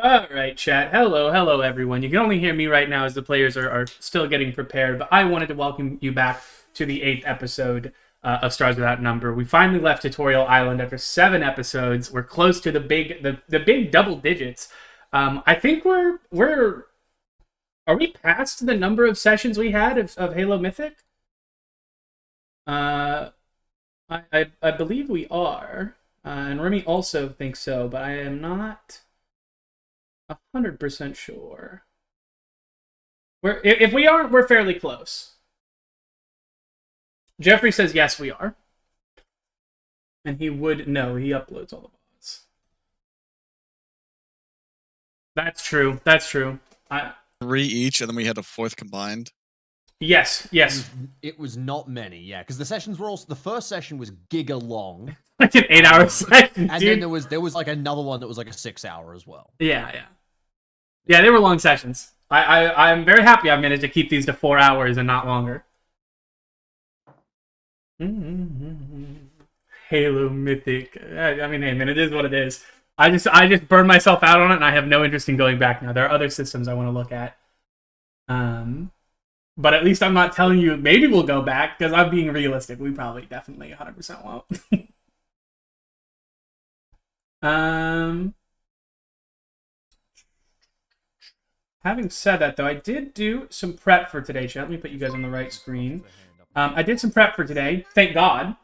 All right, chat. Hello, everyone. You can only hear me right now as the players are still getting prepared, but I wanted to welcome you back to the 8th episode of Stars Without Number. We finally left Tutorial Island after 7 episodes. We're close to the big double digits. I think we're are we past the number of sessions we had of Halo Mythic? Uh, I believe we are, and Remy also thinks so, but I am not 100% sure. If we aren't, we're fairly close. Jeffrey says yes, we are, and he would know. He uploads all the VODs. That's true. That's true. Three each, and then we had a fourth combined. Yes. It was not many, yeah, because the sessions were also the first session was giga long, like an 8-hour session, and dude. then there was like another one that was like a 6-hour as well. Yeah. They were long sessions. I'm very happy I've managed to keep these to 4 hours and not longer. Halo Mythic. I mean, hey man, it is what it is. I just burned myself out on it, and I have no interest in going back now. There are other systems I want to look at. But at least I'm not telling you maybe we'll go back, because I'm being realistic. We probably definitely 100% won't. Having said that, though, I did do some prep for today, chat. Let me put you guys on the right screen. I did some prep for today. Thank God.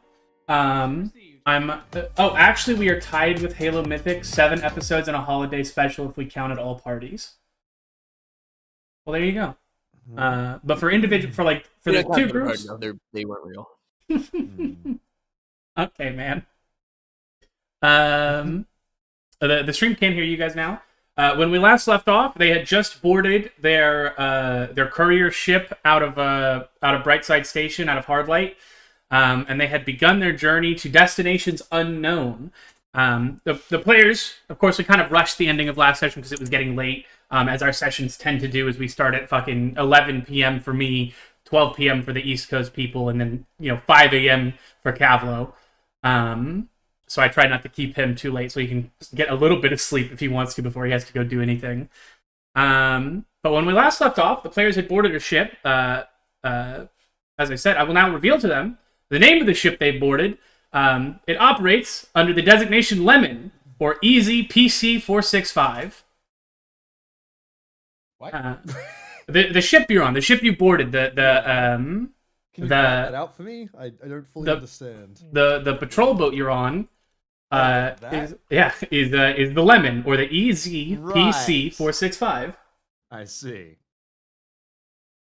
Actually, we are tied with Halo Mythic. 7 episodes and a holiday special if we counted all parties. Well, there you go. But for individual, for the two groups, they weren't real. Okay, man. The stream can't hear you guys now. When we last left off, they had just boarded their courier ship out of Brightside Station, out of Hardlight, and they had begun their journey to destinations unknown. The players, of course, we kind of rushed the ending of last session because it was getting late, as our sessions tend to do, as we start at fucking 11 p.m. for me, 12 p.m. for the East Coast people, and then 5 a.m. for Kavlo. So I try not to keep him too late so he can get a little bit of sleep if he wants to before he has to go do anything. But when we last left off, the players had boarded a ship. As I said, I will now reveal to them the name of the ship they boarded. It operates under the designation Lemon, or EZPC-465. What? The ship you're on, the ship you boarded, Can you write that out for me? I don't fully understand. The patrol boat you're on is the Lemon, or the EZPC-465. I see.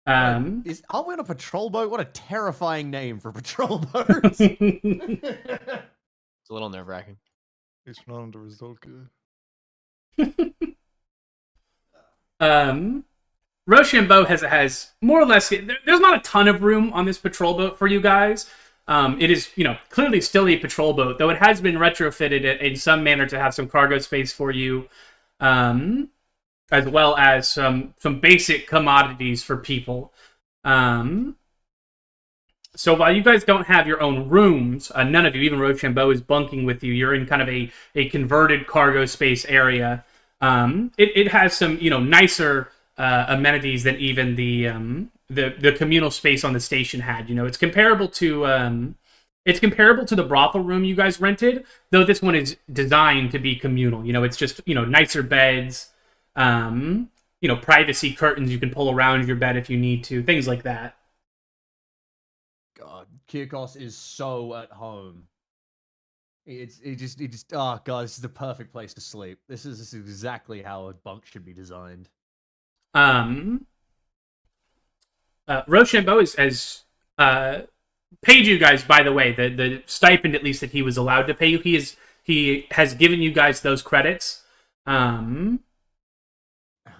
Are we on a patrol boat? What a terrifying name for patrol boat. It's a little nerve-wracking. It's not under result good. Rochambeau has more or less. There's not a ton of room on this patrol boat for you guys. It is, clearly still a patrol boat, though it has been retrofitted in some manner to have some cargo space for you, as well as some basic commodities for people. So while you guys don't have your own rooms, none of you, even Rochambeau, is bunking with you. You're in kind of a converted cargo space area. It has some nicer amenities than even the communal space on the station had. It's comparable to the brothel room you guys rented, though this one is designed to be communal. It's just nicer beds, privacy curtains you can pull around your bed if you need to, things like that. God, Kirkos is so at home. It just oh god, this is the perfect place to sleep. This is exactly how a bunk should be designed. Rochambeau has paid you guys, by the way, the stipend at least that he was allowed to pay you. He has given you guys those credits. How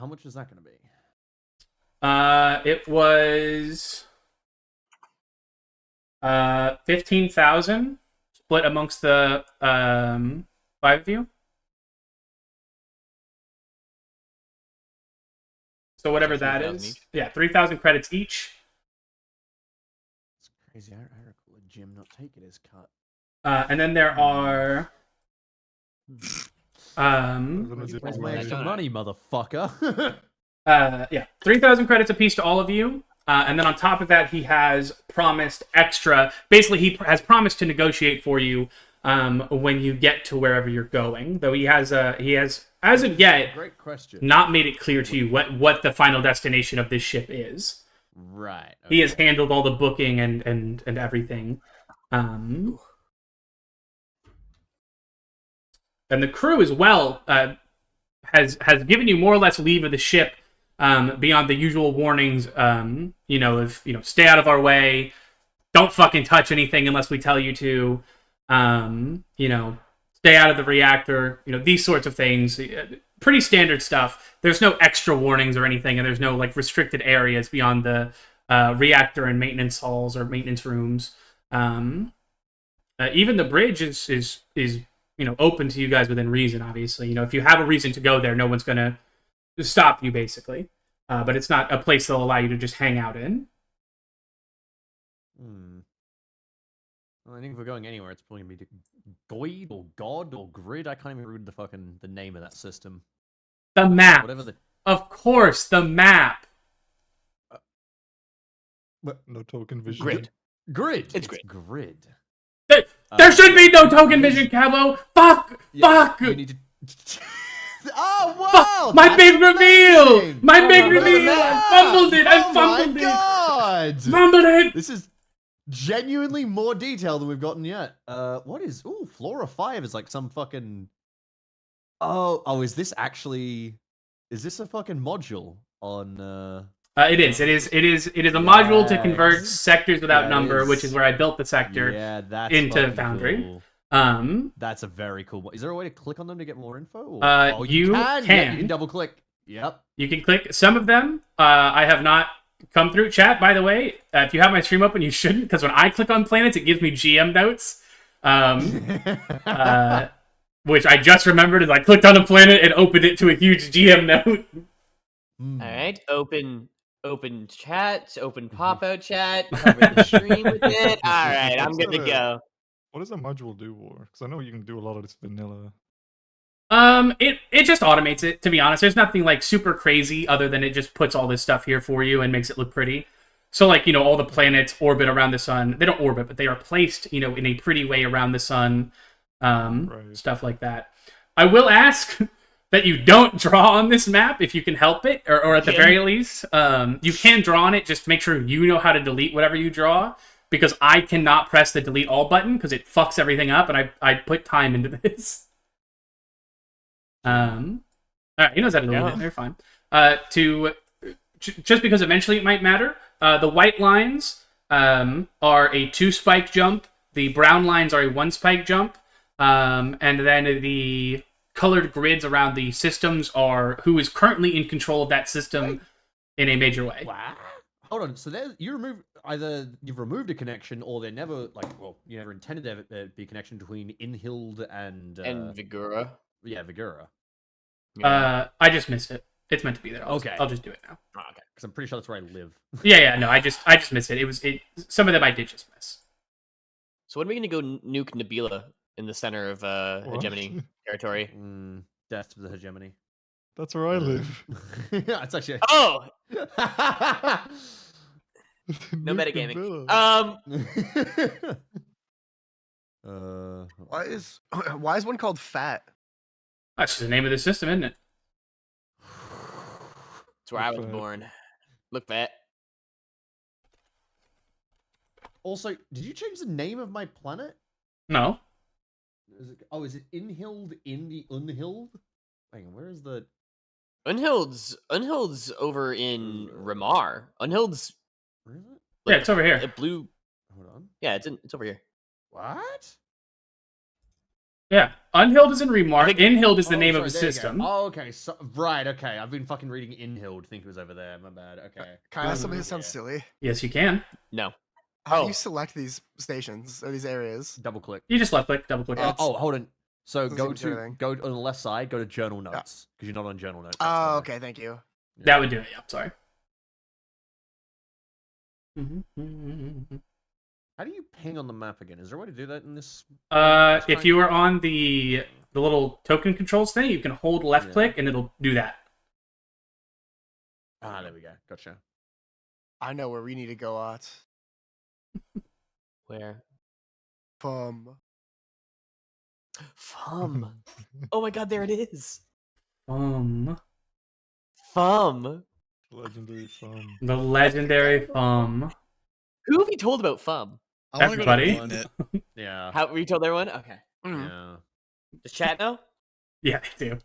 much is that going to be? It was 15,000 split amongst the 5 of you. So whatever that is. Each. Yeah, 3,000 credits each. It's crazy. I recall a gym not taking his cut. And then there are Where's my extra money, motherfucker? Yeah, 3,000 credits apiece to all of you. And then on top of that, he has promised extra. Basically, he has promised to negotiate for you when you get to wherever you're going. Though he has as of yet Great question. not made it clear to you what the final destination of this ship is. Right. Okay. He has handled all the booking and everything. And the crew as well has given you more or less leave of the ship beyond the usual warnings. Stay out of our way. Don't fucking touch anything unless we tell you to. Stay out of the reactor. These sorts of things. Pretty standard stuff. There's no extra warnings or anything, and there's no like restricted areas beyond the reactor and maintenance halls or maintenance rooms. Even the bridge is open to you guys within reason. Obviously, if you have a reason to go there, no one's gonna stop you, basically. But it's not a place they'll allow you to just hang out in. Well, I think if we're going anywhere, it's probably going to be Goid or God or Grid. I can't even read the name of that system. The map. Whatever the... Of course, the map. No token vision. Grid. It's Grid. There should be no token vision, Kavlo. Fuck. You need to... Oh, wow! Fuck. My big reveal! My big reveal! I fumbled it! I fumbled it! God! Fumbled it! This is genuinely more detail than we've gotten yet. What is... Ooh, Flora 5 is like some fucking... Oh, is this actually... Is this a fucking module on... It is a module to convert sectors without number, which is where I built the sector into Foundry. Cool. That's a very cool one. Is there a way to click on them to get more info? You can. Yeah, you can double click. Yep. You can click some of them. I have not come through chat, by the way. If you have my stream open, you shouldn't, because when I click on planets, it gives me GM notes. Which I just remembered as I clicked on a planet and opened it to a huge GM note. All right, open chat, open pop-out chat, cover the stream with it. All right, I'm good to go. What does a module do for? Because I know you can do a lot of this vanilla. It just automates it, to be honest. There's nothing like super crazy other than it just puts all this stuff here for you and makes it look pretty. So like, all the planets orbit around the sun. They don't orbit, but they are placed, in a pretty way around the sun. Stuff like that. I will ask that you don't draw on this map if you can help it, or at the very least, you can draw on it. Just make sure you know how to delete whatever you draw, because I cannot press the delete all button because it fucks everything up, and I put time into this. All right, he knows how to delete it. They're fine. Just because eventually it might matter. The white lines are a 2-spike jump. The brown lines are a 1-spike jump. And then the colored grids around the systems are who is currently in control of that system in a major way. Wow. Hold on. So you've removed a connection, or they're never you never intended there to be a connection between Inhild and Vigura. Yeah, Vigura. Yeah. I just missed it. It's meant to be there. I'll just do it now. Oh, okay. Because I'm pretty sure that's where I live. Yeah. No, I just missed it. Some of them I did just miss. So when are we gonna go nuke Nabila in the center of hegemony territory? Death to the hegemony. That's where I live. Yeah, it's actually. Oh. No metagaming. Why is one called Fat? That's just the name of the system, isn't it? That's where I was born. Look fat. Also, did you change the name of my planet? No. Is it Inhild in the Unhild? Hang on, where is the... Unhild's over in Ramar. Unhild's... Where is it? Yeah, it's over here. Blue... Hold on. Yeah, it's over here. What? Yeah, Unhild is in Remar. Inhild is the name of the system. Oh, okay. So, right, okay. I've been fucking reading Inhild, think it was over there. My bad. Okay. Can I ask something that sounds silly? Yes, you can. No. How do you select these stations or these areas? Double click. You just left click, double click. Hold on. So Doesn't go on the left side, go to journal notes, because you're not on journal notes. Oh, okay. Thank you. That would do it. Yeah, sorry. How How do you ping on the map again? Is there a way to do that in this? If you are on the little token controls thing, you can hold left click and it'll do that. Ah, there we go. Gotcha. I know where we need to go at. Where? Fum. Oh my god, there it is. Fum. Legendary fun. The legendary Fum. Who have you told about Fum? I want to go to Everybody. Beaten It. Yeah. How were you told everyone? Okay. Yeah. Does chat know? Yeah, they do.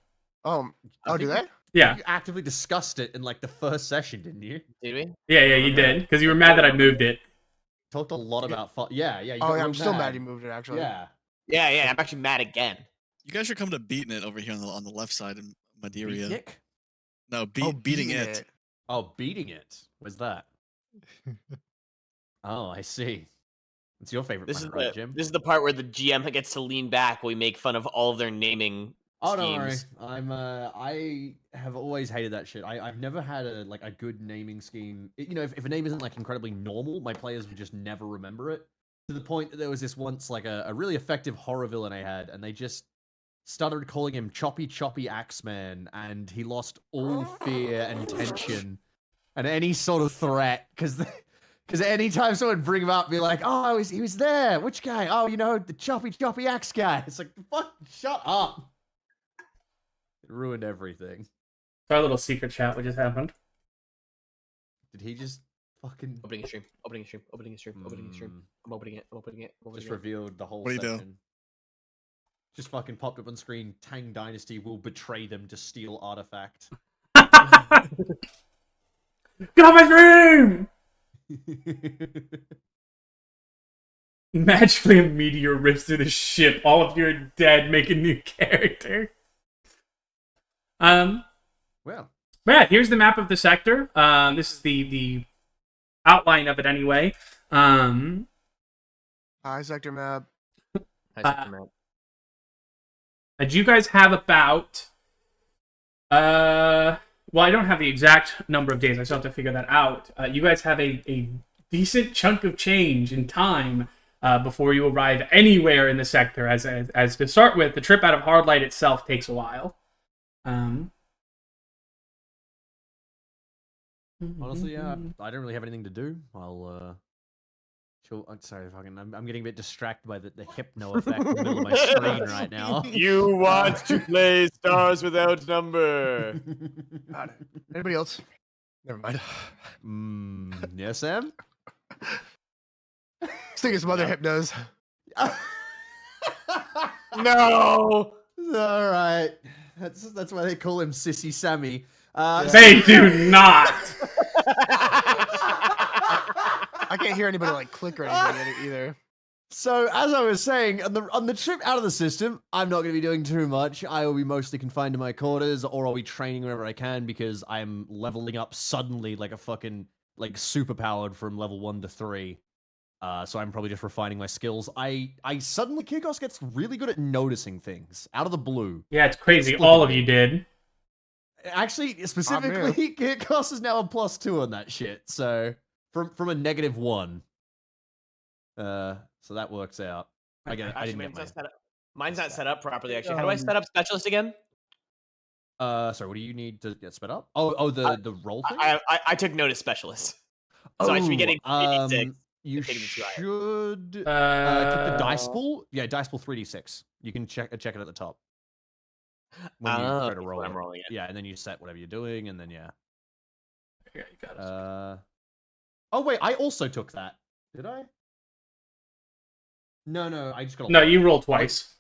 Oh, I do think they? Yeah. You actively discussed it in like the first session, didn't you? Did we? Yeah, you did. Because you were mad that I moved it. Talked a lot about fun. Yeah. You Oh, got yeah, real I'm still mad you moved it, actually. Yeah. Yeah, I'm actually mad again. You guys should come to Beaten It over here on the left side in Madeira. Nick? No, Oh, beating it. Oh, beating it. Where's that? Oh, I see. It's your favorite This is planet, right, Jim? This is the part where the GM gets to lean back while we make fun of all of their naming Oh, don't worry. schemes. I have always hated that shit. I've never had a good naming scheme. If a name isn't like incredibly normal, my players would just never remember it. To the point that there was this once like a really effective horror villain I had, and they just started calling him Choppy Axeman, and he lost all fear and tension and any sort of threat because anytime someone bring him up, be like, oh, he was there. Which guy? Oh, the Choppy Axe guy. It's like, fuck, shut up. It ruined everything. Our little secret chat what just happened. Did he just fucking Opening a stream. I'm opening it. just revealed the whole What do you do? section? Just fucking popped up on screen. Tang Dynasty will betray them to steal artifact. Get off my stream! Magically, a meteor rips through the ship. All of you are dead. Make a new character. Well, Yeah, here's the map of the sector. This is the outline of it anyway. High sector map. Do you guys have about well, I don't have the exact number of days. I still have to figure that out. You guys have a decent chunk of change in time before you arrive anywhere in the sector. As to start with, the trip out of Hardlight itself takes a while. honestly, yeah, I don't really have anything to do. I'll I'm sorry, I'm getting a bit distracted by the hypno effect in the middle of my screen right now. You want to play Stars Without Number? Got it. Anybody else? Never mind. Yes, Sam? Stick in some other hypnos. No. All right. That's why they call him Sissy Sammy. They do not. I can't hear anybody like click or anything either. So, as I was saying, on the trip out of the system, I'm not going to be doing too much. I will be mostly confined to my quarters, or I'll be training wherever I can because I'm leveling up suddenly like a fucking super powered from level 1 to 3. So I'm probably just refining my skills. I suddenly Kikos gets really good at noticing things out of the blue. Yeah, it's crazy. All of you did. Actually, specifically, Kikos is now a +2 on that shit. So from a -1. So that works out. I didn't get my... Mine's not set up properly. Actually, how do I set up specialist again? Sorry, what do you need to get sped up? Oh, the roll thing. I took notice specialist, so I should be getting 86. You should keep the dice pool. Yeah, dice pool 3d6. You can check it at the top when you try to roll. I'm rolling it. Yeah, and then you set whatever you're doing, and then yeah. Yeah, you got it. Oh wait, I also took that. Did I? No, I just got. No, you rolled twice.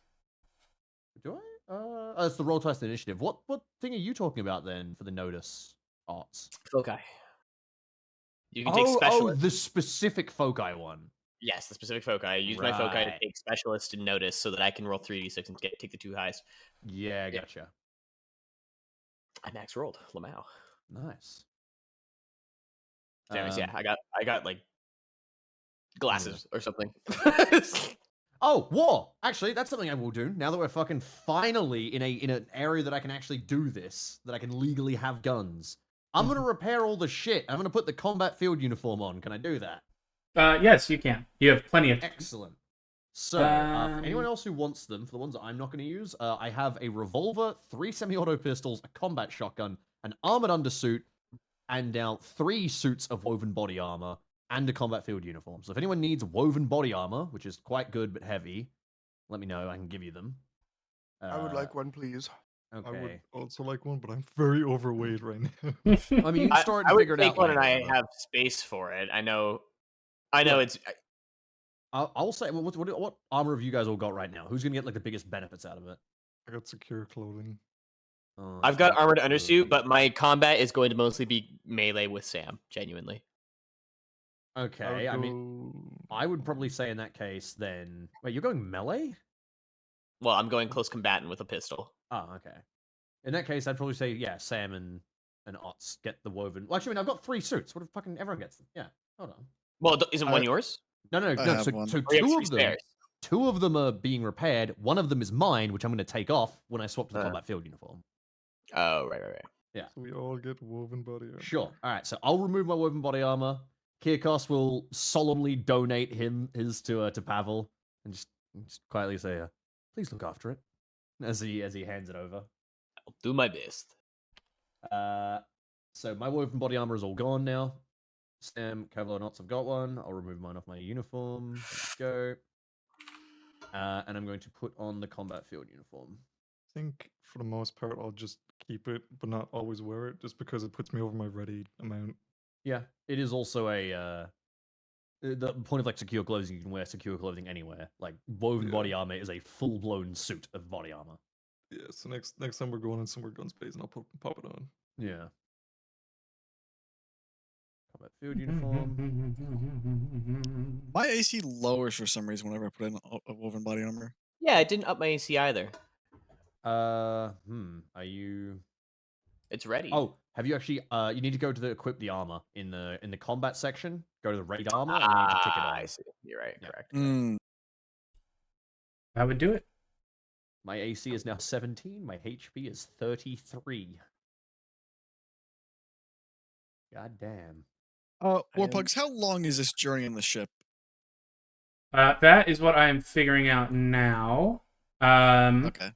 Do I? Oh, it's the roll twice initiative. What thing are you talking about then for the notice arts? Foci. You can take specialist. Oh, the specific foci one. Yes, the specific foci. I use my foci to take specialist and notice so that I can roll 3d6 and take the 2 highest. Yeah, gotcha. I max rolled. Lamau. Nice. Anyways, yeah, I got like glasses or something. Oh, war! Actually, that's something I will do now that we're fucking finally in an area that I can actually do this, that I can legally have guns. I'm gonna repair all the shit. I'm gonna put the combat field uniform on. Can I do that? Yes, you can. You have plenty of time. Excellent. So, for anyone else who wants them, for the ones that I'm not going to use, I have a revolver, 3 semi-auto pistols, a combat shotgun, an armored undersuit, and now 3 suits of woven body armor, and a combat field uniform. So if anyone needs woven body armor, which is quite good but heavy, let me know. I can give you them. I would like one, please. Okay. I would also like one, but I'm very overweight right now. I mean, you can store it I and would figure it take out one, later. and I but- have space for it. I know Look, it's. I'll say, what armor have you guys all got right now? Who's going to get like the biggest benefits out of it? I got secure clothing. Oh, I've got secure armored undersuit, clothing. but my combat is going to mostly be melee with Sam. Genuinely. Okay, I mean, I would probably say in that case, then. Wait, you're going melee? Well, I'm going close combatant with a pistol. Oh, okay. In that case, I'd probably say, yeah, Sam and Otts get the woven. Well, actually, I mean, I've got 3 suits. What if fucking everyone gets them? Yeah, hold on. Well, isn't one I- yours? No. I have So, one. so Or you have 2 three of them, spares? 2 of them are being repaired. One of them is mine, which I'm going to take off when I swap to the Uh. combat field uniform. Oh, right. So we all get woven body armor. Sure. All right. So I'll remove my woven body armor. Kirkos will solemnly donate his to Pavel, and just quietly say, "Please look after it," as he hands it over. I'll do my best. So my woven body armor is all gone now. Sam, Kavlo, and Otts have got one. I'll remove mine off my uniform. There we go. And I'm going to put on the combat field uniform. I think for the most part, I'll just keep it, but not always wear it, just because it puts me over my ready amount. Yeah, it is also the point of like secure clothing. You can wear secure clothing anywhere. Like woven Yeah. body armor is a full blown suit of body armor. Yeah, so next time we're going in somewhere guns blazing, I'll pop it on. Yeah. Combat field uniform. My AC lowers for some reason whenever I put in a woven body armor. Yeah, it didn't up my AC either. Are you? It's ready. Oh, have you actually? You need to go to the equip the armor in the combat section. Go to the raid armor, and you need to tick it on. I see. You're right. Yeah. Correct. I would do it. My AC is now 17. My HP is 33. God damn. Warpugs, how long is this journey on the ship? That is what I am figuring out now. Okay.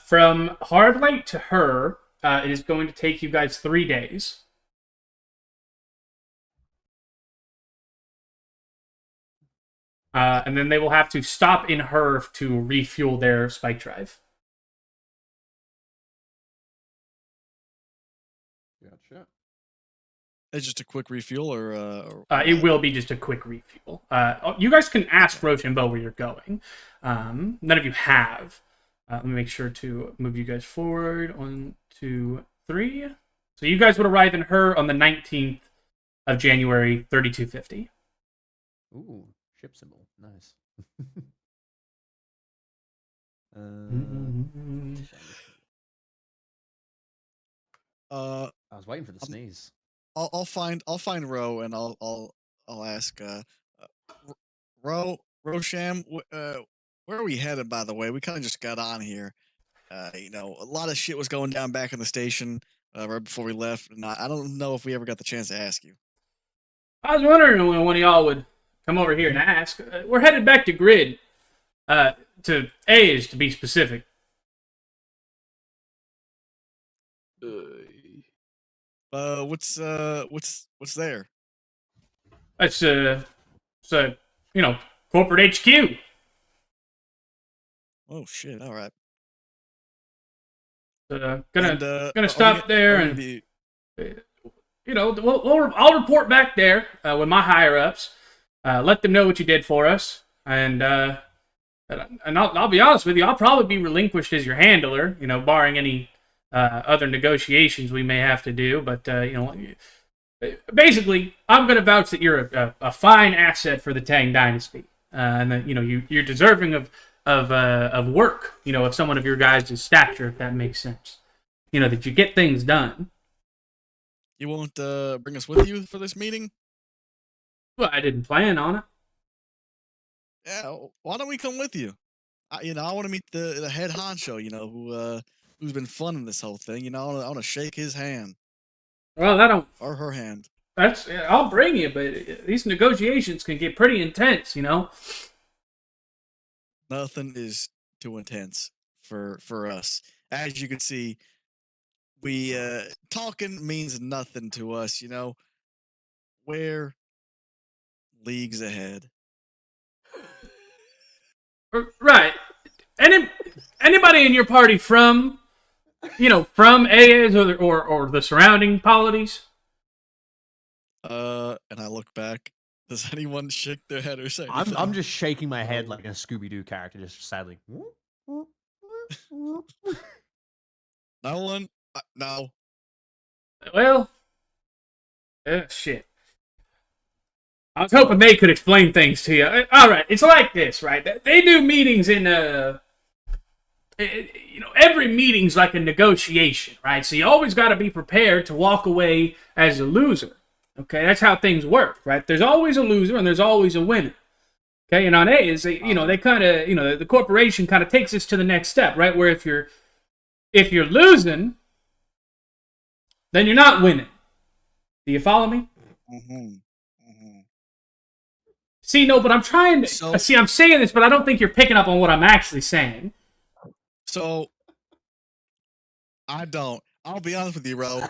From Hardlight to her, it is going to take you guys 3 days. And then they will have to stop in her to refuel their spike drive. Gotcha. It's just a quick refuel, or It will be just a quick refuel. You guys can ask Rochambeau where you're going. None of you have. Let me make sure to move you guys forward. 1, 2, 3. So you guys would arrive in her on the 19th of January, 3250. Ooh, ship symbol. Nice. I was waiting for the sneeze. I'll find Ro, and I'll ask Rosham, where are we headed, by the way? We kind of just got on here. A lot of shit was going down back in the station right before we left, and I don't know if we ever got the chance to ask you. I was wondering when one of y'all would come over here and ask. We're headed back to Grid. To A's, to be specific. What's there? It's corporate HQ. Oh shit! All right. Gonna stop there and I'll report back there with my higher ups. Let them know what you did for us, and I'll be honest with you. I'll probably be relinquished as your handler, barring any other negotiations we may have to do. But basically, I'm gonna vouch that you're a fine asset for the Tang Dynasty, and that you're deserving of work. Of someone of your guys' stature, if that makes sense. That you get things done. You won't bring us with you for this meeting? Well, I didn't plan on it. Yeah, why don't we come with you? I want to meet the head honcho. Who's been funding this whole thing. I want to shake his hand Well, I don't. or her hand. I'll bring you, but these negotiations can get pretty intense. Nothing is too intense for us. As you can see, we talking means nothing to us. We're leagues ahead. Right. Anybody in your party from AAs or the surrounding polities? And I look back. Does anyone shake their head or say I'm anything? just shaking my head like a Scooby-Doo character, just sadly. No one? No. Well, shit. I was hoping they could explain things to you. All right, it's like this, right? They do meetings in every meeting's like a negotiation, right? So you always got to be prepared to walk away as a loser. Okay, that's how things work, right? There's always a loser and there's always a winner. Okay, and on A's, they kind of, the corporation kind of takes us to the next step, right? Where if you're losing, then you're not winning. Do you follow me? Mm-hmm. See, no, but I'm trying to... See, I'm saying this, but I don't think you're picking up on what I'm actually saying. So, I don't. I'll be honest with you, bro.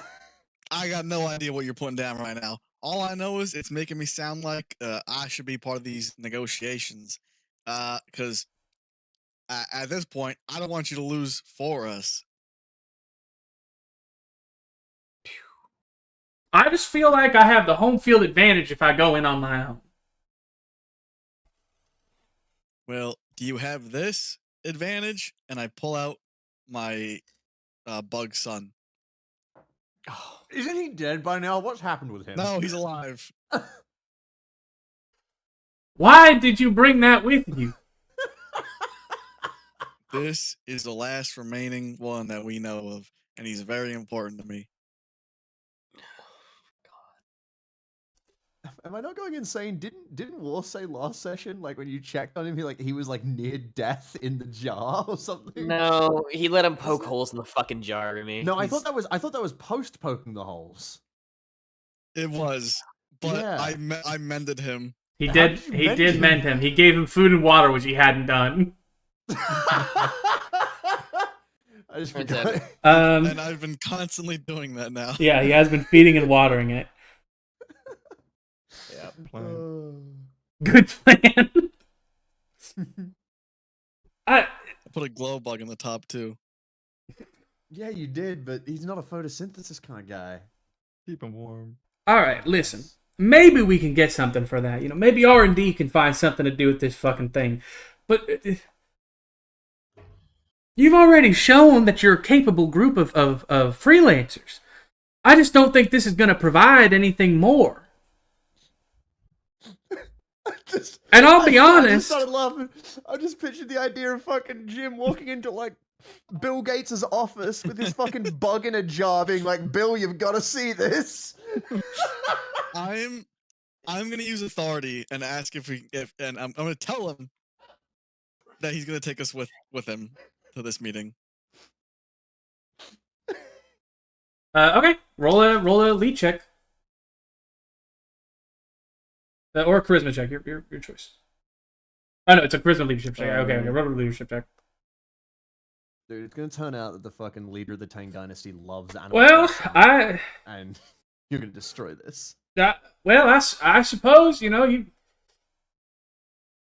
I got no idea what you're putting down right now. All I know is it's making me sound like I should be part of these negotiations. Because at this point, I don't want you to lose for us. I just feel like I have the home field advantage if I go in on my own. Well, do you have this advantage? And I pull out my bug son. Isn't he dead by now? What's happened with him? No, he's alive. Why did you bring that with you? This is the last remaining one that we know of, and he's very important to me. Am I not going insane? Didn't War say last session, like when you checked on him, he was like near death in the jar or something? No, he let him poke holes in the fucking jar to me. No, I thought that was post poking the holes. It was, but Yeah. I mended him. He did mend him. He gave him food and water, which he hadn't done. I just forgot. And I've been constantly doing that now. Yeah, he has been feeding and watering it. Yeah, plan. Good plan. I put a glow bug in the top too. Yeah, you did, but he's not a photosynthesis kind of guy. Keep him warm. All right, listen. Maybe we can get something for that. Maybe R&D can find something to do with this fucking thing. But you've already shown that you're a capable group of freelancers. I just don't think this is going to provide anything more. And I'll be honest. I just started laughing. I just pictured the idea of fucking Jim walking into like Bill Gates' office with his fucking bug in a jar, being like, "Bill, you've got to see this." I'm gonna use authority and ask and I'm gonna tell him that he's gonna take us with him to this meeting. Okay, roll a lead check. Or a charisma check, your choice. Oh no, it's a charisma leadership check. Okay, roll a leadership check. Dude, it's gonna turn out that the fucking leader of the Tang Dynasty loves animals. Well, and you're gonna destroy this. I suppose you.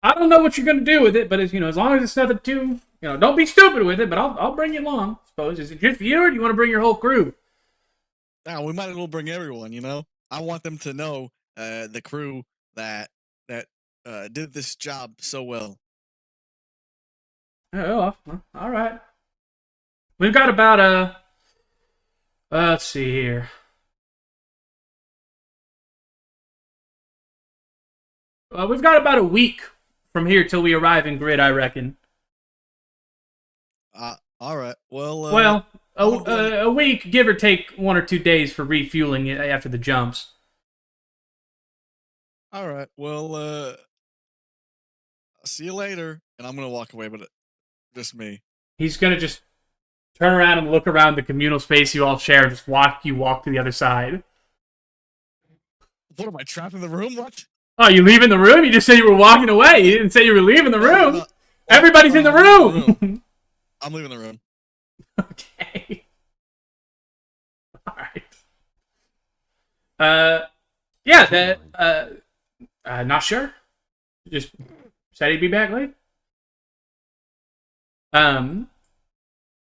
I don't know what you're gonna do with it, but as long as it's nothing too, don't be stupid with it. But I'll bring you along. I suppose is it just you, or do you want to bring your whole crew? Now we might as well bring everyone. I want them to know the crew that did this job so well. Oh, all right. We've got about let's see here. We've got about a week from here till we arrive in Grid, I reckon. All right. Well. A week, give or take 1 or 2 days for refueling it after the jumps. All right. Well. I'll see you later. And I'm gonna walk away, but Just me. He's gonna just turn around and look around the communal space you all share. Just walk to the other side. What am I trapped in the room? What? Oh, you leaving the room? You just said you were walking away. You didn't say you were leaving the No, room. no. Everybody's in the room. I'm leaving the room. Okay. All right. Not sure. Just said he'd be back late.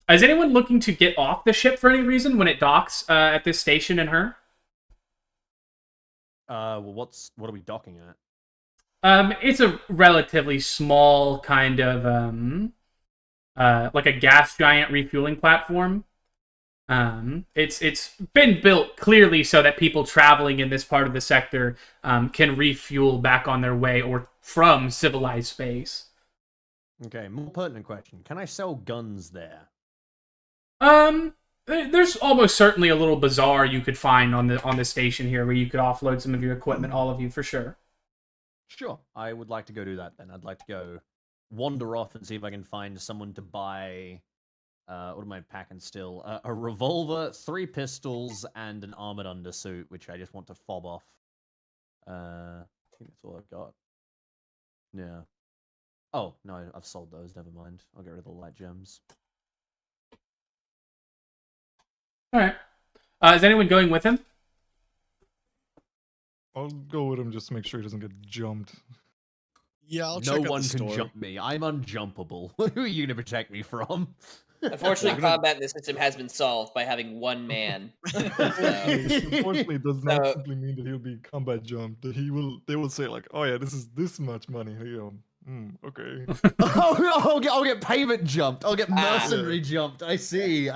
Is anyone looking to get off the ship for any reason when it docks at this station in her? Well, what are we docking at? It's a relatively small kind of like a gas giant refueling platform. It's been built clearly so that people traveling in this part of the sector can refuel back on their way or from civilized space. Okay, more pertinent question. Can I sell guns there? There's almost certainly a little bazaar you could find on the station here where you could offload some of your equipment, all of you for sure. Sure, I would like to go do that then. I'd like to go wander off and see if I can find someone to buy. What am I packing still? A revolver, 3 pistols, and an armored undersuit, which I just want to fob off. I think that's all I've got. Yeah. Oh, no, I've sold those. Never mind. I'll get rid of the light gems. All right. Is anyone going with him? I'll go with him just to make sure he doesn't get jumped. Yeah, I'll No check out one the can store. jump me. I'm unjumpable. Who are you going to protect me from? Unfortunately, combat in this system has been solved by having one man. Unfortunately, it does not So- simply mean that he'll be combat jumped. That they will say like, oh yeah, this is this much money. Okay. I'll get payment jumped. I'll get mercenary Yeah. jumped. I see.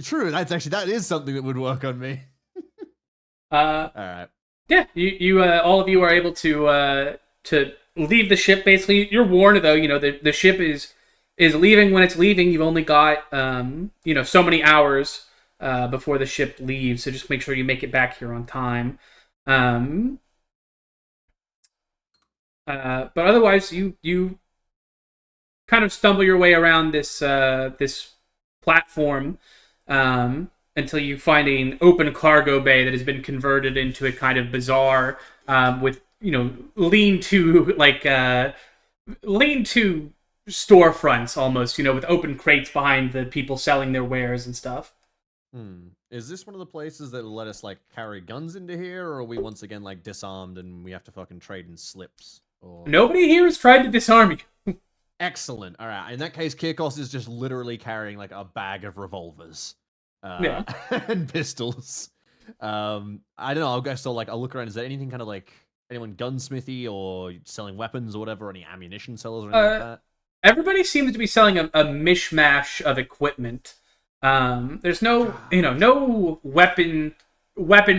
True. That is something that would work on me. All right. Yeah, you all of you are able to leave the ship. Basically, you're warned though. You know the ship is leaving when it's leaving. You've only got so many hours before the ship leaves. So just make sure you make it back here on time. But otherwise, you kind of stumble your way around this platform until you find an open cargo bay that has been converted into a kind of bazaar with lean-to storefronts almost, with open crates behind the people selling their wares and stuff. Is this one of the places that will let us carry guns into here, or are we once again disarmed and we have to fucking trade in slips? Or... Nobody here has tried to disarm you. Excellent. All right. In that case, Kirkos is just literally carrying a bag of revolvers, and pistols. I don't know. I'll guess I'll look around. Is there anything kind of anyone gunsmithy or selling weapons or whatever? Any ammunition sellers or anything like that? Everybody seems to be selling a mishmash of equipment. There's no weapon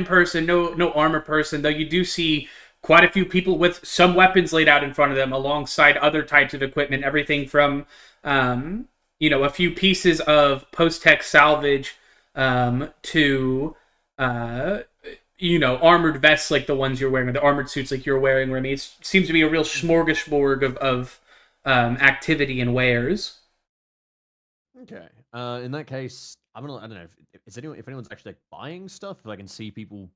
person, no armor person. Though you do see quite a few people with some weapons laid out in front of them, alongside other types of equipment. Everything from a few pieces of post-tech salvage to armored vests like the ones you're wearing, or the armored suits like you're wearing. Remy, it seems to be a real smorgasbord of activity and wares. Okay. In that case, I don't know if anyone's actually buying stuff. If I can see people,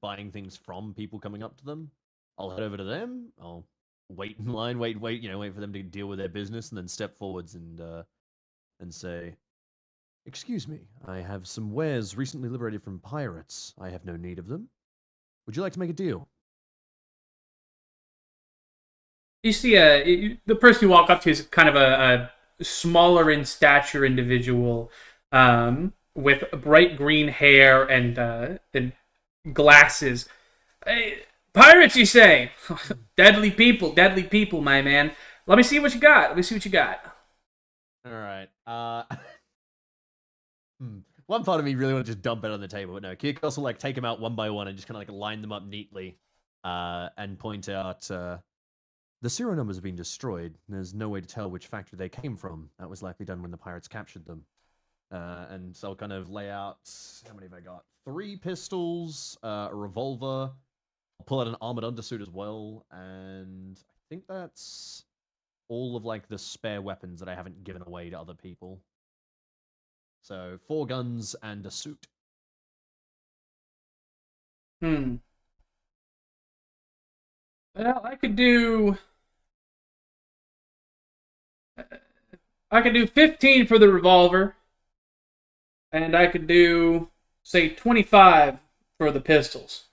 buying things from people coming up to them, I'll head over to them. I'll wait in line, wait for them to deal with their business, and then step forwards and say, "Excuse me, I have some wares recently liberated from pirates. I have no need of them. Would you like to make a deal?" You see, the person you walk up to is kind of a smaller in stature individual with bright green hair and glasses. Hey, pirates, you say? Deadly people, my man. Let me see what you got. All right. One part of me really want to just dump it on the table, but no. Kirkos will take them out one by one and just kind of line them up neatly, and point out the serial numbers have been destroyed. There's no way to tell which factory they came from. That was likely done when the pirates captured them. And so I'll kind of lay out, how many have I got? 3 pistols, a revolver. I'll pull out an armored undersuit as well, and I think that's all of like the spare weapons that I haven't given away to other people. So 4 guns and a suit. Well, I could do 15 for the revolver, and I could do, say, 25 for the pistols.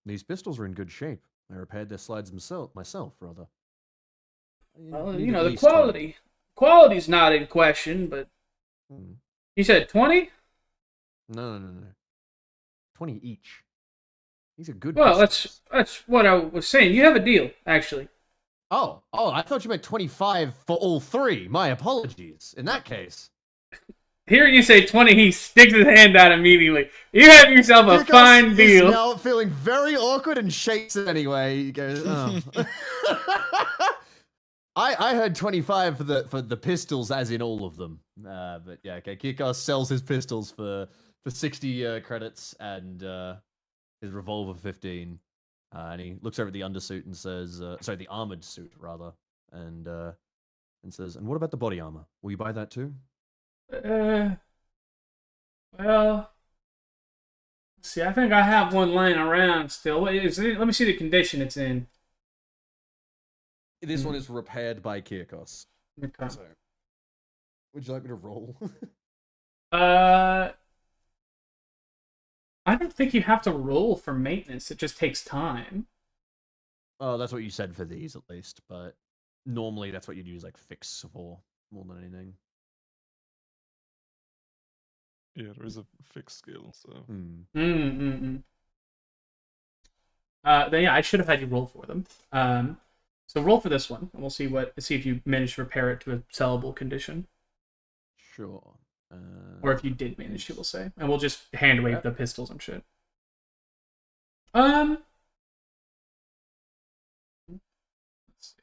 These pistols are in good shape. I repaired their slides myself, rather. Well, Need you know, at the least 20. quality's not in question, but you said 20? No. 20 each. These are good Well, pistols. that's what I was saying. You have a deal, actually. Oh, I thought you meant 25 for all 3. My apologies. In that case. Here you say 20, he sticks his hand out immediately. You have yourself a Kirkos fine is deal. now feeling very awkward and shakes it anyway. He goes, oh. I heard 25 for the pistols, as in all of them. But yeah, okay. Kirkos sells his pistols for 60 credits and his revolver 15. And he looks over at the undersuit and says, sorry, the armored suit rather, and says, and what about the body armor? Will you buy that too? Well, see, I think I have one laying around still. Let me see the condition it's in. This one is repaired by Kirkos. Okay. So, would you like me to roll? I don't think you have to roll for maintenance. It just takes time. Oh, that's what you said for these, at least. But normally, that's what you'd use like fix for more than anything. Yeah, there is a fixed skill, so. Then yeah, I should have had you roll for them. So roll for this one, and we'll see if you manage to repair it to a sellable condition, Sure. or if you did manage to, we'll say, and we'll just hand wave the pistols and shit. Let's see.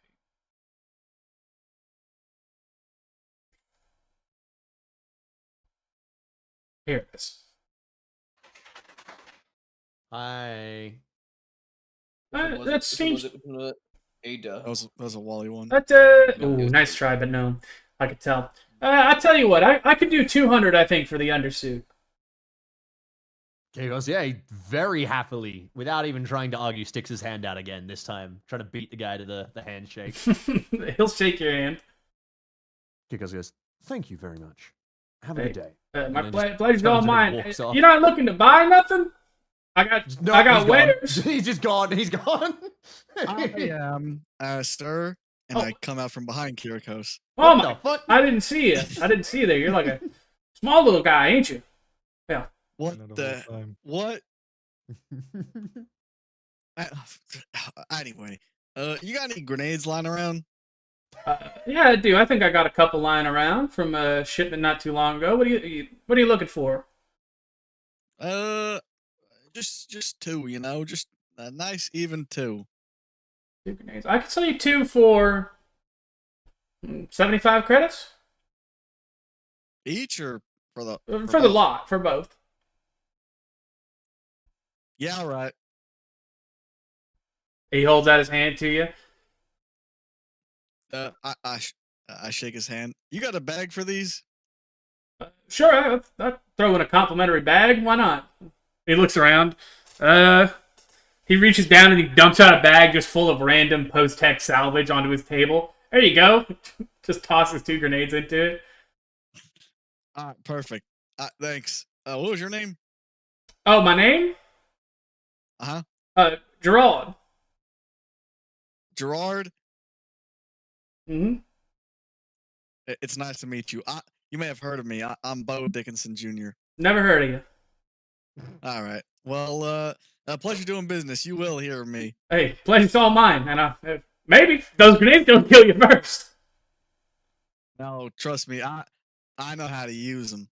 Here it is. Hi. That seems. That was a Wally one. Ooh, nice try, but no, I could tell. I tell you what, I could do 200, I think, for the undersuit. Kirkos, yeah, he very happily, without even trying to argue, sticks his hand out again this time, trying to beat the guy to the handshake. He'll shake your hand. Kirkos goes, thank you very much. Have a good day. My And then just pleasure's all turns and mine. walks off. You're not looking to buy nothing? I got He's waiters. gone. He's just gone. He's gone. I am stir, and I come out from behind Kirkos. Oh What my! the fuck? I didn't see you. I didn't see you there. You're like a small little guy, ain't you? Yeah. What Another the? time. What? Anyway, you got any grenades lying around? Yeah, I do. I think I got a couple lying around from a shipment not too long ago. What are you looking for? Just 2, you know, just a nice even 2. 2 grenades. I could sell you 2 for 75 credits Each or for the for the lot, for both. Yeah, all right. He holds out his hand to you. I shake his hand. You got a bag for these? Sure, I'll throw in a complimentary bag. Why not? He looks around. He reaches down and he dumps out a bag just full of random post-tech salvage onto his table. There you go. Just tosses 2 grenades into it. All right, perfect. Thanks. What was your name? Oh, my name? Gerard. Gerard. Mm-hmm. It's nice to meet you. You may have heard of me. I'm Bo Dickinson Jr. Never heard of you. All right. Well, pleasure doing business. You will hear of me. Hey, pleasure's all mine. And maybe those grenades don't kill you first. No, trust me. I know how to use them.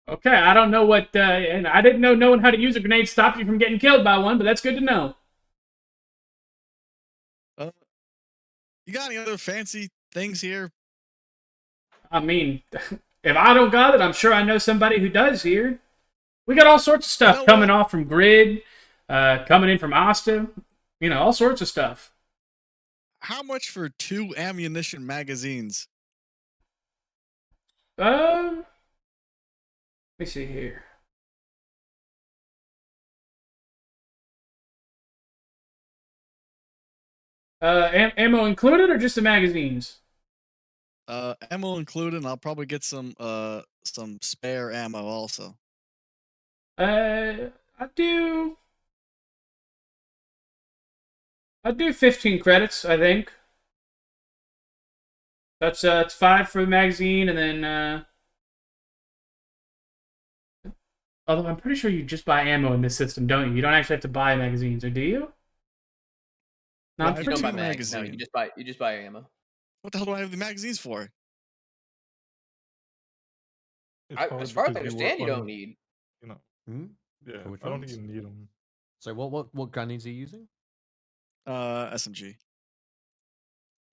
Okay, I don't know what, and I didn't know knowing how to use a grenade stopped you from getting killed by one, but that's good to know. You got any other fancy things here? I mean, if I don't got it, I'm sure I know somebody who does here. We got all sorts of stuff coming off from Grid. coming in from Asta, all sorts of stuff. How much for 2 ammunition magazines? Let me see here. Ammo included or just the magazines? Ammo included, and I'll probably get some spare ammo also. I do 15 credits, I think. That's it's 5 for the magazine, and then although I'm pretty sure you just buy ammo in this system, don't you? You don't actually have to buy magazines, or do you? No, I'm Yeah, I You pretty don't buy two mags. No, magazine. you just buy ammo. What the hell do I have the magazines for? It's As probably far as I because understand, you on don't a- need. You know, Hmm? yeah, Which I don't think ones? you need them. So what gun is he using? SMG.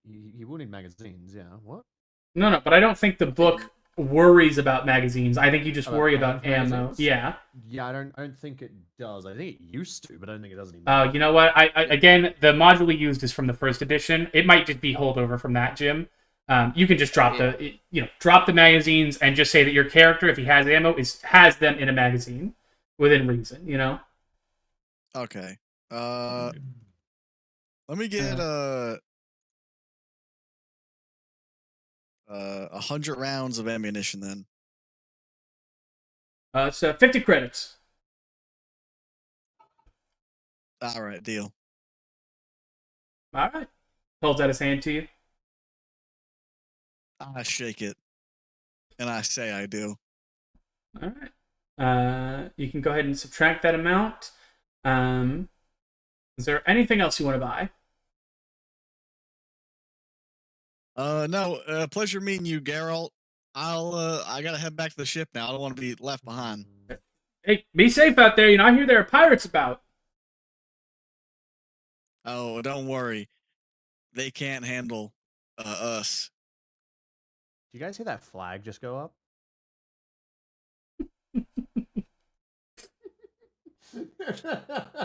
He will need magazines, yeah. What? No, but I don't think the book worries about magazines. I think you just About worry paying about for ammo. magazines? Yeah. Yeah, I don't think it does. I think it used to, but I don't think it does anymore. You know what? I again, the module we used is from the first edition. It might just be holdover from that, Jim. You can just drop drop the magazines and just say that your character, if he has ammo, has them in a magazine within reason. Okay. Let me get 100 rounds of ammunition then. It's 50 credits. All right, deal. All right. Holds out his hand to you. I shake it, and I say I do. All right. You can go ahead and subtract that amount. Is there anything else you want to buy? No. Pleasure meeting you, Geralt. I gotta head back to the ship now. I don't want to be left behind. Hey, be safe out there. I hear there are pirates about. Oh, don't worry. They can't handle us. Do you guys hear that flag just go up?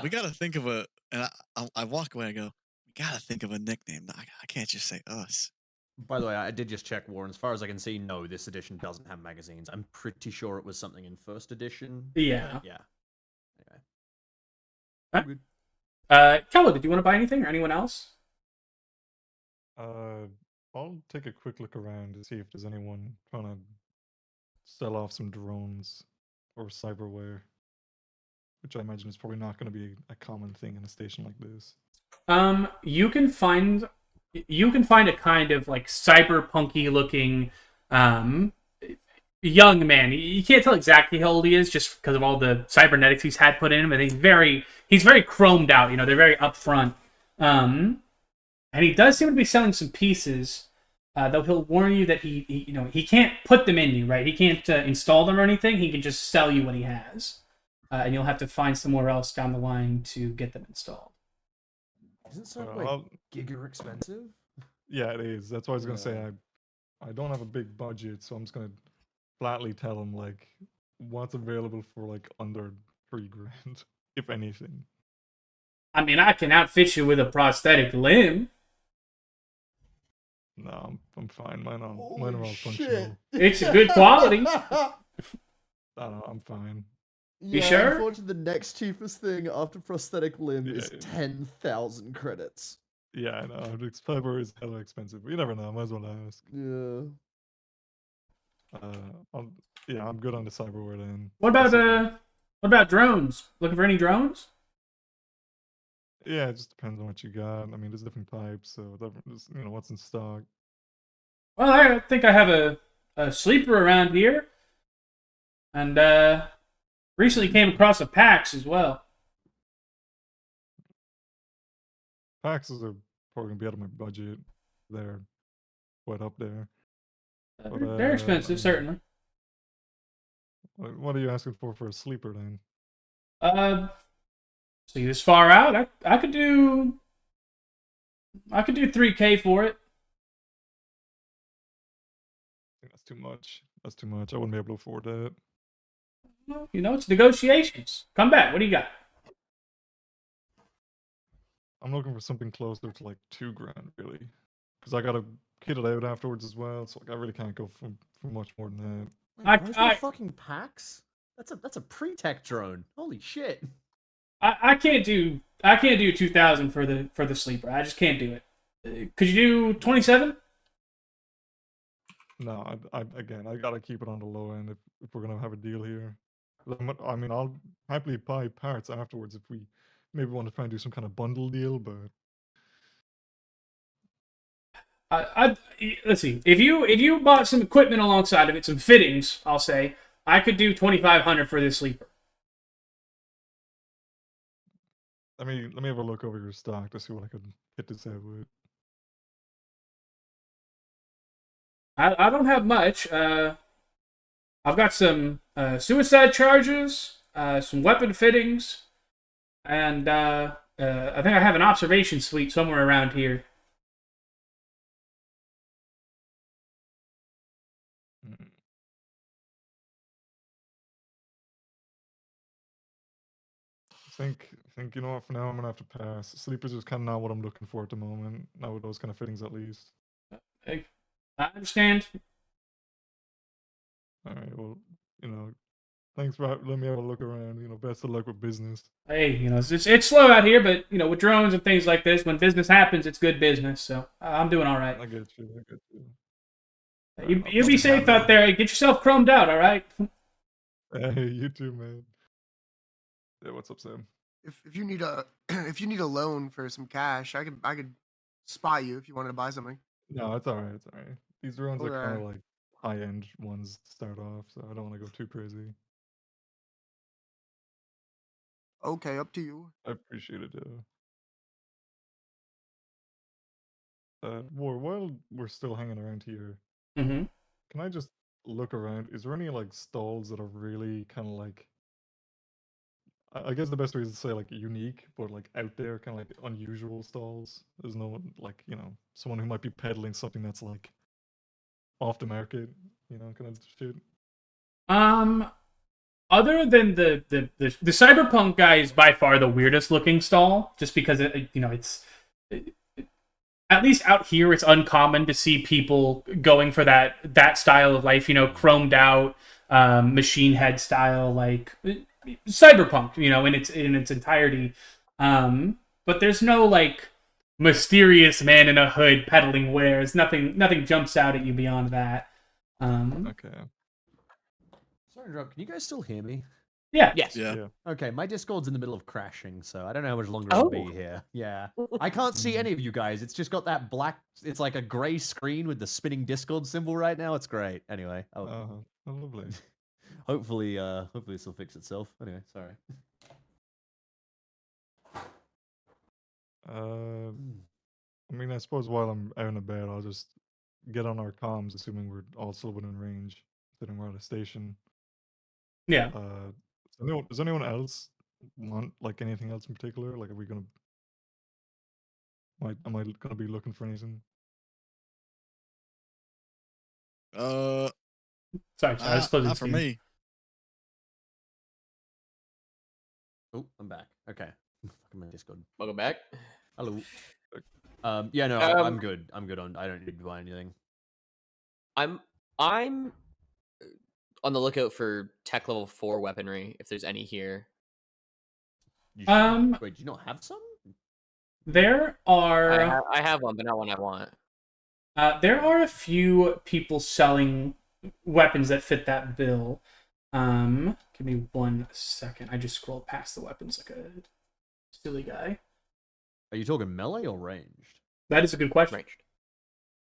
We gotta think of a. And I walk away. I go. We gotta think of a nickname. I can't just say us. By the way, I did just check, Warren. As far as I can see, no, this edition doesn't have magazines. I'm pretty sure it was something in first edition. Yeah. Yeah. Okay. Kavlo, did you want to buy anything or anyone else? I'll take a quick look around to see if there's anyone trying to sell off some drones or cyberware, which I imagine is probably not going to be a common thing in a station like this. You can find a kind of like cyberpunky looking young man. You can't tell exactly how old he is just because of all the cybernetics he's had put in him, and he's very chromed out. They're very upfront. And he does seem to be selling some pieces, though he'll warn you that he can't put them in you, right? He can't install them or anything. He can just sell you what he has, and you'll have to find somewhere else down the line to get them installed. Isn't that like giga expensive? Yeah, it is. That's why I was gonna say I don't have a big budget, so I'm just gonna flatly tell him like what's available for like under $3,000, if anything. I mean, I can outfit you with a prosthetic limb. No, I'm fine. Mine are all functional. It's a good quality. No, I'm fine. You sure? Unfortunately, the next cheapest thing after prosthetic limb is Yeah. 10,000 credits. Yeah, I know. Cyber is hella expensive, but you never know. Might as well ask. Yeah. I'm good on the cyberware then. What about drones? Looking for any drones? Yeah, it just depends on what you got. I mean, there's different types, so there's, what's in stock. Well, I think I have a sleeper around here, and recently came across a PAX as well. Taxes are probably gonna be out of my budget. They're quite up there. But, They're expensive, certainly. What are you asking for a sleeper then? See this far out, I could do 3K for it. I think that's too much. That's too much. I wouldn't be able to afford that. Well, it's negotiations. Come back. What do you got? I'm looking for something closer to like $2,000 really, because I gotta kit it out afterwards as well. So like, I really can't go for much more than that. Wait, bro's got a fucking PAX? That's a pre-tech drone. Holy shit. I can't do 2,000 for the sleeper. I just can't do it. Could you do 27? No, again, I gotta keep it on the low end if we're gonna have a deal here. I mean, I'll happily buy parts afterwards if we maybe want to try and do some kind of bundle deal, but Let's see. If you bought some equipment alongside of it, some fittings, I'll say I could do 2,500 for this sleeper. let me have a look over your stock to see what I could hit this out with. I don't have much. I've got some suicide charges, some weapon fittings, and I think I have an observation suite somewhere around here. I think you know what, for now I'm gonna have to pass. Sleepers is kind of not what I'm looking for at the moment. Not with those kind of fittings, at least. I understand. All right, well, you know, thanks for letting me have a look around. You know, best of luck with business. Hey, it's slow out here, but with drones and things like this, when business happens, it's good business. So I'm doing all right. I get you. I get you. You be safe out there. Get yourself chromed out, all right? Hey, you too, man. Yeah, what's up, Sam? If you need a if you need a loan for some cash, I could spot you if you wanted to buy something. No, it's all right. It's all right. These drones are kind of Or, like high-end ones to start off, so I don't want to go too crazy. okay, up to you. I appreciate it, while we're still hanging around here, Mm-hmm. can I just look around? Is there any like stalls that are really kind of like, I guess the best way is to say like unique, but like out there, kind of like unusual stalls? There's no one like, someone who might be peddling something that's like off the market, kind of shit. Other than the cyberpunk guy is by far the weirdest looking stall, just because it's at least out here it's uncommon to see people going for that style of life, chromed out, machine head style, like cyberpunk, in its entirety. But there's no like mysterious man in a hood peddling wares. Nothing jumps out at you beyond that. Okay. Sorry to interrupt. Can you guys still hear me? Yeah. Yes. Yeah. Okay, my Discord's in the middle of crashing, so I don't know how much longer Oh. I'll be here. Yeah. I can't see any of you guys. It's just got that black, it's like a gray screen with the spinning Discord symbol right now. It's great. Anyway. Oh, lovely. Hopefully this will fix itself. Anyway, sorry. I mean, I suppose while I'm out and about, I'll just get on our comms, assuming we're all still within range, considering we're at a station. Yeah. Does anyone else want like anything else in particular? Like, am I gonna be looking for anything? Sorry, I was closing Not for Steam. me. Oh, I'm back. Okay. Fucking my Discord. Welcome back. Hello. Yeah, no, I'm good. I'm good on. I don't need to buy anything. I'm on the lookout for tech level 4 weaponry, if there's any here. You should, wait, do you not have some? There are I have one, but not one I want. there are a few people selling weapons that fit that bill. Give me 1 second. I just scrolled past the weapons like a silly guy. Are you talking melee or ranged? That is a good question. Ranged.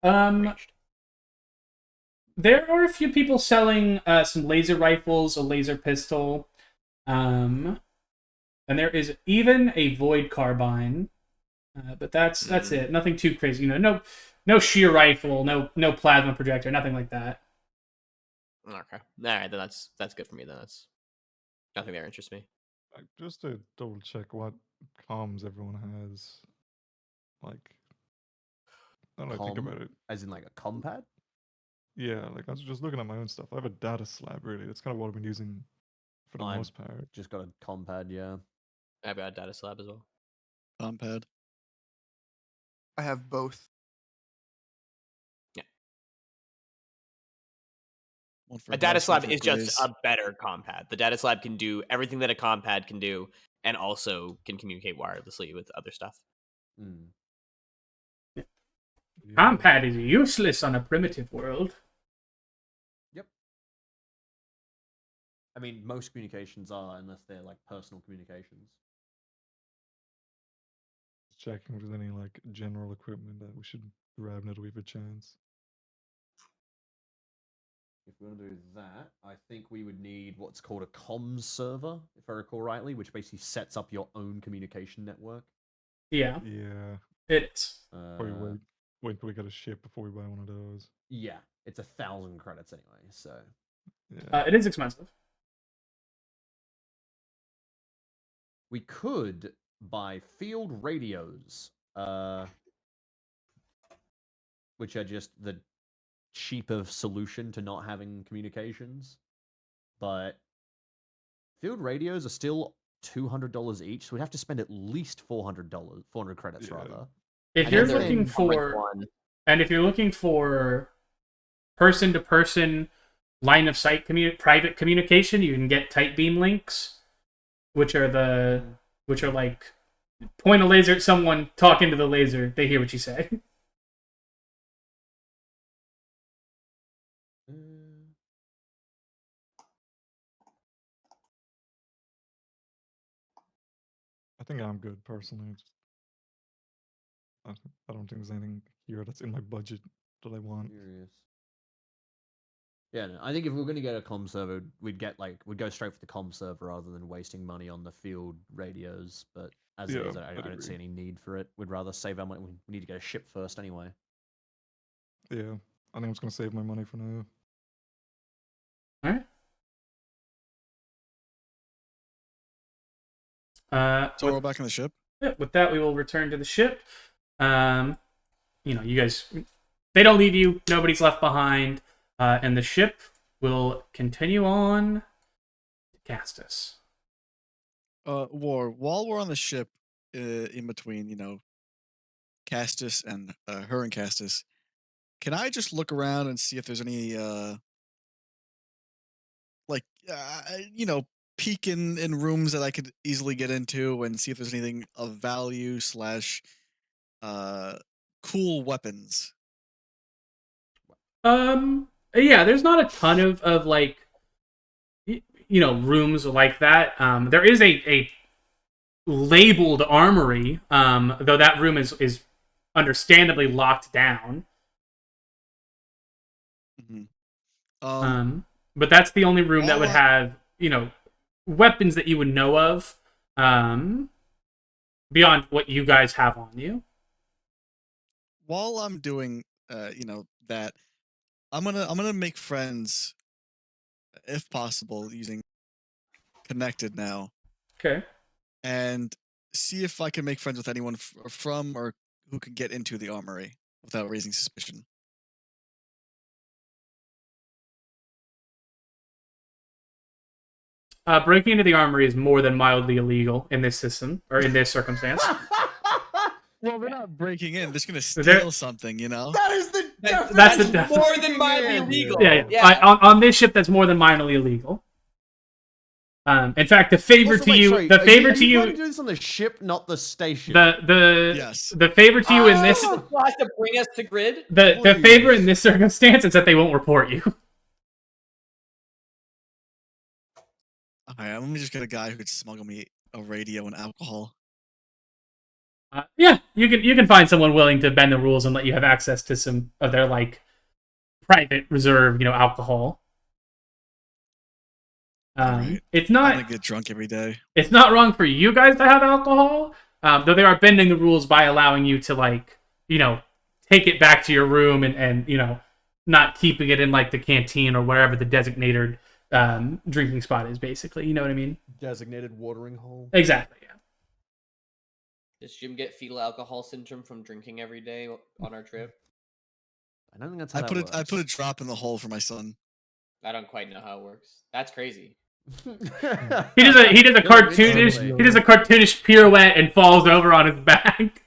Ranged. There are a few people selling some laser rifles, a laser pistol, and there is even a void carbine. But that's it. Nothing too crazy. No shear rifle, no plasma projector, nothing like that. Okay. All right, then that's good for me. Then that's nothing there interests me. Just to double check what comms everyone has. Like, now that I think about it. As in like a compad? Yeah, like I was just looking at my own stuff. I have a data slab, really. That's kind of what I've been using for the most part. Just got a compad, yeah. I've got a data slab as well. Compad. I have both. One for A data house, one slab for is just Grizz. a better compad. The data slab can do everything that a compad can do, and also can communicate wirelessly with other stuff. Hmm. Yeah. Compad is useless on a primitive world. Yep. I mean, most communications are, unless they're like personal communications. Checking if there's any like general equipment that we should grab now that we have a chance. If we want to do that, I think we would need what's called a comms server, if I recall rightly, which basically sets up your own communication network. Yeah, Yeah. it is. Probably wait till we get a ship before we buy one of those. Yeah, it's 1,000 credits anyway, so. Yeah. It is expensive. We could buy field radios, which are just the cheaper solution to not having communications. But field radios are still $200 each, so we'd have to spend at least $400, 400 credits Yeah. rather. If And you're then- looking for, one. and if you're looking for person-to-person line of sight private communication, you can get tight beam links, which are like point a laser at someone, talk into the laser, they hear what you say. I think I'm good personally. I don't think there's anything here that's in my budget that I want. Curious. Yeah, no, I think if we were going to get a comm server, we'd go straight for the comm server rather than wasting money on the field radios. But as it Yeah, is, I I'd don't agree. see any need for it. We'd rather save our money. We need to get a ship first anyway. Yeah. I think I'm just gonna save my money for now. Alright. So we're back on the ship. With that, we will return to the ship. You guys, they don't leave you. Nobody's left behind. And the ship will continue on to Castus. War. While we're on the ship, in between, Castus and her and Castus, can I just look around and see if there's any, peek in rooms that I could easily get into and see if there's anything of value / cool weapons. Yeah, there's not a ton of like, rooms like that. There is a labeled armory, though that room is understandably locked down. Mm-hmm. But that's the only room that would have, weapons that you would know of, beyond what you guys have on you. While I'm doing, that, I'm gonna make friends, if possible, using Connected now, Okay. and see if I can make friends with anyone from or who can get into the armory without raising suspicion. Breaking into the armory is more than mildly illegal in this system, or in this circumstance. Well, they're not breaking in; they're just gonna They're- steal something, That is the That's the definition of more than breaking mildly in. illegal. Yeah. Yeah. On this ship, that's more than minorly illegal. In fact, the favor Also, to wait, you, sorry, the are favor you to you, planning to do this on the ship, not the station. Yes. the favor to you in this, Has to bring us to grid. the Please. favor in this circumstance is that they won't report you. Alright, let me just get a guy who could smuggle me a radio and alcohol. Yeah, you can find someone willing to bend the rules and let you have access to some of their like private reserve, alcohol. Alright. It's I'm not gonna get drunk every day. it's not wrong for you guys to have alcohol, though they are bending the rules by allowing you to like take it back to your room and not keeping it in like the canteen or wherever the designated drinking spot is, basically. You know what I mean? Designated watering hole. Exactly. Yeah. Does Jim get fetal alcohol syndrome from drinking every day on our trip? I don't think that's how I that put works. I put a drop in the hole for my son. I don't quite know how it works. That's crazy. He does a cartoonish Exactly. he does a cartoonish pirouette and falls over on his back.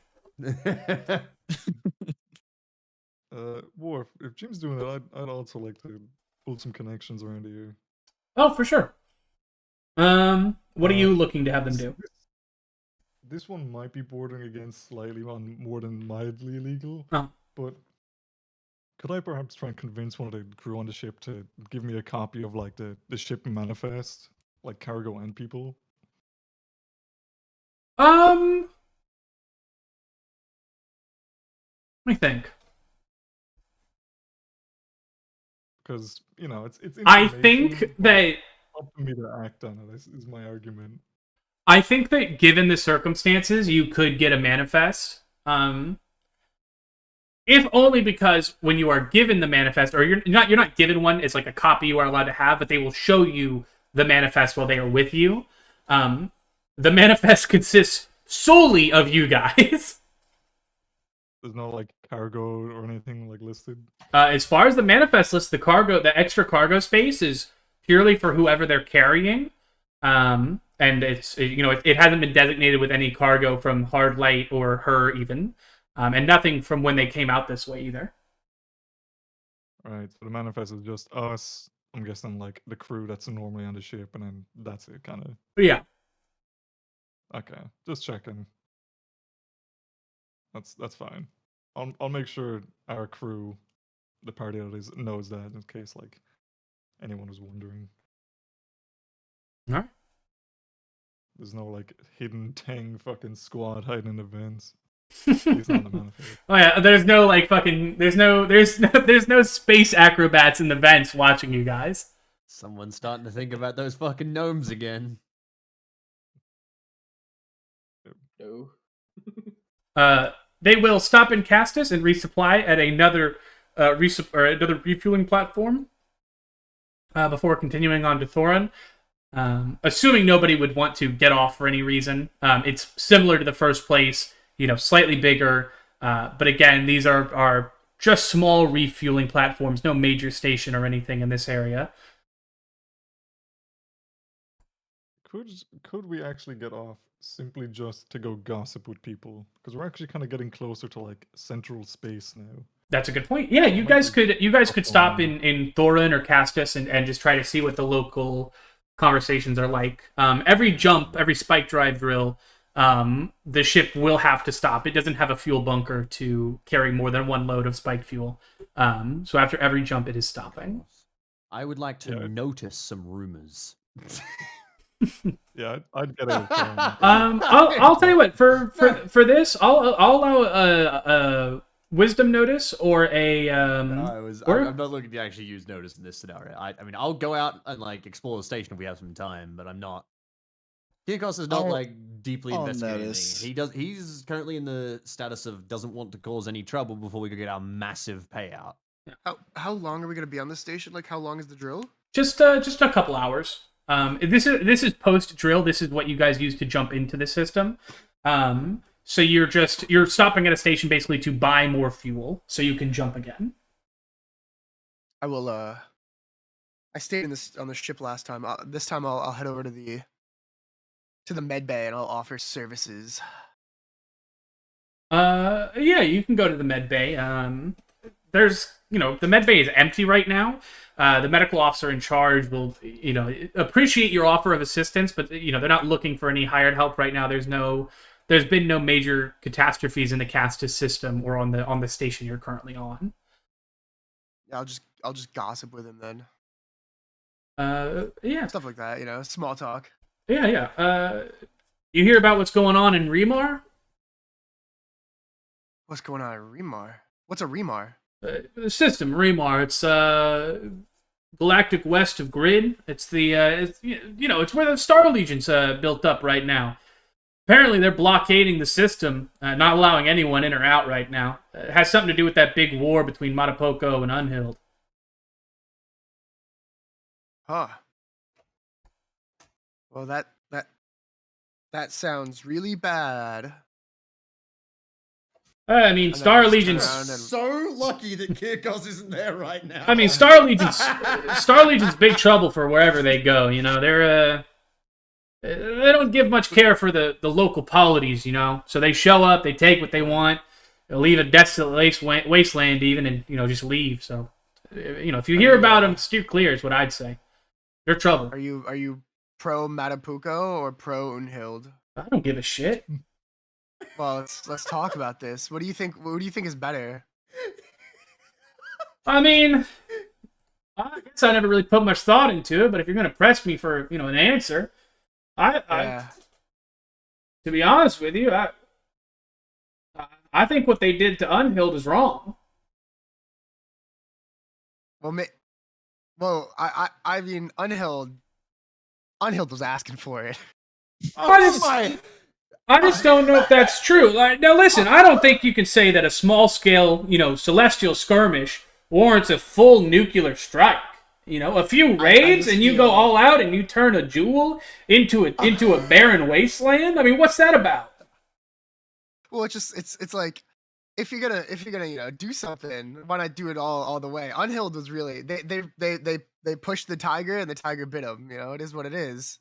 War, if Jim's doing that, I'd also like to build some connections around here. Oh, for sure. What are you looking to have them do? This one might be bordering against slightly on more than mildly illegal, Oh. but could I perhaps try and convince one of the crew on the ship to give me a copy of like the ship manifest, like cargo and people? Let me think. Because it's. I think that up to me to act on it. Is my argument. I think that given the circumstances, you could get a manifest. If only because when you are given the manifest, or you're not given one, it's like a copy you are allowed to have, but they will show you the manifest while they are with you. The manifest consists solely of you guys. There's no like cargo or anything like listed. As far as the manifest list, the extra cargo space is purely for whoever they're carrying. And it's it hasn't been designated with any cargo from Hard Light or her even, and nothing from when they came out this way either. Right. So the manifest is just us. I'm guessing like the crew that's normally on the ship, and then that's it, kind of. Yeah. Okay, just checking. That's fine. I'll make sure our crew, the party that is, knows that in case like anyone was wondering. All right. There's no like hidden Tang fucking squad hiding in the vents. He's not the manifest. Oh yeah, there's no like fucking there's no space acrobats in the vents watching you guys. Someone's starting to think about those fucking gnomes again. No. They will stop in Castus and resupply at another another refueling platform before continuing on to Thorin. Assuming nobody would want to get off for any reason. It's similar to the first place, slightly bigger. But again, these are just small refueling platforms, no major station or anything in this area. Could we actually get off simply just to go gossip with people? Because we're actually kind of getting closer to like central space now. That's a good point. Yeah, you guys could stop in Thorin or Castus and just try to see what the local conversations are like. Every spike drive drill, the ship will have to stop. It doesn't have a fuel bunker to carry more than one load of spiked fuel. So after every jump, it is stopping. I would like to notice some rumors. Yeah, I'd get it. I'll tell you what. For this, I'll allow a wisdom notice or a. I'm not looking to actually use notice in this scenario. I mean, I'll go out and like explore the station if we have some time, but I'm not. Kyrkos is not like deeply investigating. He's currently in the status of doesn't want to cause any trouble before we go get our massive payout. How long are we gonna be on this station? Like, how long is the drill? Just a couple hours. This is post drill. This is what you guys use to jump into the system. So you're stopping at a station basically to buy more fuel so you can jump again. I will. I stayed on the ship last time. This time I'll head over to the med bay and I'll offer services. Yeah, you can go to the med bay. There's the med bay is empty right now. The medical officer in charge will, appreciate your offer of assistance, but they're not looking for any hired help right now. There's been no major catastrophes in the Castus system or on the station you're currently on. Yeah, I'll just gossip with him then. Yeah, stuff like that. Small talk. Yeah. You hear about what's going on in Remar? What's going on in Remar? What's a Remar? The system, Remar. It's galactic west of Grid. It's it's where the Star Legion's built up right now. Apparently, they're blockading the system, not allowing anyone in or out right now. It has something to do with that big war between Matapoko and Unhild. Huh. Well, that sounds really bad. I mean, Star Legion's so lucky that Kyrkos isn't there right now. I mean, Star Legion's big trouble for wherever they go. They don't give much care for the local polities. So they show up, they take what they want, leave a desolate wasteland even, and just leave. So, if you hear about them, steer clear is what I'd say. They're trouble. Are you pro Matapuco or pro Unhild? I don't give a shit. Well, let's talk about this. What do you think is better? I mean, I guess I never really put much thought into it, but if you're going to press me for, an answer, to be honest with you, I think what they did to Unhild is wrong. Well, I mean, Unhild was asking for it. I just don't know if that's true. Now, listen, I don't think you can say that a small-scale, celestial skirmish warrants a full nuclear strike. A few raids and you go all out and you turn a jewel into a barren wasteland. I mean, what's that about? Well, it's like if you're gonna do something, why not do it all the way? Unhild was really they pushed the tiger and the tiger bit him. It is what it is.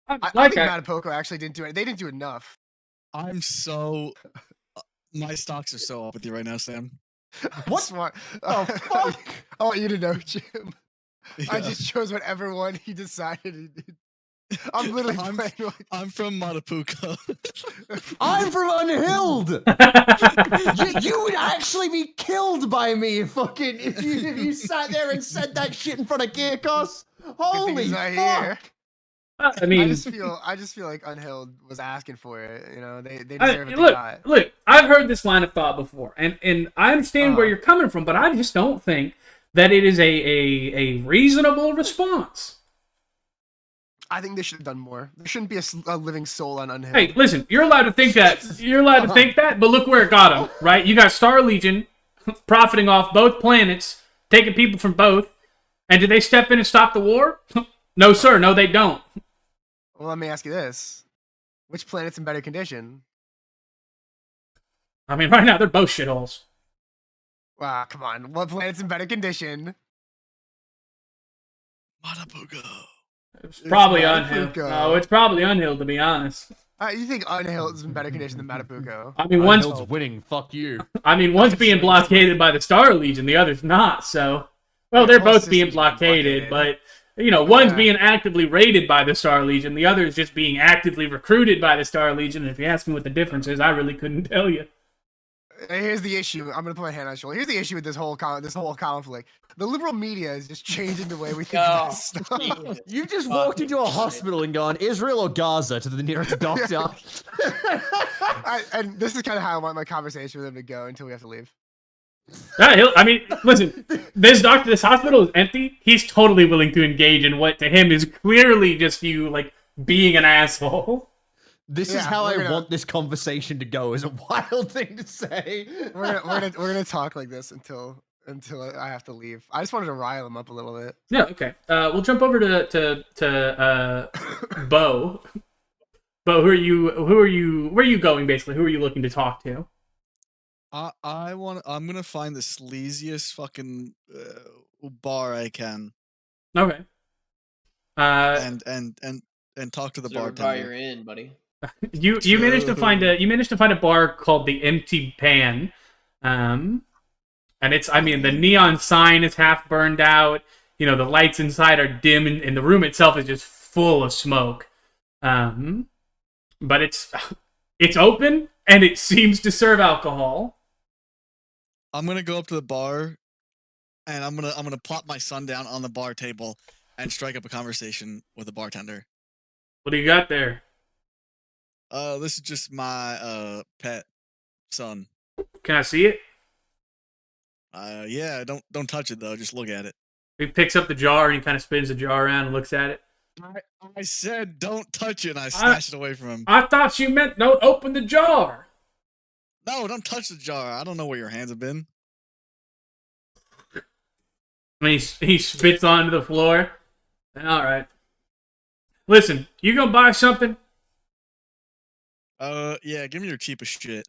I think Matapoco actually didn't do it. They didn't do enough. I'm so. My stocks are so up with you right now, Sam. What? Smart. Oh, fuck! I want you to know, Jim. Yeah. I just chose whatever one he decided. I'm literally playing. I'm from Matapuco. I'm from Unhild. you would actually be killed by me, fucking if you sat there and said that shit in front of Kirkos. Holy fuck! Here. I mean, I just feel like Unhild was asking for it. They deserve what they got. Look, I've heard this line of thought before, and I understand where you're coming from, but I just don't think that it is a reasonable response. I think they should have done more. There shouldn't be a living soul on Unhild. Hey, listen, you're allowed to think that. You're allowed to think that, but look where it got them, right? You got Star Legion profiting off both planets, taking people from both, and did they step in and stop the war? No, sir. No, they don't. Well, let me ask you this. Which planet's in better condition? I mean, right now, they're both shitholes. Wow, come on. What planet's in better condition? Matapuco. It's probably Unhild. No, it's probably Unhild, to be honest. You think Unhild is in better condition than Matapuco? I mean, Unhild's winning. Fuck you. I mean, one's being blockaded by the Star Legion, the other's not. So, well, they're both being blockaded, but one's being actively raided by the Star Legion, the other is just being actively recruited by the Star Legion. And if you ask me what the difference is, I really couldn't tell you. Here's the issue. I'm gonna put my hand on your shoulder. Here's the issue with this whole conflict. The liberal media is just changing the way we think about stuff. You've just walked into a hospital and gone Israel or Gaza to the nearest doctor. And this is kind of how I want my conversation with him to go until we have to leave. I mean, listen, this hospital is empty. He's totally willing to engage in what to him is clearly just you, being an asshole. This is how I want this conversation to go. Is a wild thing to say. We're gonna talk like this until I have to leave. I just wanted to rile him up a little bit. Yeah. Okay. We'll jump over to Bo. Bo, who are you? Where are you going? Basically, who are you looking to talk to? I'm gonna find the sleaziest fucking bar I can. Okay. And talk to the bartender. Bar you're in, buddy. You managed to find a bar called the Empty Pan, and the neon sign is half burned out. The lights inside are dim, and the room itself is just full of smoke. But it's open and it seems to serve alcohol. I'm gonna go up to the bar, and I'm gonna plop my son down on the bar table and strike up a conversation with the bartender. What do you got there? This is just my pet son. Can I see it? Yeah. Don't touch it though. Just look at it. He picks up the jar and he kind of spins the jar around and looks at it. I said don't touch it, and I snatched it away from him. I thought you meant don't open the jar. No, don't touch the jar. I don't know where your hands have been. And he spits onto the floor. All right. Listen, you gonna buy something? Yeah, give me your cheapest shit.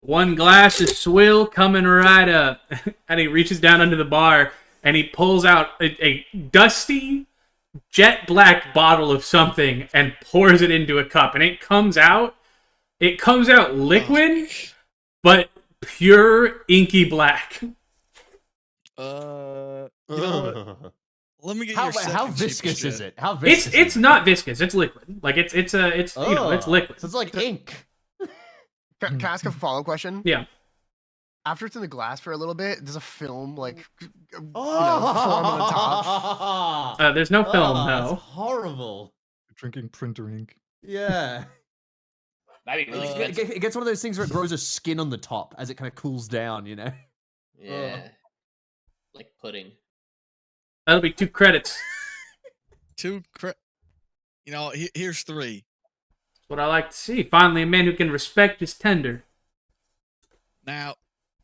One glass of swill coming right up. And he reaches down under the bar and he pulls out a dusty, jet black bottle of something and pours it into a cup. And it comes out liquid, but pure inky black. You know what? Let me get your second how cheapest viscous is shit. it? How viscous? It's is it? not viscous. It's liquid. Like it's you know, it's Oh, liquid. So it's like ink. Can I ask a follow-up question? Yeah. After it's in the glass for a little bit, does a film like form Oh, on the top? There's no film. That's No. horrible. Drinking printer ink. Yeah. That'd be really It good. gets one of those things where it grows a skin on the top as it kind of cools down, you know? Yeah. Like pudding. That'll be 2 credits. Here's 3. That's what I like to see. Finally, a man who can respect his tender. Now,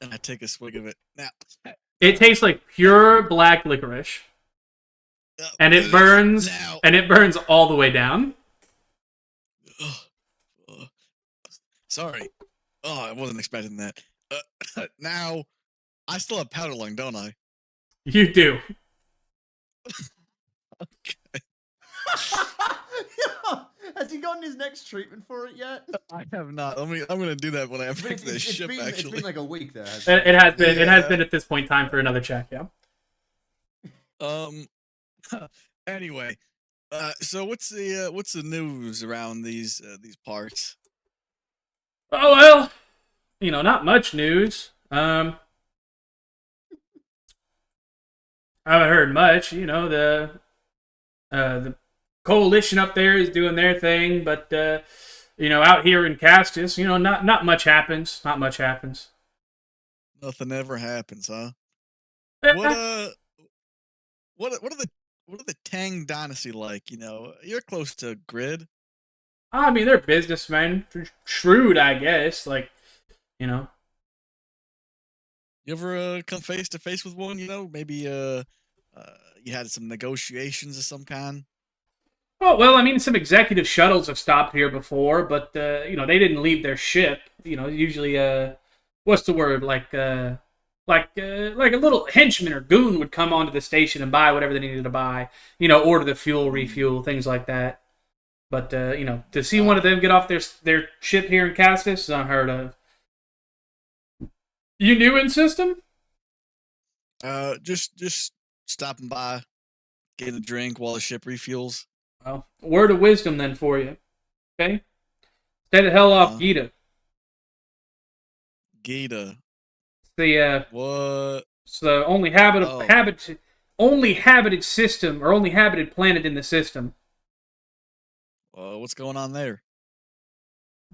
and I take a swig of it. Now, It tastes like pure black licorice, and it burns, Now, and it burns all the way down. Sorry. Oh, I wasn't expecting that. Now, I still have powder lung, don't I? You do. Has he gotten his next treatment for it yet? I have not. I'm gonna do that when I pick this ship. It's Actually, been like a week there. hasn't It has been. It has Yeah. been at this point in time for another check. Yeah. Anyway, so what's the news around these parts? Oh well, not much news. I haven't heard much. The coalition up there is doing their thing, but out here in Castus, not much happens. Not much happens. Nothing ever happens, huh? Eh, What are the Tang dynasty like? You're close to Grid. I mean, they're businessmen, shrewd, I guess. You ever come face to face with one? Maybe you had some negotiations of some kind. Oh well, I mean, some executive shuttles have stopped here before, but they didn't leave their ship. Usually, what's the word? Like a little henchman or goon would come onto the station and buy whatever they needed to buy. Order the fuel, refuel, things like that. But to see one of them get off their ship here in Castus is unheard of. You new in system? Just stopping by, getting a drink while the ship refuels. Well, word of wisdom then for you. Okay? Stay the hell off Gita. Gita. It's What? the only habited system or only habited planet in the system. What's going on there?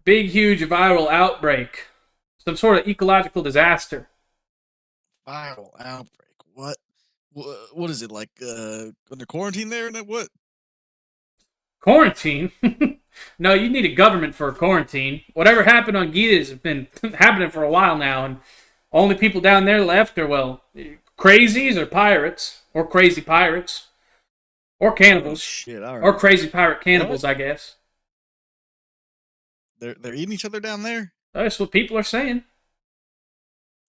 Big, huge viral outbreak. Some sort of ecological disaster. Viral outbreak. What? What is it like? Under quarantine there? And what? Quarantine? No, you need a government for a quarantine. Whatever happened on Gita has been happening for a while now, and only people down there left are, crazies or pirates. Or crazy pirates. Or cannibals. Oh, shit! All right. Or crazy pirate cannibals, I guess. They're eating each other down there. That's what people are saying.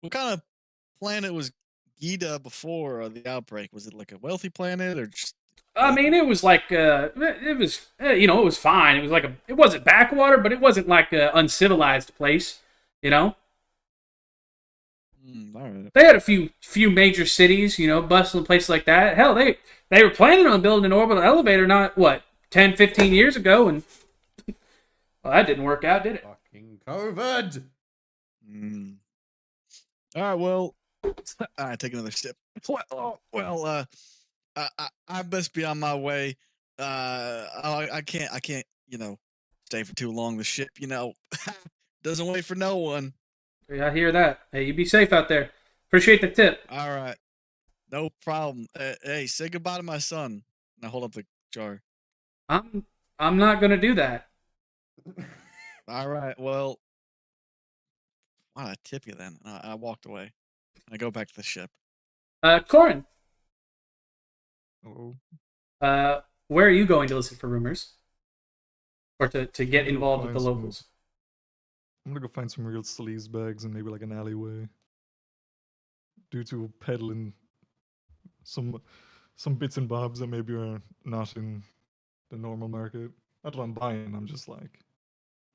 What kind of planet was Gita before the outbreak? Was it like a wealthy planet or just? I mean, it was like it was fine. It was it wasn't backwater, but it wasn't like an uncivilized place. All right. They had a few major cities, bustling places like that. Hell, they were planning on building an orbital elevator not 10, 15 years ago, and well, that didn't work out, did it? Fucking COVID. All right. Well, I take another sip. I best be on my way. I can't, stay for too long. The ship, doesn't wait for no one. Yeah, I hear that. Hey, you be safe out there. Appreciate the tip. All right, no problem. Hey, say goodbye to my son. And I hold up the jar. I'm not gonna do that. All right. Well, why did I tip you then? I walked away. I go back to the ship. Corin, Oh, where are you going to listen for rumors? Or to get I'm gonna involved with the find some- locals? I'm gonna go find some real sleaze bags in maybe like an alleyway. Due to peddling some bits and bobs that maybe are not in the normal market. Not that I'm buying. I'm just like,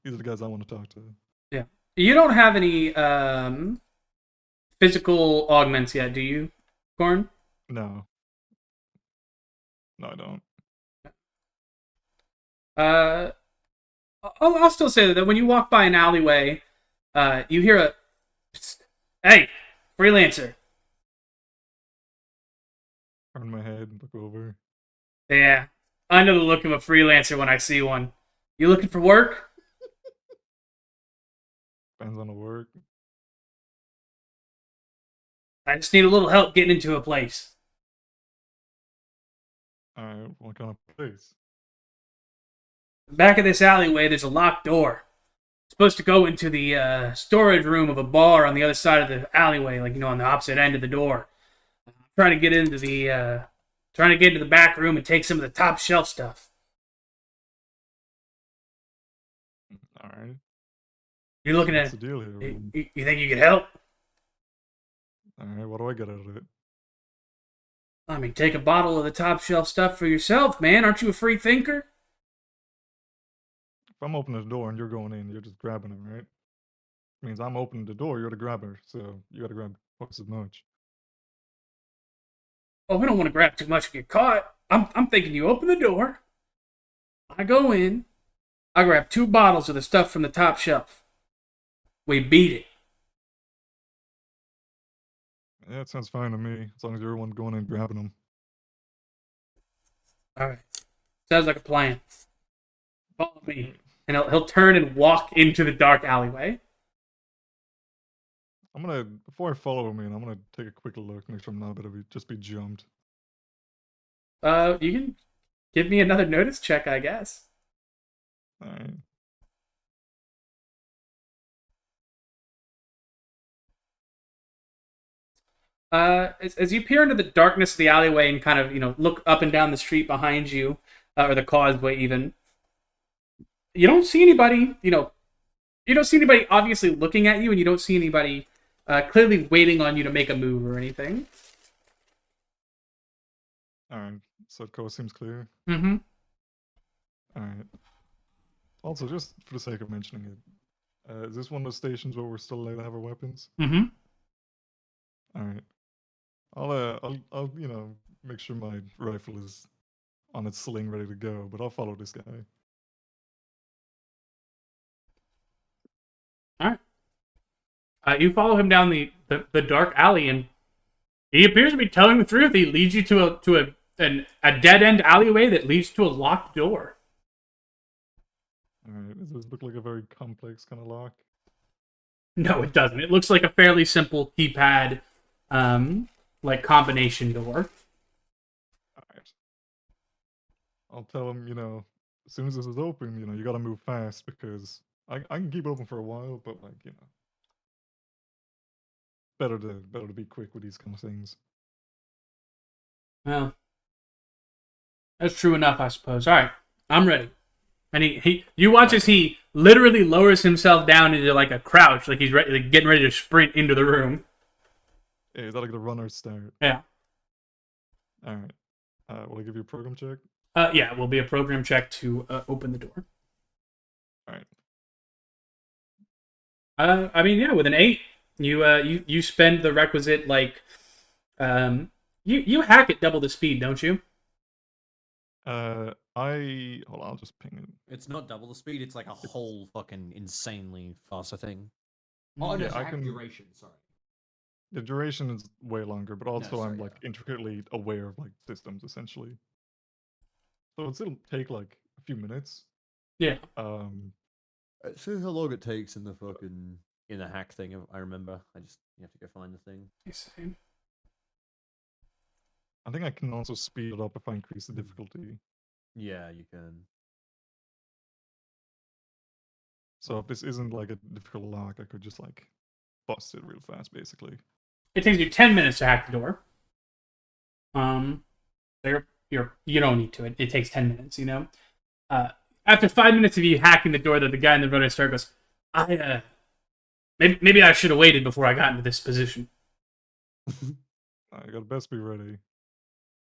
these are the guys I want to talk to. Yeah. You don't have any physical augments yet, do you, Corin? No. No, I don't. Uh, I'll still say that when you walk by an alleyway, you hear a, "Psst. Hey, Freelancer." Turn my head and look over. Yeah, I know the look of a freelancer when I see one. You looking for work? Depends on the work. I just need a little help getting into a place. Alright, what kind of place? Back of this alleyway, there's a locked door. It's supposed to go into the storage room of a bar on the other side of the alleyway, like on the opposite end of the door. I'm trying to get into the back room and take some of the top shelf stuff. Alright. You're looking What's at. the deal here? You think you could help? Alright, what do I get out of it? I mean, take a bottle of the top shelf stuff for yourself, man. Aren't you a free thinker? If I'm opening the door and you're going in, you're just grabbing them, right? Means I'm opening the door, you're the grabber, so you gotta grab twice as much. Oh, we don't want to grab too much and get caught. I'm thinking you open the door. I go in. I grab 2 bottles of the stuff from the top shelf. We beat it. Yeah, it sounds fine to me, as long as you're the one going in and grabbing them. All right. Sounds like a plan. Follow me. And he'll turn and walk into the dark alleyway. I'm gonna, before I follow him in, I'm gonna take a quick look, make sure I'm not about to just be jumped. You can give me another notice check, I guess. Alright. As you peer into the darkness of the alleyway and kind of, look up and down the street behind you, or the causeway even, you don't see anybody, you don't see anybody obviously looking at you, and you don't see anybody clearly waiting on you to make a move or anything. Alright, so the coast seems clear. Mm-hmm. Alright. Also, just for the sake of mentioning it, is this one of the stations where we're still allowed to have our weapons? Mm-hmm. Alright. I'll make sure my rifle is on its sling ready to go, but I'll follow this guy. All right. You follow him down the dark alley, and he appears to be telling the truth. He leads you to a dead end alleyway that leads to a locked door. Alright, does this look like a very complex kind of lock? No, it doesn't. It looks like a fairly simple keypad, like combination door. Alright. I'll tell him, as soon as this is open, you gotta move fast because I can keep open for a while, but better to be quick with these kind of things. Well, that's true enough, I suppose. All right, I'm ready. And you watch as he literally lowers himself down into like a crouch, like he's ready, like getting ready to sprint into the room. Hey, is that like the runner start? Yeah. Alright. Will I give you a program check? Yeah, it will be a program check to open the door. Alright. I mean, yeah, with an 8, you spend the requisite you hack at double the speed, don't you? Hold on, I'll just ping it. It's not double the speed, it's like a whole fucking insanely faster thing. Oh, no, Yeah, I can. duration, sorry. The duration is way longer, but also sorry, I'm like intricately aware of like systems essentially. So it'll take like a few minutes. Yeah. See how long it takes in the hack thing. I remember. You have to go find the thing. I think I can also speed it up if I increase the difficulty. Yeah, you can. So if this isn't like a difficult lock, I could just like bust it real fast, basically. It takes you 10 minutes to hack the door. You don't need to. It takes 10 minutes. After 5 minutes of you hacking the door, the guy in the runner start goes, maybe I should have waited before I got into this position. I gotta best be ready.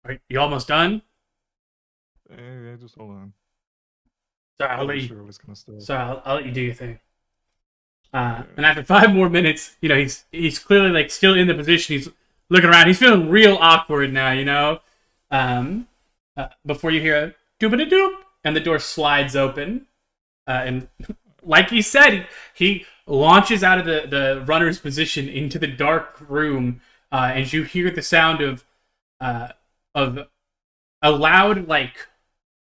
All right, you almost done? Yeah, just hold on. Sorry, I'll I'll let be you. sure it's gonna start. Sorry, I'll let you do your thing. And after 5 more minutes, he's clearly like still in the position. He's looking around. He's feeling real awkward now. Before you hear a doop-a-doop, and the door slides open, and like he said, he launches out of the runner's position into the dark room, and you hear the sound of a loud like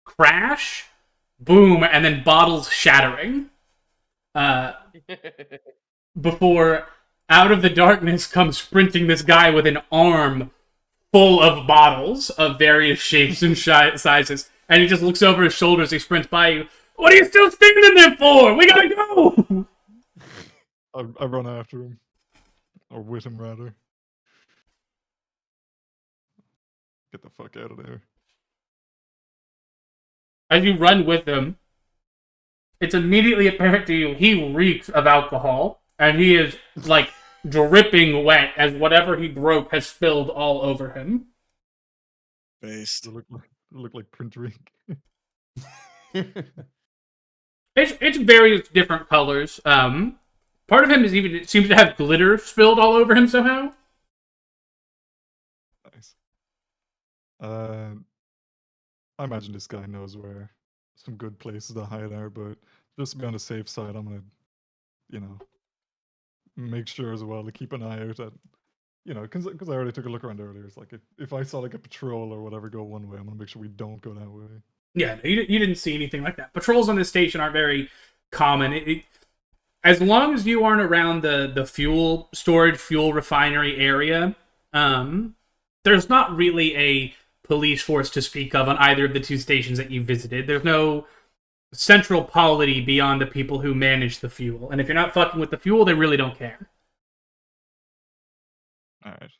crash, boom, and then bottles shattering. Before out of the darkness comes sprinting this guy with an arm full of bottles of various shapes and sizes, and he just looks over his shoulder as he sprints by you. What are you still standing there for? We gotta go! I run after him. Or with him, rather. Get the fuck out of there. As you run with him, it's immediately apparent to you he reeks of alcohol, and he is, like, dripping wet as whatever he broke has spilled all over him. Based. Look like print drink. It's various different colors. Part of him it seems to have glitter spilled all over him somehow. Nice. I imagine this guy knows where some good places to hide are, but just to be on the safe side, I'm gonna, make sure as well to keep an eye out at, because I already took a look around earlier. It's like if I saw like a patrol or whatever go one way, I'm gonna make sure we don't go that way. Yeah, you didn't see anything like that. Patrols on this station are very common. As long as you aren't around the fuel storage, fuel refinery area, there's not really a police force to speak of on either of the 2 stations that you visited. There's no central polity beyond the people who manage the fuel. And if you're not fucking with the fuel, they really don't care. Alright.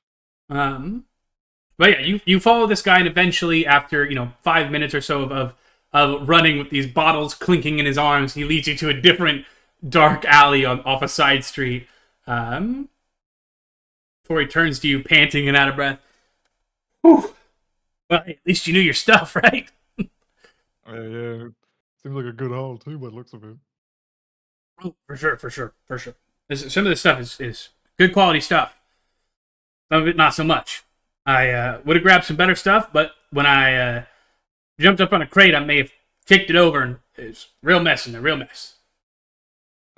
But yeah, you follow this guy, and eventually, after 5 minutes or so of running with these bottles clinking in his arms, he leads you to a different dark alley off a side street. Before he turns to you, panting and out of breath. Whew. Well, at least you knew your stuff, right? Yeah. Seems like a good haul too, by the looks of it. Oh, for sure. Some of this stuff is good quality stuff. Some of it not so much. I would have grabbed some better stuff, but when I jumped up on a crate, I may have kicked it over, and it's real mess in there, real mess.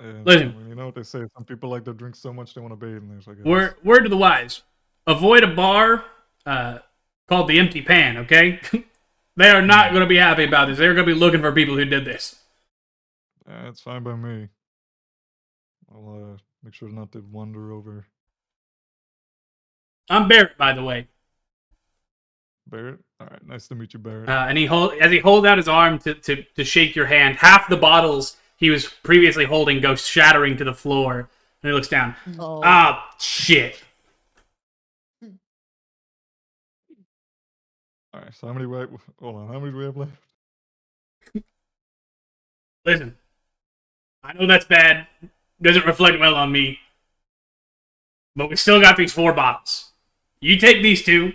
Listen. You know what they say, some people like to drink so much they want to bathe in this, I guess. Word to the wise. Avoid a bar called the Empty Pan, okay? They are not going to be happy about this. They're going to be looking for people who did this. It's fine by me. I'll make sure not to wander over. I'm Barrett, by the way. Barrett? Alright, nice to meet you, Barrett. And as he holds out his arm to shake your hand, half the bottles he was previously holding go shattering to the floor. And he looks down. Oh. Ah, shit. Alright, so how many do we have left? Listen, I know that's bad. Doesn't reflect well on me. But we still got these 4 bottles. You take these 2,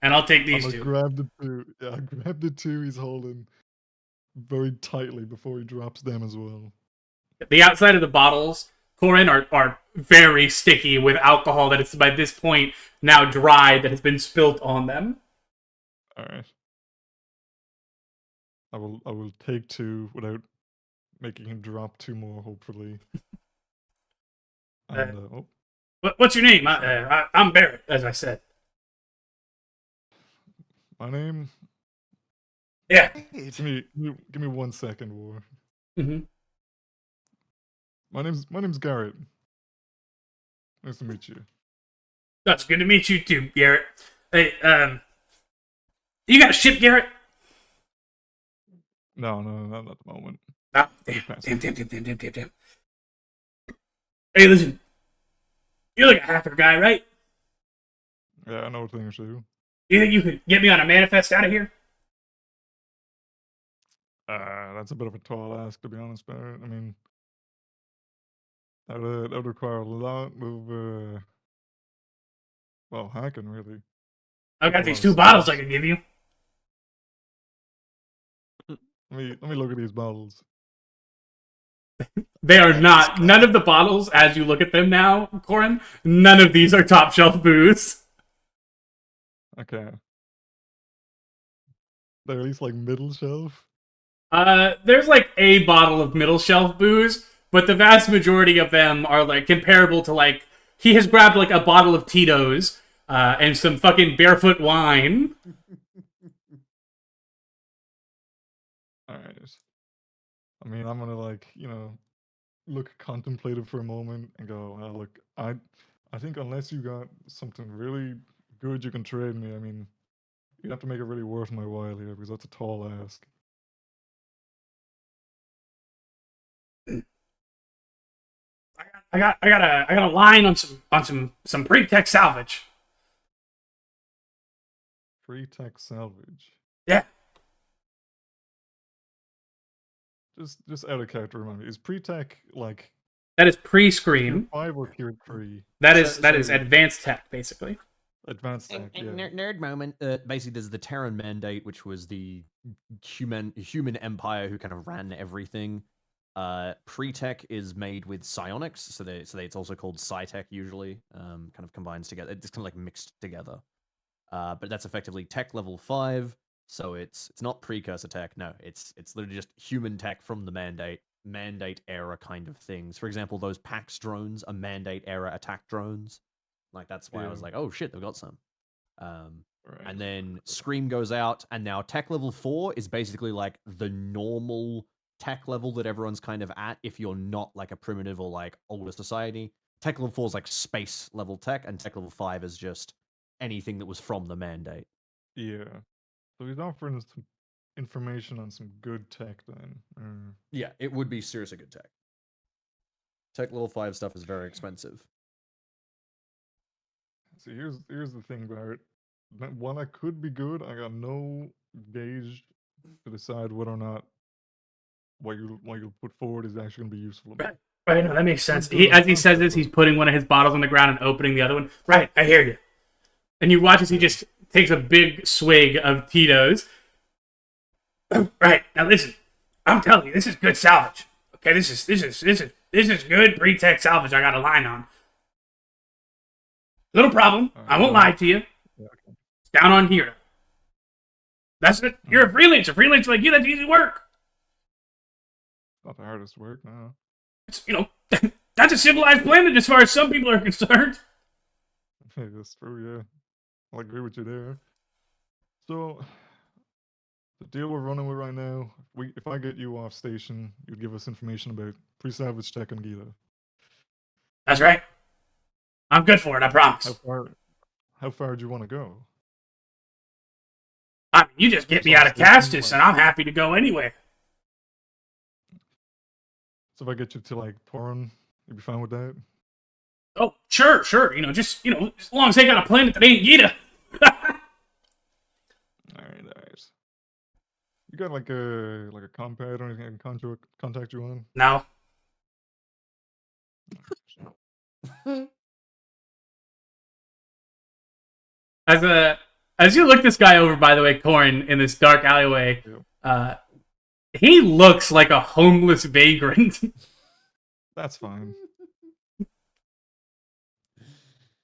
and I'll take these 2. Grab the 2. Yeah, grab the 2 he's holding very tightly before he drops them as well. The outside of the bottles, Corin, are very sticky with alcohol that is by this point now dry, that has been spilt on them. Alright. I will take 2 without making him drop 2 more, hopefully. And, What's your name? I'm Barrett, as I said. My name? Yeah. Give me 1 second, War. Mm-hmm. My name's Garrett. Nice to meet you. That's good to meet you too, Garrett. Hey, you got a ship, Garrett? No, not at the moment. Ah, damn. Hey, listen. You're like a hacker guy, right? Yeah, I know things too. You think you could get me on a manifest out of here? That's a bit of a tall ask, to be honest, Barrett. I mean, that would require a lot of, hacking, really. I've got these 2 bottles I can give you. Let me look at these bottles. They are not. None of the bottles, as you look at them now, Corin, none of these are top shelf booze. Okay. They're at least like middle shelf. There's like a bottle of middle shelf booze, but the vast majority of them are like comparable to like he has grabbed like a bottle of Tito's and some fucking barefoot wine. Alright. I mean, I'm gonna like, look contemplative for a moment and go, well, look, I think unless you got something really good you can trade me, I mean, you have to make it really worth my while here because that's a tall ask. I got a line on some pre-tech salvage. Free tech salvage. Yeah. Just out of character, remind me. Is pre-tech like That is tier pre-screen. 5 or tier 3? That is advanced tech, basically. Advanced tech, yeah. Nerd moment. Basically, there's the Terran Mandate, which was the human empire who kind of ran everything. Pre-tech is made with psionics, so it's also called Psi-tech usually. Kind of combines together. It's kind of like mixed together. But that's effectively tech level 5. So it's not precursor tech. No, it's literally just human tech from the mandate era kind of things. For example, those PAX drones are mandate era attack drones. Like that's why I was like, oh shit, they've got some. Right. And then Scream goes out, and now tech level 4 is basically like the normal tech level that everyone's kind of at if you're not like a primitive or like older society. Tech level 4 is like space level tech, and tech level 5 is just anything that was from the mandate. Yeah. So he's offering us some information on some good tech then. Yeah, it would be seriously good tech. Tech level 5 stuff is very expensive. See, here's the thing, Barrett. While I could be good, I got no gauge to decide whether or not what you put forward is actually going to be useful. Right, no, that makes sense. As he says this, he's putting one of his bottles on the ground and opening the other one. Right, I hear you. And you watch as he just takes a big swig of Tito's. Right, now listen. I'm telling you, this is good salvage. Okay, this is good pre-tech salvage I got a line on. Little problem. I won't lie to you. It's down on here. That's it. You're a freelancer. Freelancer like you, that's easy work. Not the hardest work, no. It's, that's a civilized planet as far as some people are concerned. Hey, that's true, yeah. I'll agree with you there. So, the deal we're running with right now, if I get you off station, you'd give us information about pre-salvage tech and Gita. That's right. I'm good for it, I promise. How far do you want to go? I mean, you just get me out of Castus, and I'm happy to go anywhere. So if I get you to like Corin, you'd be fine with that? Oh, sure. Just as long as they got a planet that ain't Gita. Alright. You got like a compad or anything I can contact you on? No. As you look this guy over, by the way, Corin, in this dark alleyway, he looks like a homeless vagrant. That's fine.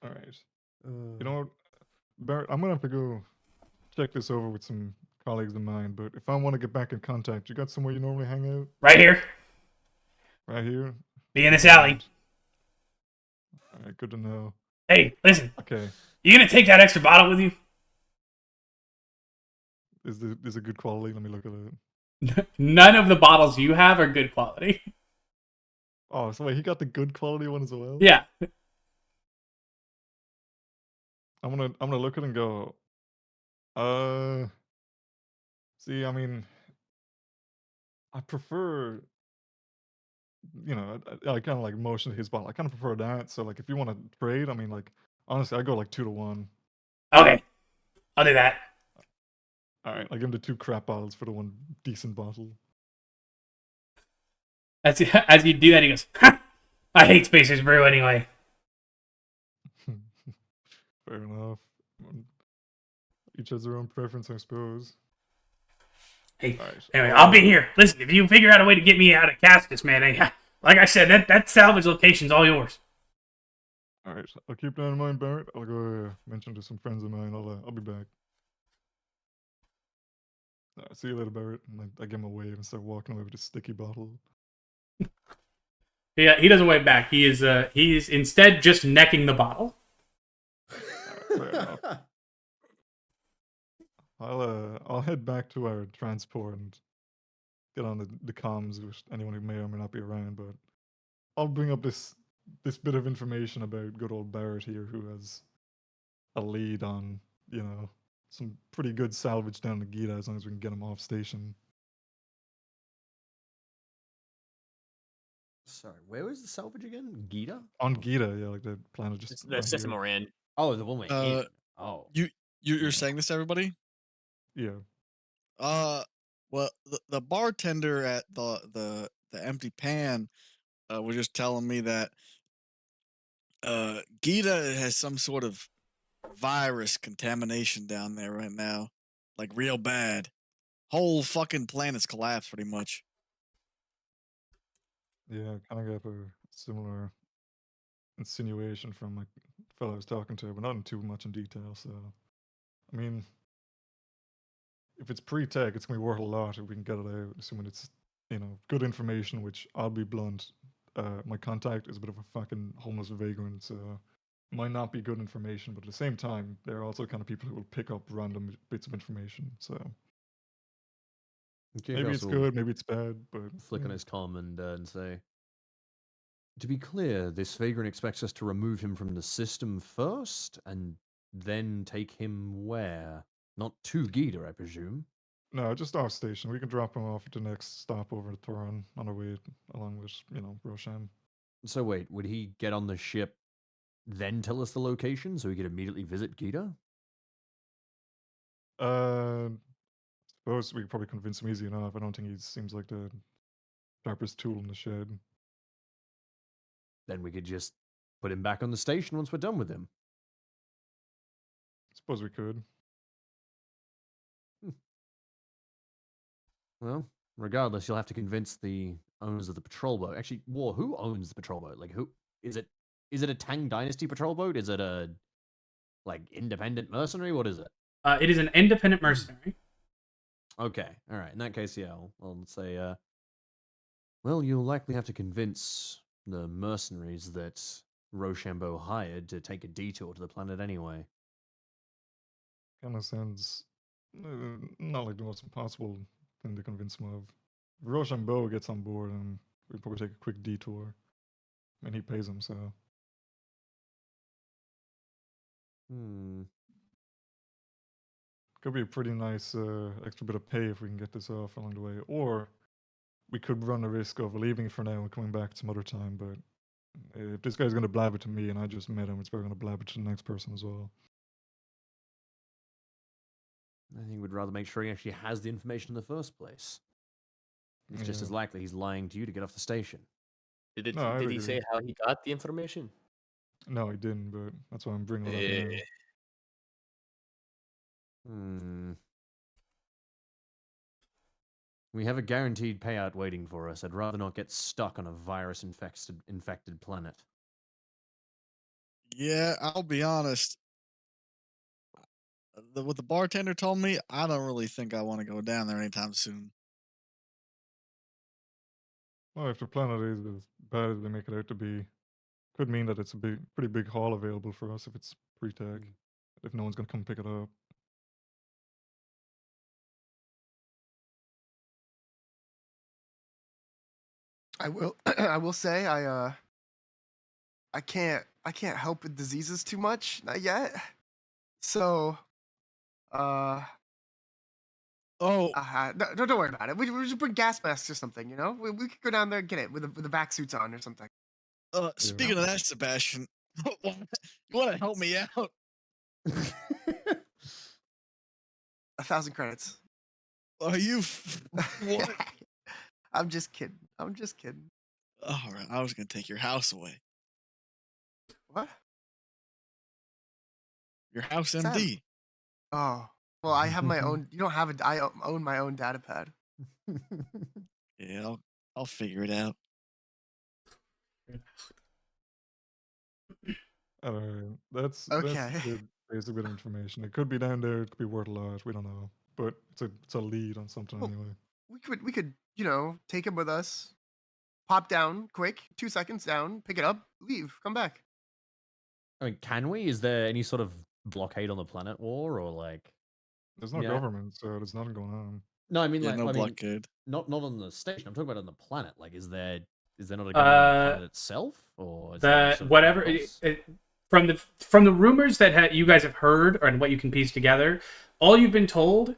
Alright. You know what, Barrett, I'm gonna have to go check this over with some colleagues of mine, but if I want to get back in contact, you got somewhere you normally hang out? Right here. Right here? Be in this alley. Alright, good to know. Hey, listen. Okay. You gonna take that extra bottle with you? Is it good quality? Let me look at it. None of the bottles you have are good quality. Oh, so wait, he got the good quality one as well? Yeah. I'm gonna look at it and go, see, I mean, I prefer, I kind of like motion his bottle. I kind of prefer that. So like, if you want to trade, I mean, like, honestly, I go like 2-to-1. Okay. I'll do that. All right, I give him the 2 crap bottles for the 1 decent bottle. As you do that, he goes, I hate Spacer's Brew anyway. Fair enough. Each has their own preference, I suppose. Hey, All right. anyway, I'll be here. Listen, if you figure out a way to get me out of Castus, man, Like I said, that salvage location's all yours. All right, I'll keep that in mind, Barrett. I'll go mention to some friends of mine. I'll be back. See you later, Barrett. And I give him a wave and start walking away with a sticky bottle. Yeah, he doesn't wave back. He's instead just necking the bottle. Fair enough. I'll head back to our transport and get on the comms with anyone who may or may not be around. But I'll bring up this bit of information about good old Barrett here, who has a lead on some pretty good salvage down to Gita as long as we can get him off station. Sorry, where was the salvage again? Gita? On Gita, yeah, like the planet just It's the right system here. we're in. Oh, the one we're in. Oh. You're saying this to everybody? Yeah. Well, the bartender at the empty pan was just telling me that Gita has some sort of virus contamination down there right now, like real bad. Whole fucking planet's collapsed pretty much. Yeah, I kind of got a similar insinuation from my fellow I was talking to, but not in too much in detail. So, I mean, if it's pre-tech, it's gonna be worth a lot if we can get it out. Assuming it's good information. Which I'll be blunt, my contact is a bit of a fucking homeless vagrant, so it might not be good information. But at the same time, there are also kind of people who will pick up random bits of information. So Okay, maybe it's good, maybe it's bad, but flick on his comm and say, to be clear, this vagrant expects us to remove him from the system first, and then take him where? Not to Gita, I presume. No, just off station. We can drop him off at the next stop over to Thoron on our way along with, Roshan. So wait, would he get on the ship, then tell us the location so we could immediately visit Gita? Suppose we could probably convince him easy enough. I don't think he seems like the sharpest tool in the shed. Then we could just put him back on the station once we're done with him. Suppose we could. Well, regardless, you'll have to convince the owners of the patrol boat. Actually, who owns the patrol boat? Like, who is it? Is it a Tang Dynasty patrol boat? Is it a independent mercenary? What is it? It is an independent mercenary. Okay, all right. In that case, yeah, I'll say, well, you'll likely have to convince the mercenaries that Rochambeau hired to take a detour to the planet anyway. Kind of sounds not like the most impossible thing to convince him of. If Rochambeau gets on board, and we'd probably take a quick detour. And he pays him, so. Could be a pretty nice extra bit of pay if we can get this off along the way. Or we could run the risk of leaving for now and coming back some other time. But if this guy's going to blab it to me and I just met him, it's probably going to blab it to the next person as well. I think we'd rather make sure he actually has the information in the first place. It's just as likely he's lying to you to get off the station. Did he say how he got the information? No, he didn't, but that's why I'm bringing it up now. We have a guaranteed payout waiting for us. I'd rather not get stuck on a virus-infected planet. Yeah, I'll be honest. What the bartender told me, I don't really think I want to go down there anytime soon. Well, if the planet is as bad as they make it out to be, could mean that it's a pretty big haul available for us if it's pre-tag. If no one's going to come pick it up. I will. I will say I can't help with diseases too much, not yet. So, Oh, don't worry about it. We just bring gas masks or something, you know. We could go down there and get it with the vac suits on or something. speaking of that, Sebastian, you want to help me out? 1,000 credits. Are you? What? I'm just kidding. All right, I was gonna take your house away. What? Your house What's that? MD. Oh, well, I have my own. You don't have it. I own my own data pad. Yeah, I'll figure it out. All right, that's Okay. the basic bit of information. It could be down there. It could be worth a lot. We don't know, but it's a lead on something Well, anyway. We could take him with us. Pop down, quick, 2 seconds down, pick it up, leave, come back. I mean, can we? Is there any sort of blockade on the planet war, or like? There's no Yeah. government, so there's nothing going on. No, I mean, Yeah, like, no I mean, blockade. not on the station. I'm talking about on the planet. Like, is there not a government on the planet itself, or is there any sort of Whatever cross? from the rumors that you guys have heard and what you can piece together, all you've been told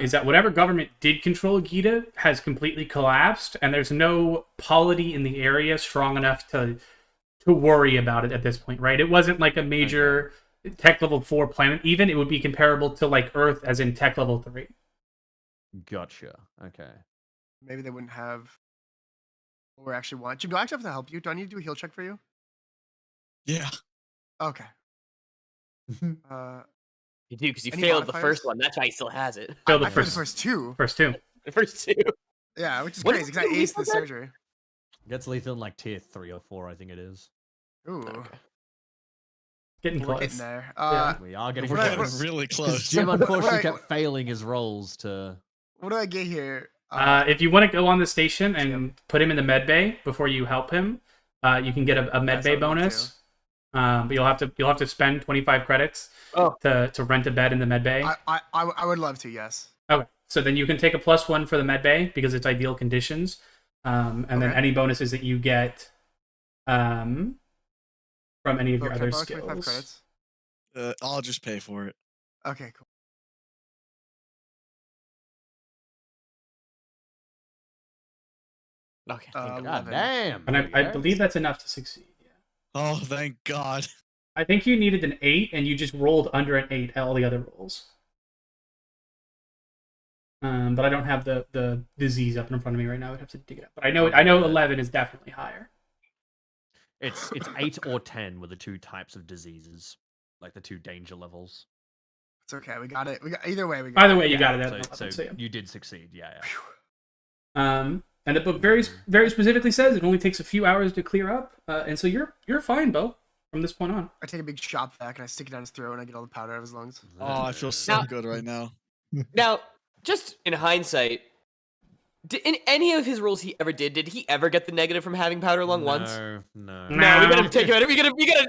is that whatever government did control Gita has completely collapsed, and there's no polity in the area strong enough to worry about it at this point, right? It wasn't like a major tech level 4 planet. Even it would be comparable to like Earth, as in tech level 3. Gotcha. Okay. Maybe they wouldn't have what we actually want. Jim, do I actually have to help you? Do I need to do a heal check for you? Yeah. Okay. You do, because you Any failed the modifiers? first one. That's why he still has it. Failed the I failed the first first two. first two. The first two. Yeah, which is What crazy is because I the aced the lethal surgery. Gets lethal in like tier 3 or 4, I think it is. Ooh, Okay. Getting we're close. getting there. Yeah. We are getting We're Right, getting close. really 'Cause close. Jim unfortunately Right. kept failing his rolls to. What do I get here? If you want to go on the station and Jim. put him in the med bay before you help him, you can get a med Yes, bay I would love bonus. But you'll have to spend 25 credits Oh. to rent a bed in the med bay. I would love to. Yes. Okay, so then you can take a +1 for the med bay because it's ideal conditions, and then Okay. any bonuses that you get from any of your Okay, other borrow 25 skills. credits. I'll just pay for it. Okay, cool. Okay. thank God. God 11. damn. And there I you go. believe that's enough to succeed. Yeah. Oh, thank God. I think you needed an 8, and you just rolled under an 8 at all the other rolls. But I don't have the disease up in front of me right now. I'd have to dig it up. But I know 11 is definitely higher. It's 8 or 10 were the two types of diseases, like the two danger levels. It's okay. We got it. Either way. We got Either it. way, you Yeah, got it at so, 11. so So, yeah. you did succeed. Yeah. And the book very specifically says it only takes a few hours to clear up, and so you're fine, Bo, from this point on. I take a big shop vac and I stick it down his throat and I get all the powder out of his lungs. Oh, I feel so Now- good right now. Now, just in hindsight, in any of his rules he ever did he ever get the negative from having powder lung once? No. No, we gotta take it.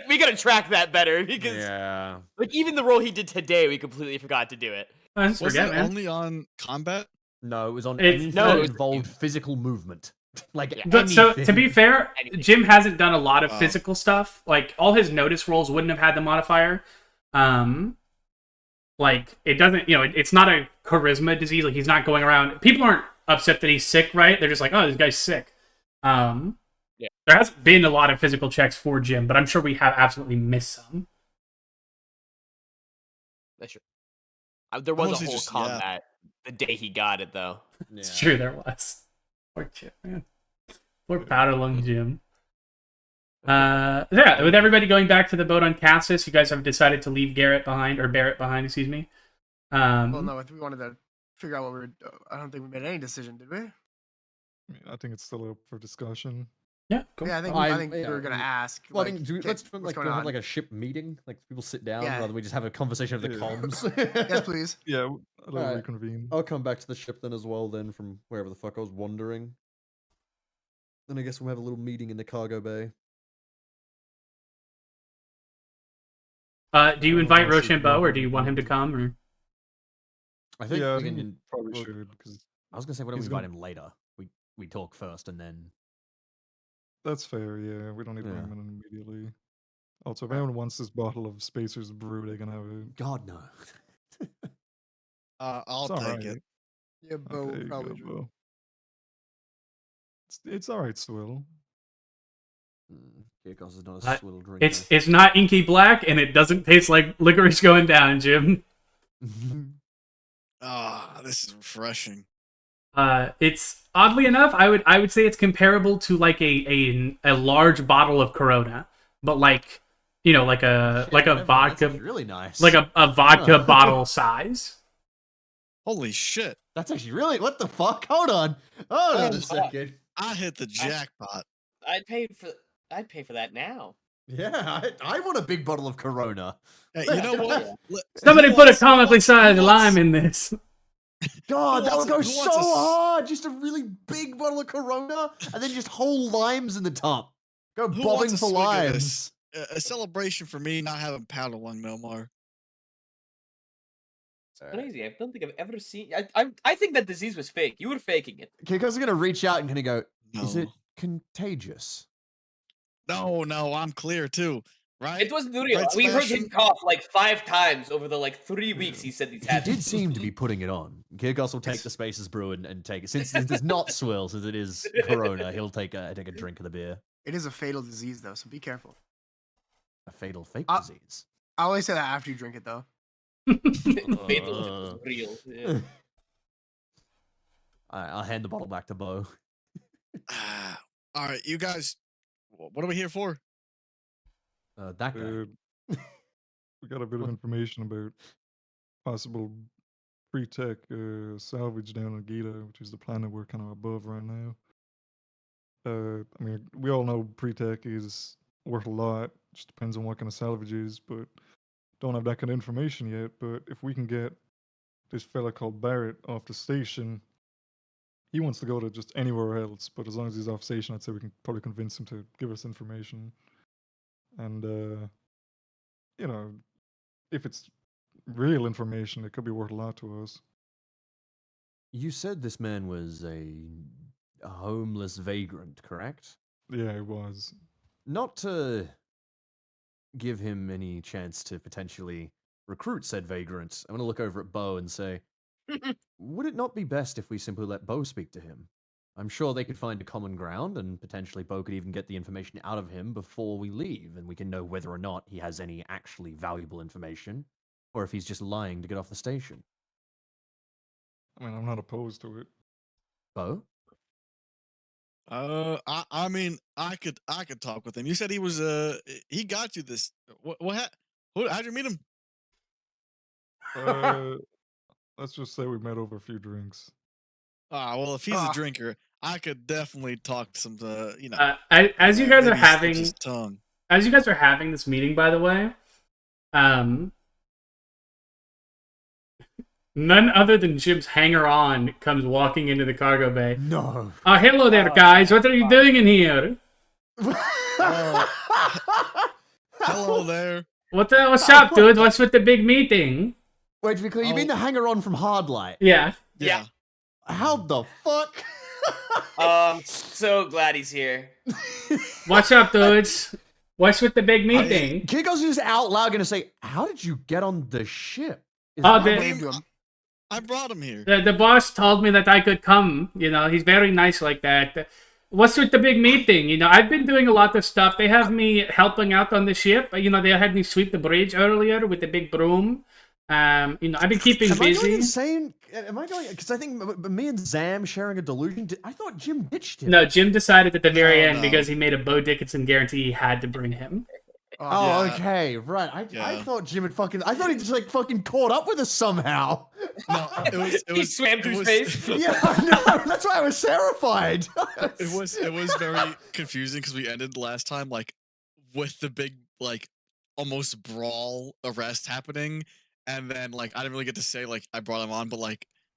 We gotta track that better because, Yeah. like, even the roll he did today, we completely forgot to do it. I just Was forget, it man. only on combat? No, it was on It's- anything no, that it was- involved physical movement. Like, Yeah. But so to be anything. fair, Anything. Jim hasn't done a lot of Oh. physical stuff. Like all his notice rolls wouldn't have had the modifier. Like it doesn't, it's not a charisma disease. Like he's not going around. People aren't upset that he's sick, right? They're just like, oh, this guy's sick. Yeah. There hasn't been a lot of physical checks for Jim, but I'm sure we have absolutely missed some. That's true. There was Mostly a whole just- yeah. combat the day he got it, though. It's true, there was. Poor Jim, man. Poor powder lung Jim. Yeah, with everybody going back to the boat on Cassis, you guys have decided to leave Barrett behind, excuse me. Well, no, if we wanted to figure out what we were. I don't think we made any decision, did we? I mean, I think it's still up for discussion. Yeah, cool. Yeah, I think I- we yeah, were gonna ask. Well, I like, think okay, let's what's like going have on? like a ship meeting. Like people sit down Yeah. rather than we just have a conversation over the Yeah. comms. Yes, please. Yeah, I'll Alright. reconvene. I'll come back to the ship then as well. Then from wherever the fuck I was wandering. Then I guess we'll have a little meeting in the cargo bay. Do you Oh, invite I see. Rochambeau, or do you want him to come? Or I think. Yeah, I we think can- we probably well, should, because I was gonna say why don't we he's invite gonna- him later? We talk first and then. that's fair, yeah. We don't need to bring Yeah. him in immediately. Also, if anyone wants this bottle of Spacer's Brew, they can have it. God no. I'll It's take alright. it. Yeah, Bo Okay, you probably go, drew. Bo. It's alright, Swill. Kirkos is not I- a swill drinker. it's not inky black, and it doesn't taste like licorice going down, Jim. This is refreshing. It's oddly enough, I would say it's comparable to like a large bottle of Corona, but like like a Whatever, vodka, that's really nice. like a vodka Huh. bottle size. Holy shit! That's actually really what the fuck? Hold on a Oh, second. I hit the jackpot. I paid for. I'd pay for that now. Yeah, I want a big bottle of Corona. Hey, you know what? Somebody Who put a wants- who comically wants- who sized wants- lime in this. God, that would wants a- go who so wants a s- hard. Just a really big bottle of Corona, and then just whole limes in the top. Go Who bobbing wants a for swig of limes. this? A celebration for me not having powder lung no more. Crazy. I don't think I've ever seen. I think that disease was fake. You were faking it. Kiko's gonna reach out and gonna go. Is it No. contagious? No, I'm clear too. Right? It wasn't real. Right, We heard him Sebastian? cough like 5 times over the 3 weeks he said he's He had. did seem to be putting it on. Kikos will take the Spaces Brew and take it. Since there's not swill, since it is Corona, he'll take a drink of the beer. It is a fatal disease though, so be careful. A fatal fake Uh, disease. I always say that after you drink it though. Fatal was real. Yeah. I'll hand the bottle back to Bo. All right, you guys. What are we here for? That guy. We got a bit of information about possible pre-tech salvage down on Gita, which is the planet we're kind of above right now. I mean, we all know pre-tech is worth a lot. Just depends on what kind of salvage is, but don't have that kind of information yet. But if we can get this fella called Barrett off the station, he wants to go to just anywhere else. But as long as he's off station, I'd say we can probably convince him to give us information. And you know, if it's real information, it could be worth a lot to us. You said this man was a homeless vagrant, correct? Yeah, it was. Not to give him any chance to potentially recruit said vagrant, I'm going to look over at Bo and say, would it not be best if we simply let Bo speak to him? I'm sure they could find a common ground, and potentially Bo could even get the information out of him before we leave, and we can know whether or not he has any actually valuable information, or if he's just lying to get off the station. I mean, I'm not opposed to it. Bo? I mean, I could talk with him. You said he was he got you this. How'd you meet him? Let's just say we met over a few drinks. Well, if he's a drinker, I could definitely talk to some. As you guys are maybe switch having his tongue. as you guys are having this meeting, by the way, none other than Jim's hanger-on comes walking into the cargo bay. No. Hello there, guys. What are you doing in here? Hello there. What's up, dude? What's with the big meeting? Wait, to be clear, you mean the hanger-on from Hardlight? Yeah. Yeah. How the fuck? So glad he's here. What's up, dudes? What's with the big meeting? Kiko's just out loud gonna say, how did you get on the ship? Oh, that the- what- I brought him here. The boss told me that I could come. You know, he's very nice like that. What's with the big meeting? You know, I've been doing a lot of stuff. They have me helping out on the ship. You know, they had me sweep the bridge earlier with the big broom. You know, I've been keeping Am I going busy. insane? Am I going? Because I think me and Zam sharing a delusion. I thought Jim ditched him. No, Jim decided at the very No, end no. because he made a Bo Dickinson guarantee he had to bring him. Oh, Yeah. okay, right. I Yeah. thought Jim had fucking. I thought he just like fucking caught up with us somehow. No, it was. He swam through space. Yeah, no, that's why I was terrified. It was very confusing because we ended last time with the big almost brawl arrest happening, and then I didn't really get to say I brought him on, but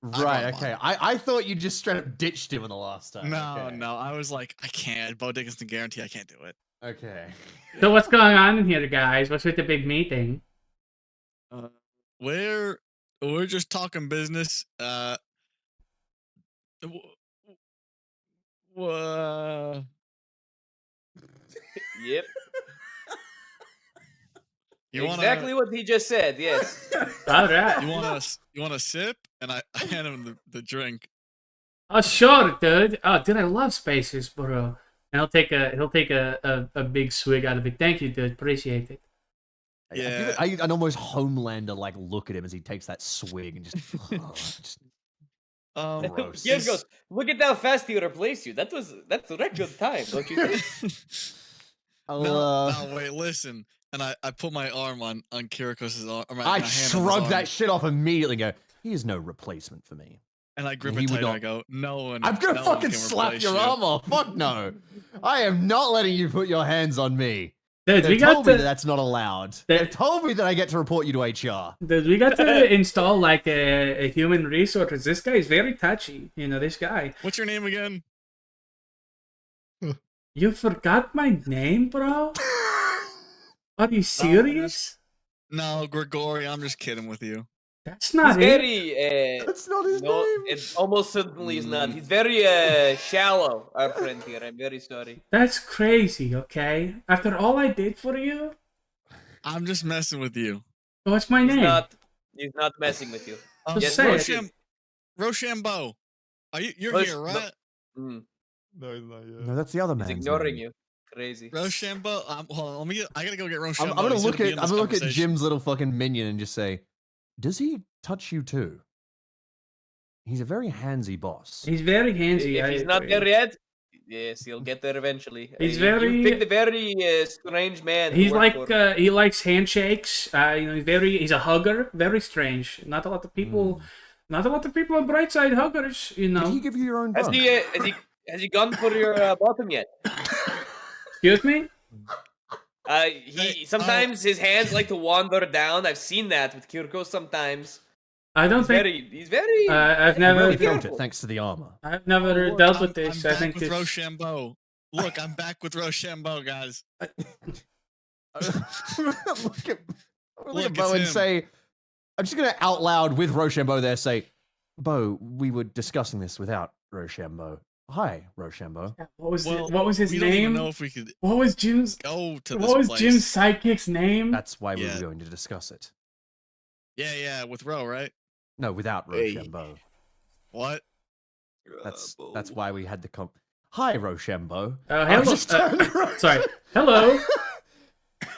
Right. him Okay. on. I thought you just straight up ditched him in the last time. No, Okay. no, I was I can't. Bo Dickinson guarantee I can't do it. Okay. So what's going on in here, guys? What's with the big meeting? We're just talking business. Yep. You Exactly what he just said. Yes. All right. You want a sip? And I hand him the drink. Oh, sure, dude. Oh, dude, I love Spacers, bro. And he'll take a big swig out of it. Thank you, dude. Appreciate it. Yeah. I an almost Homelander look at him as he takes that swig and just gross. Yes goes, look at how fast he replaced you. That's record time, don't you think? No, wait, listen. And I put my arm on Kirikos' arm. I shrug that shit off immediately and go, he is no replacement for me. And I grip He it would tighter. not- I go, no one. I'm gonna no one fucking can slap replace your you." arm off. Fuck no. I am not letting you put your hands on me. Dude, They we got told me that to that's not allowed. They- They've told me that I get to report you to HR. dude, we got to install like a human resource. This guy is very touchy. You know, this guy. What's your name again? You forgot my name, bro? Are you serious? No, Grigori. I'm just kidding with you. That's He's not it. very. That's not his No, name. it almost certainly is not. He's very shallow, our friend here. I'm very sorry. That's crazy, okay? After all I did for you? I'm just messing with you. What's my He's name? not. He's not messing with you. Just Yes, say it. Rochambeau. You're Roch- here, no. right? Mm, No, he's not yet. No, that's the other he's man's ignoring name. you. Crazy. Rochambeau. Hold on, I gotta go get Rochambeau. I'm gonna He's look be at in I'm this gonna look at conversation. Jim's little fucking minion and just say, does he touch you too? He's a very handsy boss. He's very handsy. If I he's not agree. there yet, yes, he'll get there eventually. He's You very- picked a very strange man. to He's work like for. he likes handshakes. You know, he's a hugger. Very strange. Not a lot of people. Not a lot of people on Brightside huggers. You Did know. he give you your own Has bunk? has he gone for your bottom yet? Excuse me. He sometimes his hands like to wander down. I've seen that with Kirko sometimes. I don't think. He's very. I've I never. really Be felt it careful. thanks to the armor. I've never Look, dealt with I'm this. I back think with this. Rochambeau. Look, I'm back with Rochambeau, guys. I'm gonna look at Look, Bo it's and him. say, I'm just gonna out loud with Rochambeau there say, Bo, we were discussing this without Rochambeau. Hi, Rochambeau. What was Well, what was his we don't even name? know if we could What was Jim's? go to this What was place. Jim's sidekick's name? That's why we Yeah. were going to discuss it. Yeah, with Ro, right? No, without Hey. Rochambeau. What? That's why we had the Hi, Rochambeau. Oh, I hello. just turned around. Sorry. Hello.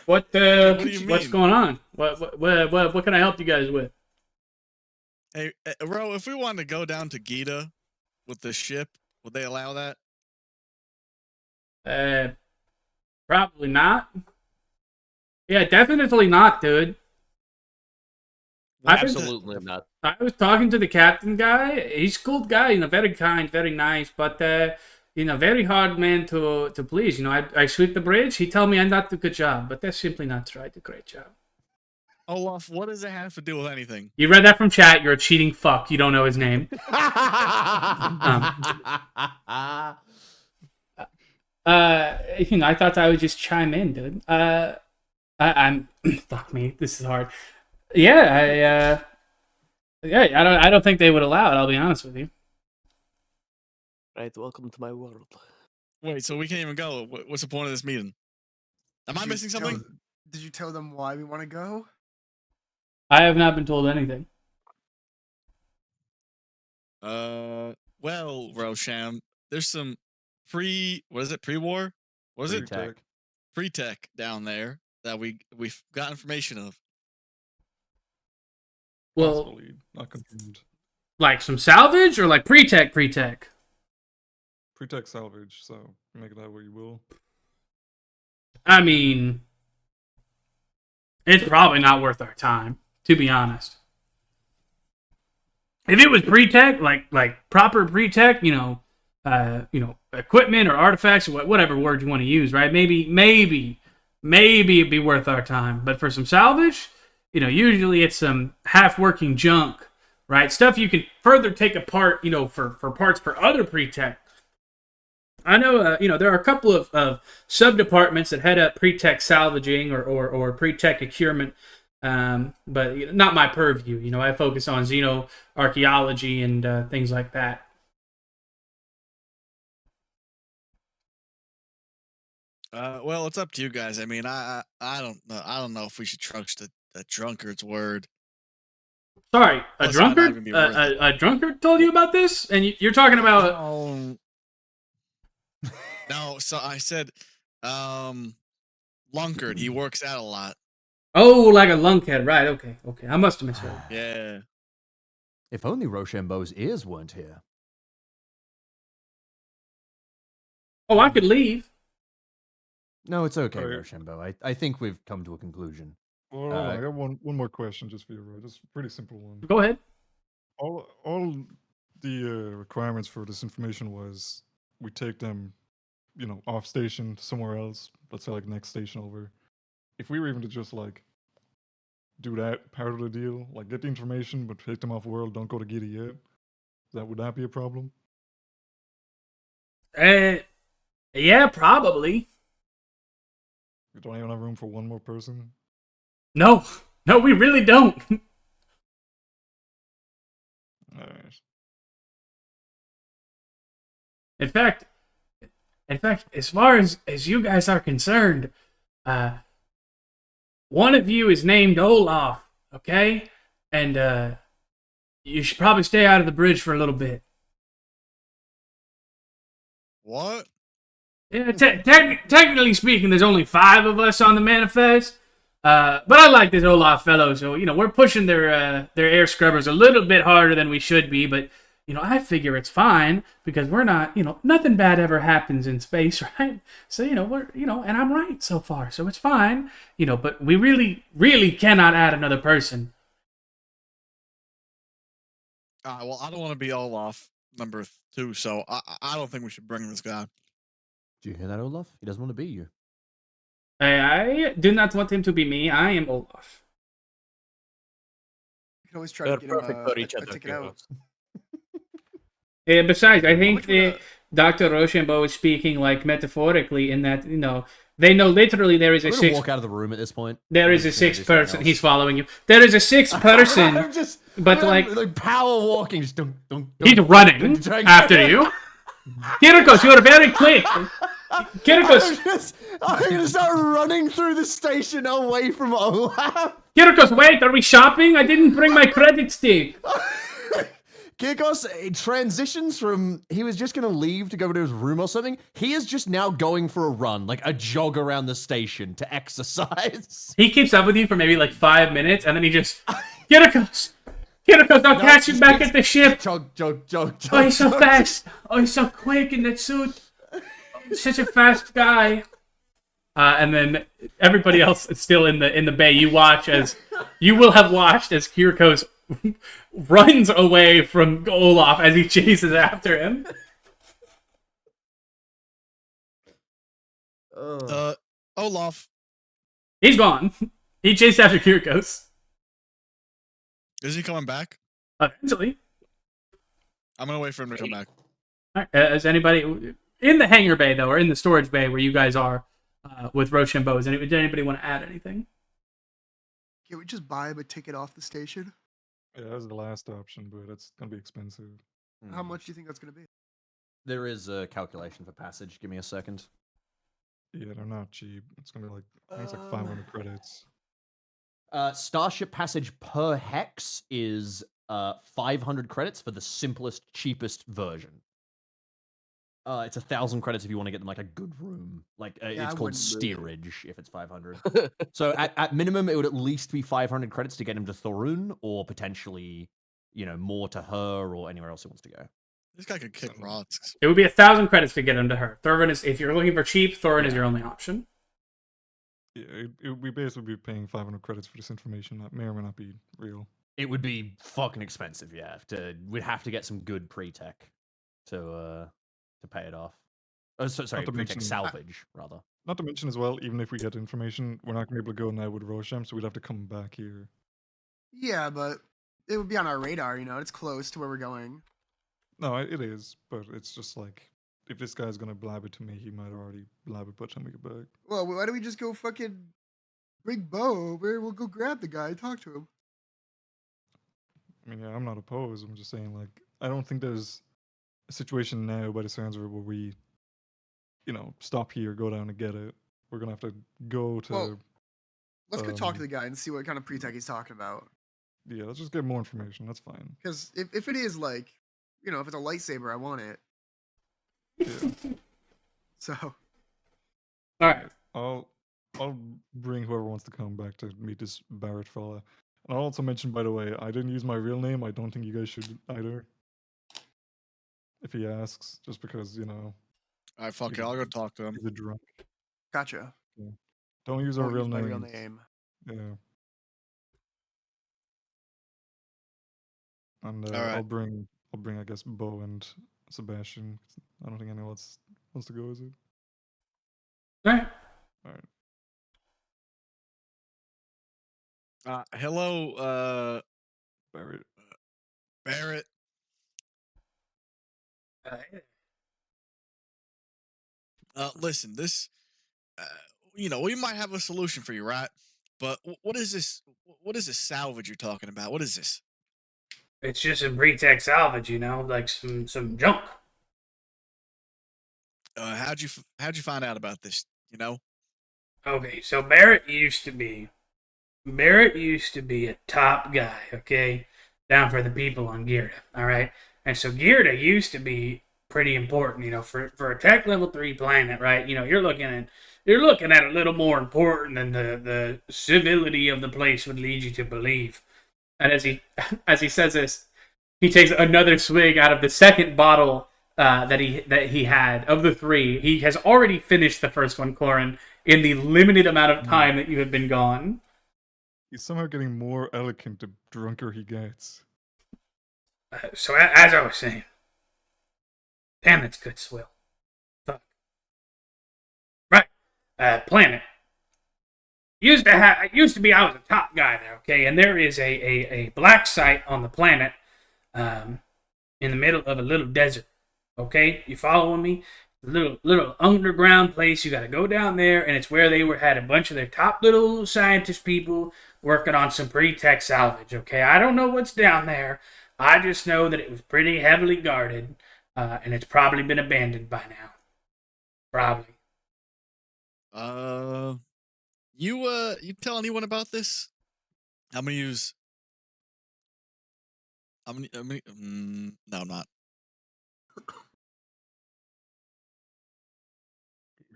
What do you what's mean? going on? What can I help you guys with? Hey, Ro, if we wanted to go down to Gita with the ship, would they allow that? Probably not. Yeah, definitely not, dude. I've been- Absolutely not. I was talking to the captain guy. He's a cool guy, you know, very kind, very nice, but you know, very hard man to please. You know, I sweep the bridge. He told me I not do a good job, but that's simply not true. I do a great job. Olaf, what does it have to do with anything? You read that from chat. You're a cheating fuck. You don't know his name. You know, I thought I would just chime in, dude. I'm fuck me. This is hard. Yeah, I don't think they would allow it. I'll be honest with you. Right, welcome to my world. Wait, so we can't even go. What's the point of this meeting? Am I Did you missing tell- something? Did you tell them why we want to go? I have not been told anything. Well, Rosham, there's some pre-war? What is it? Pre-tech. Pre-tech down there that we've got information of. Well, Possibly not confirmed. like some salvage or like pre-tech. Pre-tech salvage, so make it that way you will. I mean, it's probably not worth our time, to be honest. If it was pre-tech, like proper pre-tech, you know, equipment or artifacts or whatever word you want to use, right? Maybe it'd be worth our time. But for some salvage, you know, usually it's some half-working junk, right? Stuff you can further take apart, you know, for parts for other pre-tech. I know, you know, there are a couple of sub-departments that head up pre-tech salvaging or pre-tech procurement, but not my purview. You know, I focus on xenoarchaeology and things like that. Well, it's up to you guys. I mean, I don't know. I don't know if we should trust a drunkard's word. Sorry, a Plus, it might not drunkard? even be worth it. A drunkard told you about this? And you're talking about... No, so I said, Lunkard. He works out a lot. Oh, like a lunkhead. Right, okay. I must have misheard. Yeah. If only Rochambeau's ears weren't here. Oh, I could leave. No, it's okay, Sorry. Rochambeau. I think we've come to a conclusion. Well, hold on, I got one more question just for you, Ro. Just a pretty simple one. Go ahead. All the requirements for this information was we take them, off station to somewhere else. Let's say like next station over. If we were even to just like do that part of the deal, like get the information but take them off world, don't go to Giddy yet. Would that be a problem? Yeah, probably. We don't even have room for one more person. No, we really don't. Alright. In fact, as far as you guys are concerned, one of you is named Olaf, okay? And you should probably stay out of the bridge for a little bit. What? Yeah, technically speaking, there's only 5 of us on the manifest. But I like this Olaf fellow, so we're pushing their air scrubbers a little bit harder than we should be. But I figure it's fine because we're not, nothing bad ever happens in space, right? So we're, and I'm right so far, so it's fine. But we really, really cannot add another person. Well, I don't want to be Olaf number 2, so I don't think we should bring this guy. Do you hear that, Olaf? He doesn't want to be you. I do not want him to be me. I am Olaf. You can always try They're to get him perfect for each a other. ticket out. Besides, I think much would Dr. Rochambeau is speaking like metaphorically in that, they know literally there is a I'm gonna 6. walk out of the room at this point. There is a I'm just gonna 6th do something person. else. He's following you. There is a 6th person, I'm just, but I'm like power walking. Just dunk, dunk, he's dunk, running dunk, dunk. after you. Kirikos, you are very quick. Kirikos, I'm gonna start running through the station away from Olaf. Kirikos, wait, are we shopping? I didn't bring my credit stick. Kirkos transitions from he was just gonna leave to go to his room or something. He is just now going for a run, like a jog around the station to exercise. He keeps up with you for maybe like 5 minutes, and then he just Kirikos, I'll catch you back at the ship. Jog, jog, jog, jog. Oh, he's so jog. fast. Oh, he's so quick in that suit. Such a fast guy. And then everybody else is still in the bay. You will have watched as Kirikos runs away from Olaf as he chases after him. Olaf, He's gone. He chased after Kirikos. is he coming back? Eventually. I'm gonna wait for him to come back. All right, is anybody in the hangar bay though, or in the storage bay where you guys are with Rochambeau? Does anybody want to add anything? Can we just buy him a ticket off the station? Yeah, that's the last option, but it's gonna be expensive. How much do you think that's going to be? There is a calculation for passage. Give me a second. Yeah, they're not cheap. It's gonna be like I think it's like 500 credits. Starship passage per hex is 500 credits for the simplest, cheapest version. It's 1,000 credits if you want to get them like a good room. Like Yeah, it's I called wouldn't steerage if it's 500. So at minimum, it would at least be 500 credits to get him to Thorun, or potentially, more to her or anywhere else he wants to go. This guy could kick rocks. It would be 1,000 credits to get him to her. Thorin is, if you're looking for cheap, Thorin is your only option. Yeah, we basically be paying 500 credits for this information that may or may not be real. It would be fucking expensive, yeah. We'd have to get some good pre-tech to pay it off. Oh, sorry, to pre-tech mention- salvage rather. Not to mention as well, even if we get information, we're not gonna be able to go now with Rosham, so we'd have to come back here. Yeah, but it would be on our radar, it's close to where we're going. No, it is, but it's just like if this guy's gonna blab it to me, he might already blab it by the time we get back. Well, why don't we just go fucking bring Bo over? We'll go grab the guy and talk to him. I mean, yeah, I'm not opposed. I'm just saying, like, I don't think there's a situation now, by the sounds of it, where we, stop here, go down and get it. We're gonna have to go to. Well, let's go talk to um, the guy and see what kind of pre-tech he's talking about. Yeah, let's just get more information. That's fine. Because if it is like, if it's a lightsaber, I want it. Yeah. So, All right. I'll bring whoever wants to come back to meet this Barrett fella. And I'll also mention, by the way, I didn't use my real name. I don't think you guys should either. If he asks, just because, Alright, fuck it. I'll go talk to him. he's a drunk. gotcha. Don't use our Won't real use my names. real name. Yeah. And Alright. I'll bring I'll bring, I guess, Bo and Sebastian. I don't think anyone else wants to go, is it? All right. All right. Hello, Barrett. Barrett. Listen, this, we might have a solution for you, right? But what is this? What is this salvage you're talking about? What is this? It's just some pre-tech salvage, like some junk. How'd you find out about this? Okay, so Barrett used to be a top guy, okay, down for the people on Gearda, all right? And so Gearda used to be pretty important, for a tech level 3 planet, right? You're looking at a little more important than the civility of the place would lead you to believe. And as he says this, he takes another swig out of the second bottle that he had of the 3. He has already finished the first one, Corin, in the limited amount of time that you have been gone. He's somehow getting more eloquent the drunker he gets. So as I was saying, damn, that's good swill. Fuck. Right, planet. I was a top guy there, okay, and there is a black site on the planet, in the middle of a little desert. Okay, you following me? Little underground place. You got to go down there, and it's where they had a bunch of their top little scientist people working on some pre-tech salvage. Okay, I don't know what's down there. I just know that it was pretty heavily guarded, and it's probably been abandoned by now. Probably. You tell anyone about this? I'm gonna use. No, I'm not.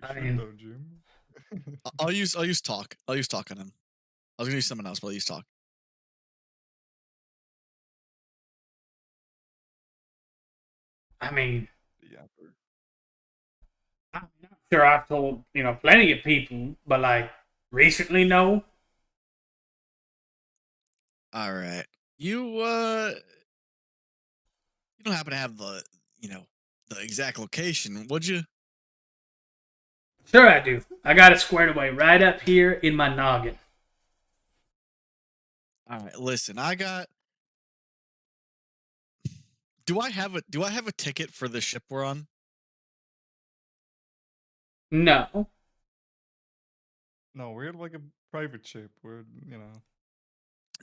I mean- though, Jim. I'll use talk. I'll use talk on him. I was gonna use someone else, but I'll use talk. I mean, Yeah. I'm not sure I've told plenty of people, but recently, no. All right. You don't happen to have the exact location, would you? Sure I do. I got it squared away right up here in my noggin. All right. Listen, Do I have a ticket for the ship we're on? No. No, we're like a private ship. We're,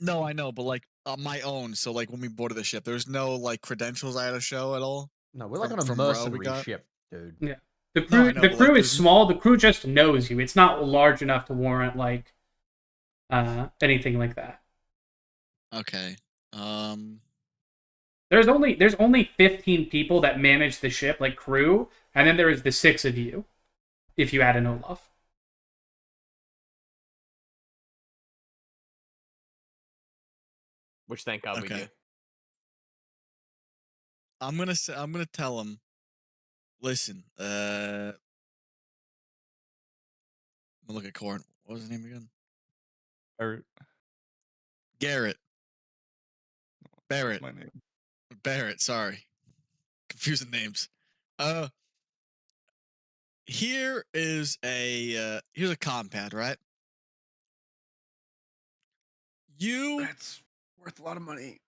No, I know, but my own. So when we boarded the ship, there's no credentials I had to show at all. No, we're like From- on a from Row we mercenary got- ship, dude. Yeah. The No, crew, I know, the but, crew is there's- small. The crew just knows you. It's not large enough to warrant anything like that. Okay. There's only 15 people that manage the ship, crew, and then there is the 6 of you, if you add an Olaf. Which thank God we Okay. do. I'm gonna tell him. Listen, I'm gonna look at Corin. What was his name again? Barrett. Garrett. Barrett. My name. Barrett. Sorry, confusing names. Here is here's a compad, right? That's worth a lot of money.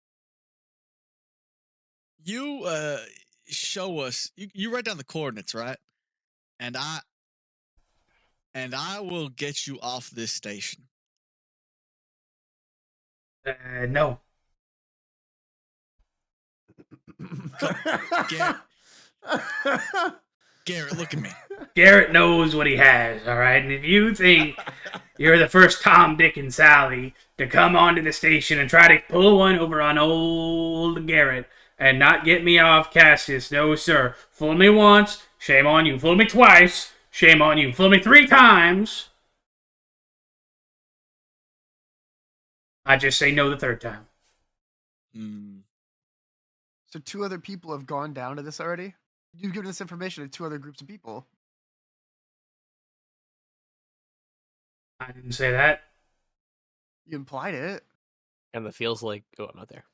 You show us. You write down the coordinates, right? And I will get you off this station. No. Garrett, look at me. Garrett knows what he has, all right? And if you think you're the first Tom, Dick, and Sally to come onto the station and try to pull one over on old Garrett and not get me off Cassius, no, sir. Fool me once, shame on you. Fool me twice, shame on you. Fool me 3 times, I just say no the 3rd time. So 2 other people have gone down to this already? You've given this information to 2 other groups of people. I didn't say that. You implied it. And the feels like, oh, I'm not there.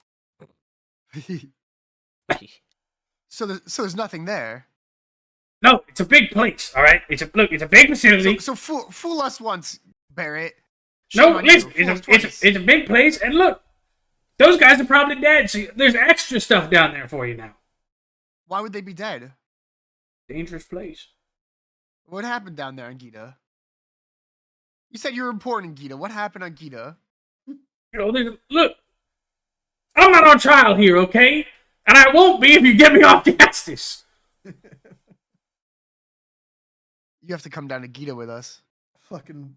So there's nothing there. No, it's a big place. All right, it's a big facility. So fool us once, Barrett. No, Shame on you. listen, Fool us twice. it's a big place, and look, those guys are probably dead. So there's extra stuff down there for you now. Why would they be dead? Dangerous place. What happened down there on Gita? You said you were important in Gita. What happened on Gita? You know, look, I'm not on trial here, okay? And I won't be if you get me off justice. You have to come down to Gita with us. Fucking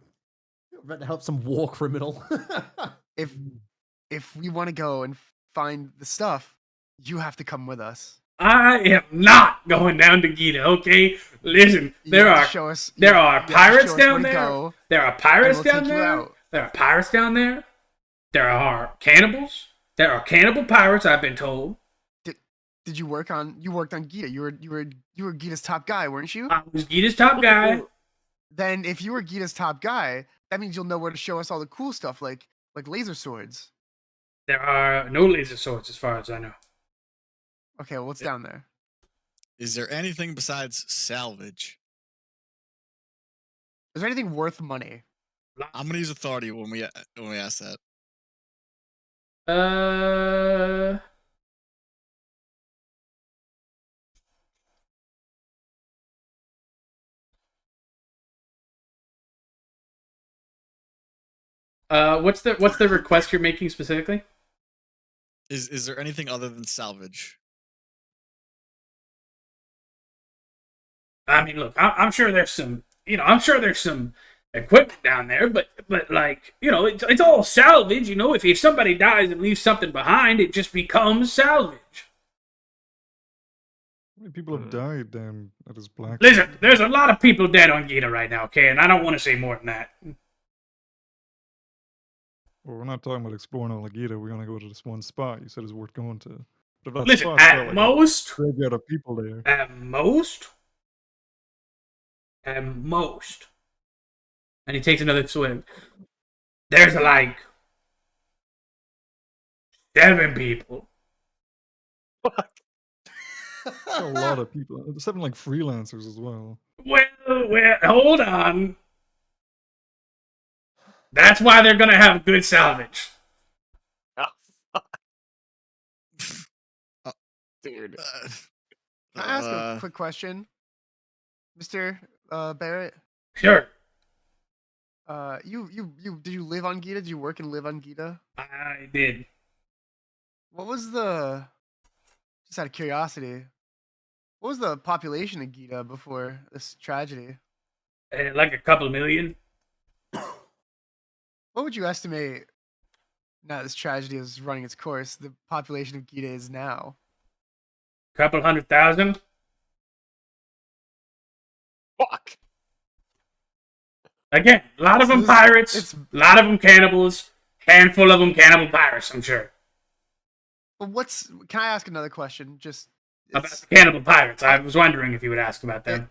about to help some war criminal. If we want to go and find the stuff, you have to come with us. I am not going down to Gita, okay? Listen, You there have are to show us. there you are have to pirates show us down where to there. go, There are pirates and we'll down take you there. out. There are pirates down there. There are cannibals. There are cannibal pirates, I've been told. Did you work on? You worked on Gita. You were Gita's top guy, weren't you? I was Gita's top guy. Then if you were Gita's top guy, that means you'll know where to show us all the cool stuff, like laser swords. There are no laser swords as far as I know. Okay, well, what's down there? Is there anything besides salvage? Is there anything worth money? I'm gonna use authority when we ask that. What's the request you're making specifically? Is there anything other than salvage? I mean, look, I'm sure there's some, I'm sure there's some equipment down there, but like, it's all salvage. If somebody dies and leaves something behind, it just becomes salvage. How many people have died down at his black? Listen, there's a lot of people dead on Gita right now, okay, and I don't want to say more than that. Well, we're not talking about exploring all of Gita. We're gonna go to this one spot you said is worth going to. But if that Listen, spot's got, at like, most, a graveyard of people there. At most, and he takes another swing. There's like 7 people. A lot of people. There's something like freelancers as well. Well, hold on. That's why they're gonna have good salvage. Oh, fuck. Dude. Can I ask a quick question, Mr. Barrett? Sure. Did you live on Gita? Did you work and live on Gita? I did. What was just out of curiosity, what was the population of Gita before this tragedy? Like a couple million. What would you estimate, now this tragedy is running its course, the population of Gita is now? Couple 100,000. Fuck. Again, a lot of them pirates, a lot of them cannibals, handful of them cannibal pirates, I'm sure. But can I ask another question? Just About the cannibal pirates. I was wondering if you would ask about them.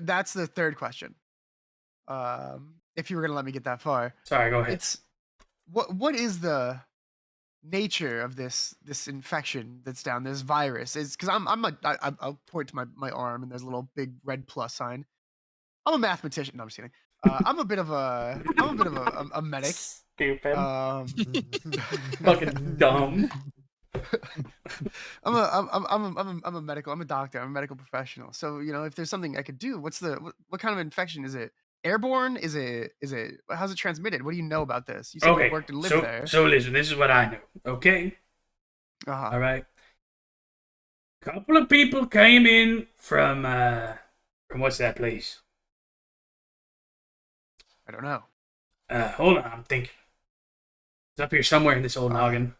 that's the third question. If you were gonna let me get that far. Sorry, go ahead. It's what is the nature of this infection that's down, this virus? Is because I'll point to my arm and there's a little big red plus sign. I'm a mathematician. No, I'm just kidding. I'm a bit of a medic. Stupid. Fucking dumb. I'm a doctor. I'm a medical professional. So if there's something I could do, what kind of infection is it? Airborne? Is it? How's it transmitted? What do you know about this? You said you worked and lived there. So listen, this is what I know. Okay. Uh-huh. All right. Couple of people came in from what's that place? I don't know. Hold on, I'm thinking. It's up here somewhere in this old noggin.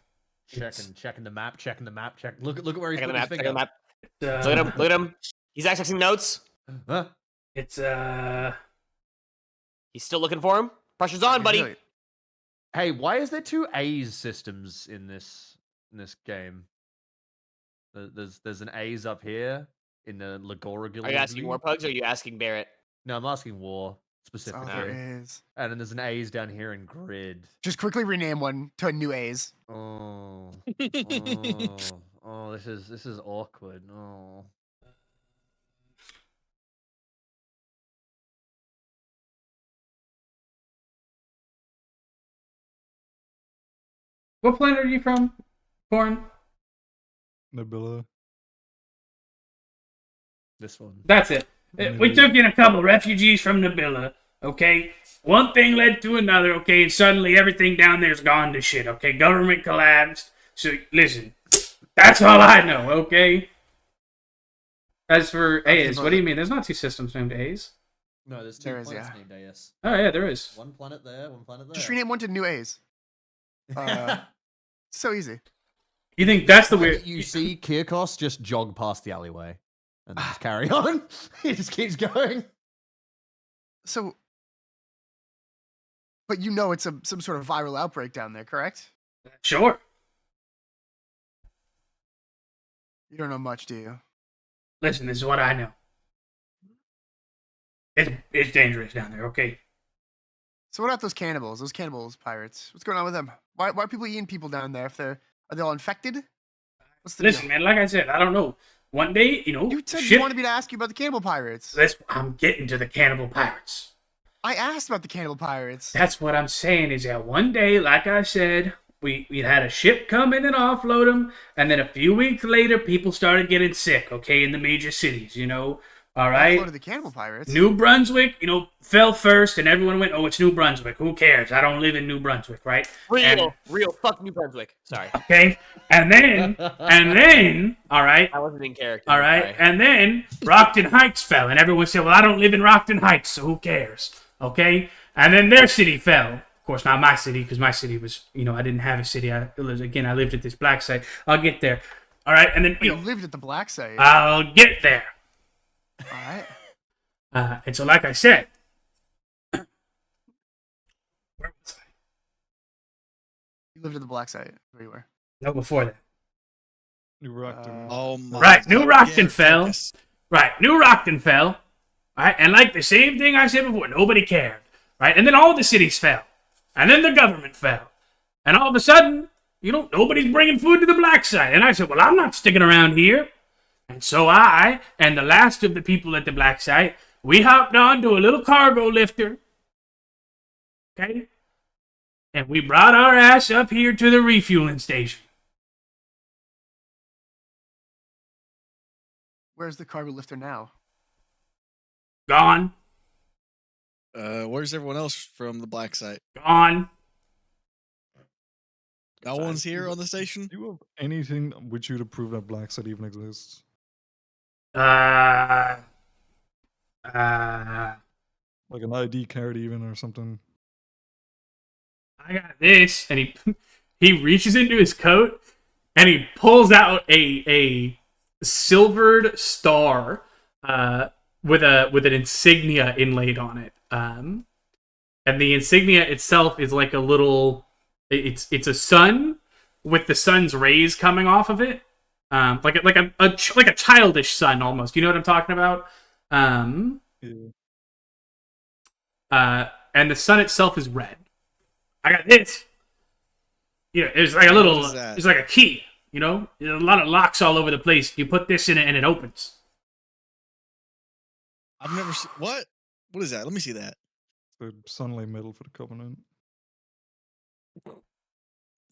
Checking the map. Look at where he's Check putting his the finger. map. Look at him. He's accessing notes. Huh? It's He's still looking for him. Pressure's on, buddy. Really? Hey, why is there 2 A's systems in this game? There's an A's up here in the Lagora. Are you asking more pugs or are you asking Barrett? No, I'm asking War Oh, specifically. there is. And then there's an A's down here in Grid. Just quickly rename one to a new A's. Oh. Oh, this is awkward. Oh. What planet are you from, Corin? Nebula. This one. That's it. We took in a couple refugees from Nabila, okay? One thing led to another, okay? And suddenly everything down there's gone to shit, okay? Government collapsed. So, listen, that's all I know, okay? As for AIS, what do you mean? There's not two systems named AIS. No, there's two There is, planets yeah. named AS. Oh, yeah, there is. One planet there, one planet there. Just rename one to New A's. So easy. You think that's the Why weird... You see Kirkos just jog past the alleyway and then just carry on. He just keeps going. So, but you know it's some sort of viral outbreak down there, correct? Sure. You don't know much, do you? Listen, this is what I know. It's dangerous down there, okay? So what about those cannibals? Those cannibals pirates? What's going on with them? Why are people eating people down there? Are they all infected? What's the Listen, deal? man, like I said, I don't know. One day, you know, You said shit... you wanted me to ask you about the cannibal pirates. I'm getting to the cannibal pirates. I asked about the cannibal pirates. That's what I'm saying is that one day, like I said, we had a ship come in and offload them, and then a few weeks later, people started getting sick, okay, in the major cities, you know? All right? Offloaded the cannibal pirates. New Brunswick, you know, fell first, and everyone went, oh, it's New Brunswick. Who cares? I don't live in New Brunswick, right? Real. Fuck New Brunswick. Sorry. Okay? And then, all right? I wasn't in character. All right, Sorry. and then Rockton Heights fell, and everyone said, well, I don't live in Rockton Heights, so who cares? Okay? And then their city fell. Of course, not my city, because my city was, you know, I didn't have a city. I lived at this black site. I'll get there. All right, and then, You lived at the black site. I'll get there. All right. And so, like I said, where was I? You lived at the black site. Where you were. No, before that. New Rockton. Oh my. Right, New Rockton Garrett, fell. focus. Right, New Rockton fell. Right, and like the same thing I said before, nobody cared. Right, and then all the cities fell. And then the government fell. And all of a sudden, you know, nobody's bringing food to the black site. And I said, well, I'm not sticking around here. And so I, and the last of the people at the black site, we hopped onto a little cargo lifter. Okay? And we brought our ass up here to the refueling station. Where's the cargo lifter now? Gone. Where's everyone else from the black site? Gone. No one's here on the station. Do you have anything which you to prove that Black Site even exists? Uh, Like an ID card even or something? I got this, and he reaches into his coat, and he pulls out a silvered star, with an insignia inlaid on it. And the insignia itself is like a little, it's a sun with the sun's rays coming off of it, like a childish sun almost. You know what I'm talking about? Yeah. And the sun itself is red. I got this. Yeah, it's like a little. What is that? It's like a key. You know, there's a lot of locks all over the place. You put this in it, and it opens. I've never seen what? What is that? Let me see that. The sunlight medal for the Covenant.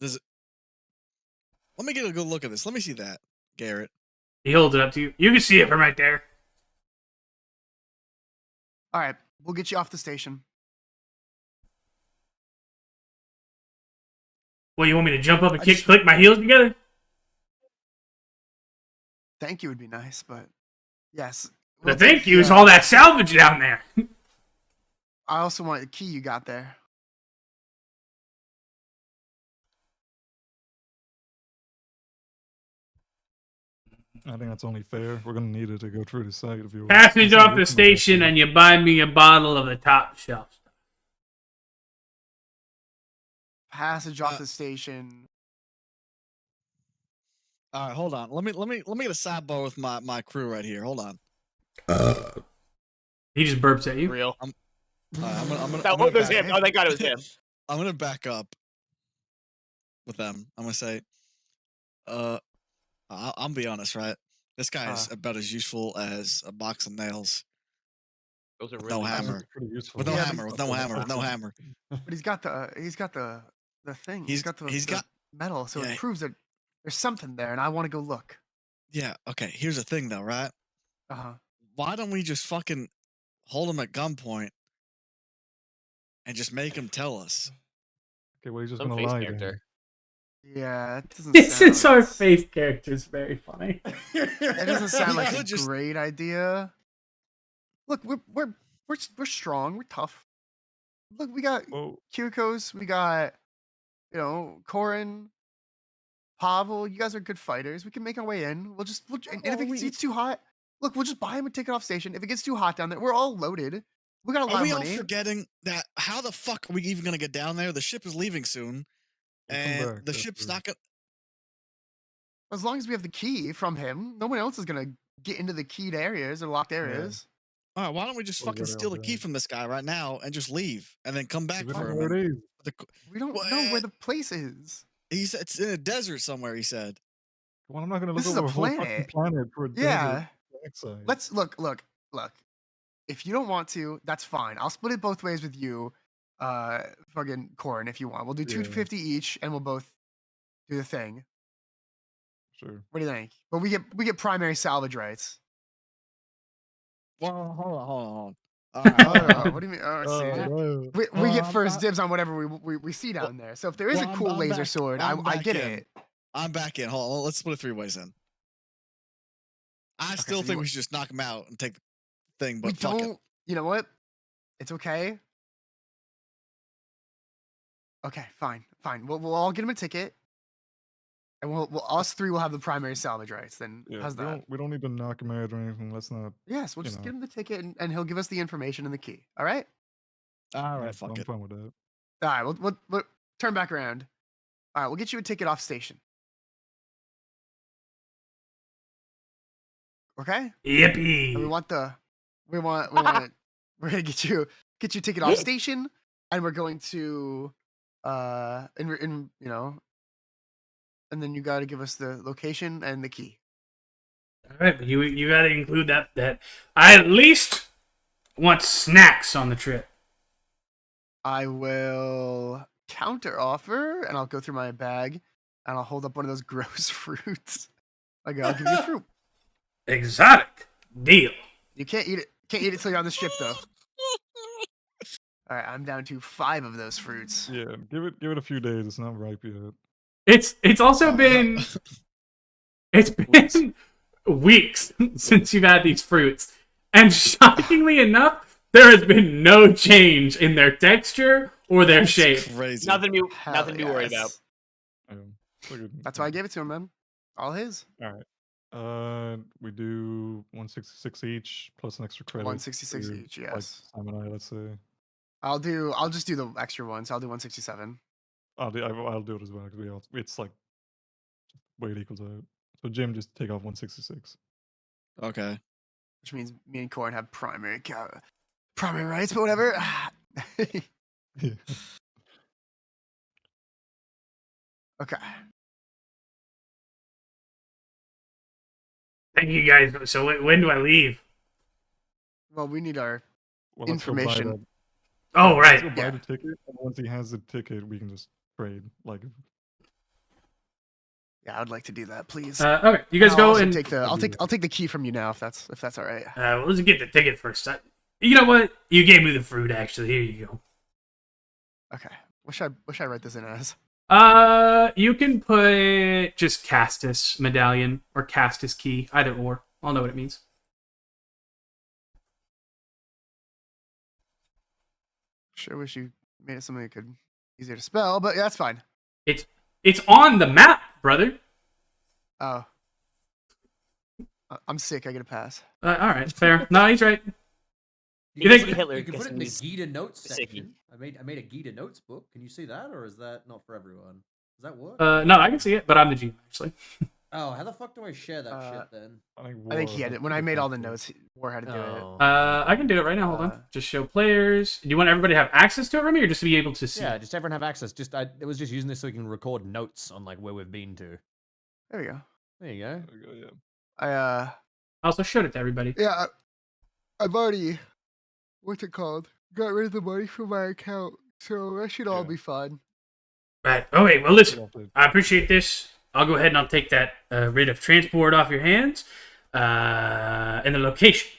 Does it? Let me get a good look at this. Let me see that, Garrett. He holds it up to you. You can see it from right there. All right, we'll get you off the station. Well, you want me to jump up and I click just- my heels together? Thank you would be nice, but yes. The we'll thank take you is the, all that salvage down there. I also want the key you got there. I think that's only fair. We're gonna need it to go through the site if you Passage off the station, and you buy me a bottle of the top shelf stuff. Passage off the station. All right, hold on. Let me get a sidebar with my crew right here. Hold on. He just burps at you. Real. All right, I'm gonna That was him. Oh, thank God it was him. I'm gonna back up with them. I'm gonna say, I'll be honest, right? This guy is about as useful as a box of nails. Those are With really no nice. hammer. Pretty useful. With no Yeah, hammer. With no hammer. With no hammer. But he's got the thing. He's got the metal, so yeah. it proves that there's something there, and I want to go look. Yeah. Okay. Here's the thing, though, right? Why don't we just fucking hold him at gunpoint and just make him tell us? Okay, well, he's just Some gonna face lie character. Yeah, it doesn't This sound is our face character. Is very funny. It doesn't sound We like a could just- great idea. Look, we're strong. We're tough. Look, we got Well, Kyukos. We got Corin, Pavel. You guys are good fighters. We can make our way in. And if it gets too hot, look, we'll just buy him a ticket off station. If it gets too hot down there, we're all loaded. We got a lot Are of we all money. forgetting that? How the fuck are we even gonna get down there? The ship is leaving soon, we'll come and back the ship's after- not gonna. As long as we have the key from him, no one else is gonna get into the keyed areas or locked areas. All right, why don't we just Well, we fucking got it steal all the key done. from this guy right now and just leave, and then come back We for don't him? know where it is. We don't Well, know where the place is. He said it's in a desert somewhere. He said. Well, I'm not gonna look This is over a a whole fucking planet. planet for a Yeah. desert backside. Let's look. If you don't want to, that's fine. I'll split it both ways with you, fucking Corin, if you want. We'll do Yeah. 250 each, and we'll both do the thing. Sure. What do you think? But we get primary salvage rights. Well, hold on. Oh, Alright, what do you mean? Oh, see. no. We get I'm first not- dibs on whatever we see down there. So if there is Well, a I'm- cool I'm laser back- sword, I'm I back get in. it. I'm back in. Hold on. Let's split it 3 ways in. I so still you think wa- we should just knock him out and take the thing, We but fuck don't. it. You know what? It's okay. Okay, fine. We'll all get him a ticket, and we'll us three will have the primary salvage rights. Then Yeah, how's that? we don't need to knock him out or anything. Let's not. Yes, we'll you just know. give him the ticket, and he'll give us the information and the key. All right. All right, I'm fuck it. fine with that. All right. We'll turn back around. All right. We'll get you a ticket off station. Okay. Yippee! And we're gonna get you a ticket off station, and we're going to and then you got to give us the location and the key. All right, but you got to include that I at least want snacks on the trip. I will counter offer, and I'll go through my bag, and I'll hold up one of those gross fruits. I'll give you a fruit. Exotic deal. You can't eat it. Can't eat it till you're on the ship, though. All right, I'm down to 5 of those fruits. Yeah, give it a few days. It's not ripe yet. It's also been weeks since you've had these fruits, and shockingly enough, there has been no change in their texture or their shape. Crazy. Nothing to Hell worry about. yes. Look at- That's why I gave it to him, man. All his. All right. We do 166 each plus an extra credit. 166 for, each, Like yes. Sam and I, let's say. I'll just do the extra one, so I'll do 167. I'll do it as well because it's like way it equals out. So Jim, just take off 166. Okay. Which means me and Corin have primary rights, but whatever. Yeah. Okay. Thank you guys. So when do I leave? Well, we need our Well, let's go buy information. that- Oh, let's right. go buy Yeah. the ticket, and once he has the ticket, we can just trade. Like, Yeah, I'd like to do that, please. Okay, you guys I'll go also and take I'll take the key from you now if that's all right. well, let's get the ticket first. You know what? You gave me the fruit. Actually, here you go. Okay. What should I write this in as? You can put just Castus medallion or Castus key, either or. I'll know what it means. Sure wish you made it something easier to spell, but yeah, that's fine. It's on the map, brother. Oh. I'm sick. I get a pass. All right, fair. No, he's right. You think- think Hitler You can put it in the guessing Gita Notes sicky. section. I made a Gita Notes book. Can you see that, or is that not for everyone? Does that work? No, I can see it, but I'm the GM actually. Oh, how the fuck do I share that shit then? I I think he had it. When I made all the notes, War had to do it. Oh. I can do it right now. Hold on. Just show players. Do you want everybody to have access to it, Remy, or just to be able to see? Yeah, just everyone have access. It was just using this so we can record notes on like where we've been to. There we go. There you go. There we go, yeah. I Also, showed it to everybody. yeah, I've already what's it called? Got rid of the money from my account, so that should all Yeah. be fine. Right. Okay. Well, listen. Lovely. I appreciate this. I'll go ahead and I'll take that rate of transport off your hands. And the location.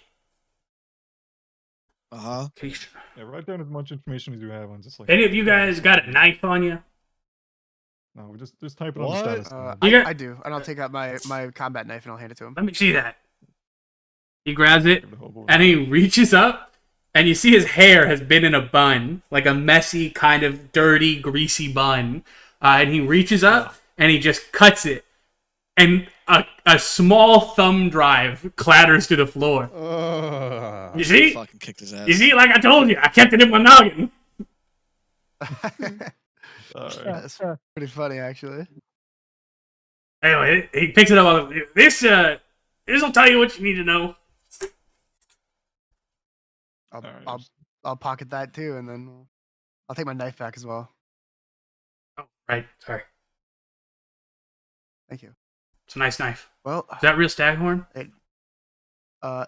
Location. Yeah, write down as much information as you have on just like. Any of you guys got a knife on you? No, we just type it on the What? status. bar. You got- I do, and I'll take out my combat knife and I'll hand it to him. Let me see that. He grabs it Give the hobo and he reaches up, and you see his hair has been in a bun, like a messy, kind of dirty, greasy bun. And he reaches up and he just cuts it, and a small thumb drive clatters to the floor. You see? Fucking kicked his ass. You see, like I told you, I kept it in my noggin. Alright. That's pretty funny, actually. Anyway, he picks it up. This will tell you what you need to know. Alright. I'll pocket that too, and then I'll take my knife back as well. Oh, right. Sorry. Thank you. It's a nice knife. Well, Is that real staghorn? it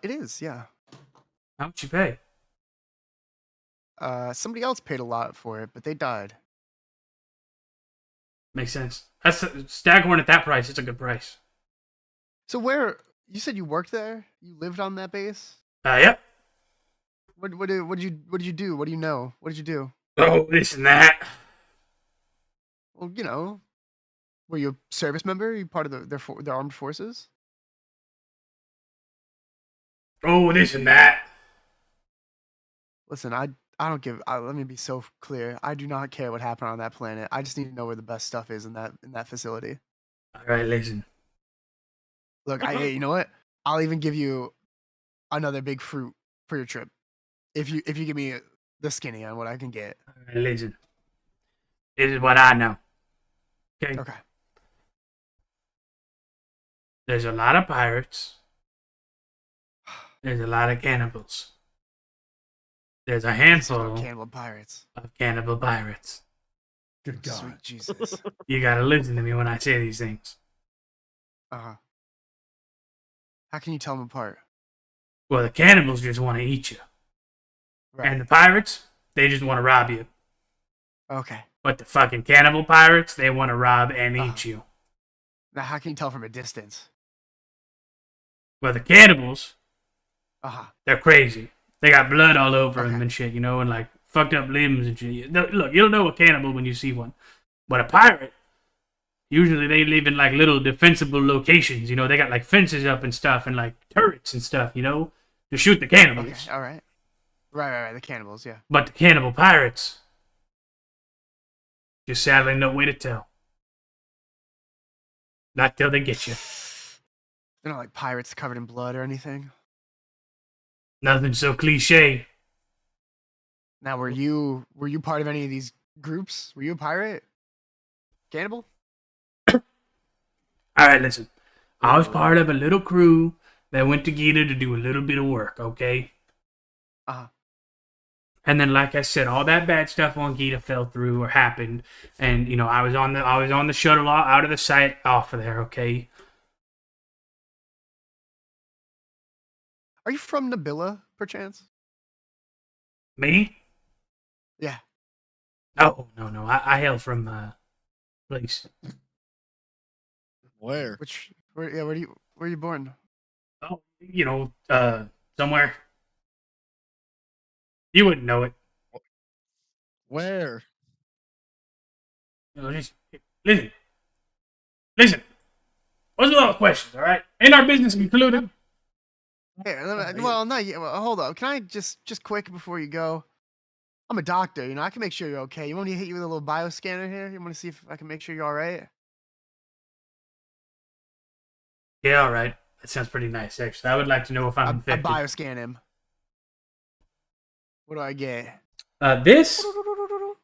is, yeah. How much you pay? Somebody else paid a lot for it, but they died. Makes sense. That's staghorn at that price. It's a good price. So where you said you worked there? You lived on that base? Yep. What did you do? What do you know? What did you do? Oh, this and that. Well, were you a service member? Are you part of their armed forces? Oh, this and that. Listen, I don't give. Let me be so clear. I do not care what happened on that planet. I just need to know where the best stuff is in that facility. All right, listen. Look, hey, you know what? I'll even give you another big fruit for your trip if you give me the skinny on what I can get. All right, listen. This is what I know. Okay. Okay. There's a lot of pirates. There's a lot of cannibals. There's a handful Cannibal pirates. of cannibal pirates. Good God. Sweet Jesus. You gotta listen to me when I say these things. Uh-huh. How can you tell them apart? Well, the cannibals just want to eat you. Right. And the pirates, they just want to rob you. Okay. But the fucking cannibal pirates, they want to rob and Uh-huh. eat you. Now, how can you tell from a distance? Well, the cannibals, Uh-huh. they're crazy. They got blood all over them Okay. and shit, and like fucked up limbs and shit. Look, you'll know a cannibal when you see one. But a pirate, usually they live in like little defensible locations. They got like fences up and stuff and like turrets and stuff, to shoot the cannibals. Okay. All right. Right. The cannibals, yeah. But the cannibal pirates, just sadly no way to tell. Not till they get you. They're not like pirates covered in blood or anything. Nothing so cliche. Now, were you part of any of these groups? Were you a pirate? Cannibal? All right, listen. I was part of a little crew that went to Gita to do a little bit of work, okay? Uh-huh. And then, like I said, all that bad stuff on Gita fell through or happened, and I was on the shuttle out of the sight off of there, okay? Are you from Nabila, perchance? Me? Yeah. Oh no, I hail from place. Where? Where are you born? Oh, somewhere. You wouldn't know it. Where? Just listen. What's with all the questions? All right, ain't our business concluded? Here, well, not yet. Well, hold up. Can I just quick before you go? I'm a doctor, I can make sure you're okay. You want me to hit you with a little bioscanner here? You want to see if I can make sure you're all right? Yeah, all right. That sounds pretty nice, actually. I would like to know if I'm I infected. bioscan him. What do I get?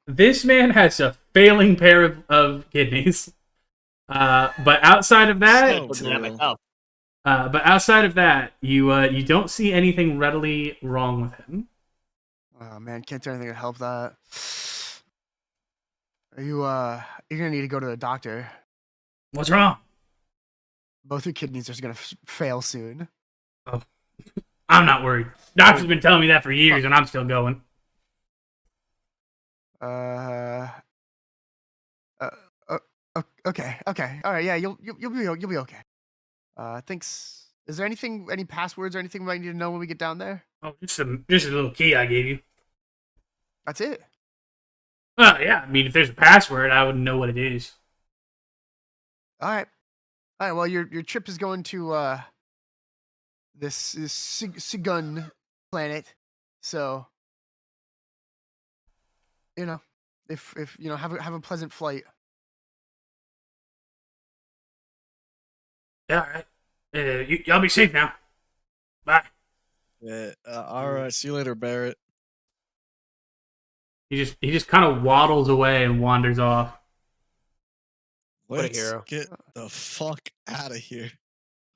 This man has a failing pair of kidneys. But outside of that, So Looking at brutal. myself. but outside of that, you don't see anything readily wrong with him. Oh man, can't do anything to help that. You're gonna need to go to the doctor. What's wrong? Both your kidneys are gonna fail soon. I'm not worried. Doctor's been telling me that for years, and I'm still going. Okay. All right. Yeah, you'll be okay. Thanks. Is there any passwords or anything we might need to know when we get down there? Oh, just a little key I gave you. That's it. Well, yeah. I mean, if there's a password, I wouldn't know what it is. All right. Well, your trip is going to this Sigun planet, so if have a pleasant flight. Yeah, all right. Y'all be safe now. Bye. Yeah. All right. See you later, Barrett. He just kind of waddles away and wanders off. What a Let's hero. get the fuck out of here.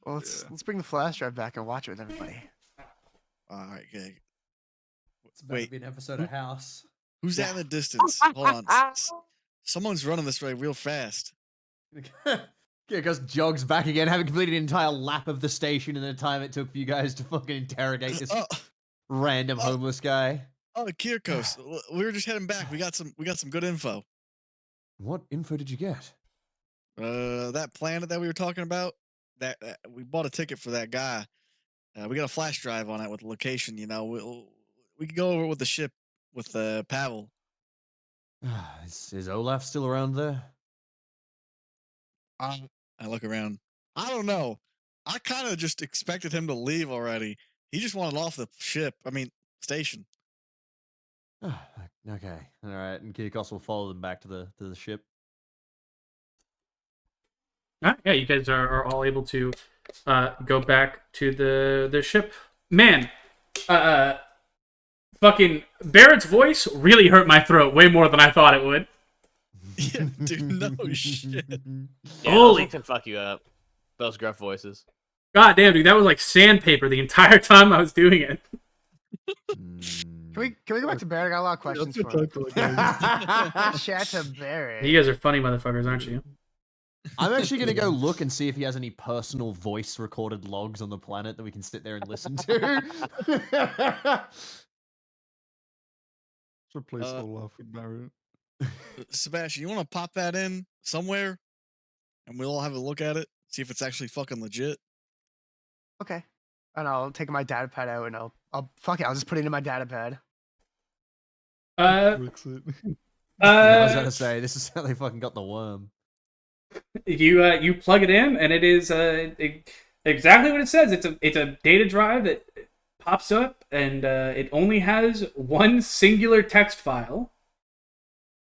Well, let's bring the flash drive back and watch it with everybody. All right, okay. It's about Wait. to be an episode of House. Who's that in the distance? Hold on. Someone's running this way real fast. Kirkos jogs back again, having completed an entire lap of the station in the time it took for you guys to fucking interrogate this random homeless guy. Oh, Kirkos. We were just heading back. We got some good info. What info did you get? That planet that we were talking about, that we bought a ticket for that guy. We got a flash drive on it with the location. We could go over with the ship with Pavel. Is Olaf still around there? I look around. I don't know. I kind of just expected him to leave already. He just wanted off the ship. I mean, station. Okay, all right. And Kirkos will follow them back to the ship. Yeah, you guys are all able to go back to the ship. Man, fucking Barrett's voice really hurt my throat way more than I thought it would. Yeah, dude, no shit. Yeah, Holy- those can fuck you up. Those gruff voices. God damn, dude, that was like sandpaper the entire time I was doing it. Can we go back to Barrett? I got a lot of questions for him. Chat to Barrett. You guys are funny motherfuckers, aren't you? I'm actually going to go look and see if he has any personal voice recorded logs on the planet that we can sit there and listen to. Let's replace Olaf with Barrett. Sebastian, you want to pop that in somewhere, and we'll all have a look at it, see if it's actually fucking legit. Okay. And I'll take my data pad out and I'll fuck it. I'll just put it in my data pad. Fix it. I was going to say, this is how they fucking got the worm. You plug it in, and it is exactly what it says. It's a data drive that pops up, and it only has one singular text file.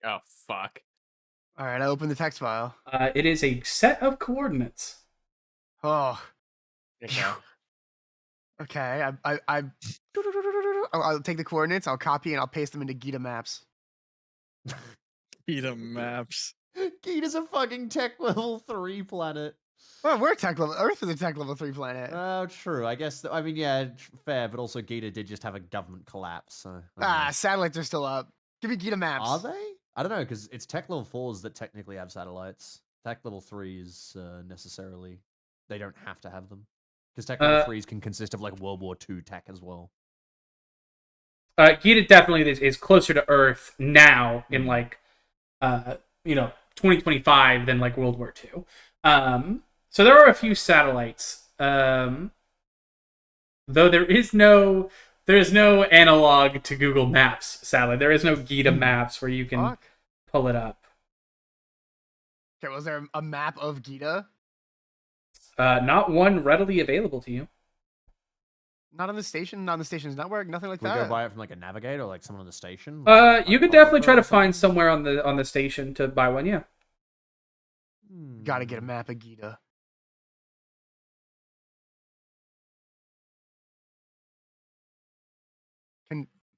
Oh, fuck. All right, I open the text file. It is a set of coordinates. Oh, Okay. okay. I'll take the coordinates. I'll copy and I'll paste them into Gita maps. Gita maps. Gita's a fucking tech level 3 planet. Well, we're tech level. Earth is a tech level 3 planet. Oh, true. I guess. I mean, yeah, fair. But also, Gita did just have a government collapse. So. Satellites are still up. Give me Gita maps. Are they? I don't know, because it's tech level 4s that technically have satellites. Tech level 3s necessarily they don't have to have them, because tech level 3s can consist of like World War II tech as well. Gita definitely is closer to Earth now in like 2025 than like World War II. So there are a few satellites, though there is no analog to Google Maps. Sadly, there is no Gita Maps where you can pull it up. Okay, was there a map of Gita? Not one readily available to you. Not on the station, not on the station's network, nothing like Can we that. go buy it from like a navigator or like someone on the station? You could definitely try to find somewhere on the station to buy one. Yeah. Gotta get a map of Gita.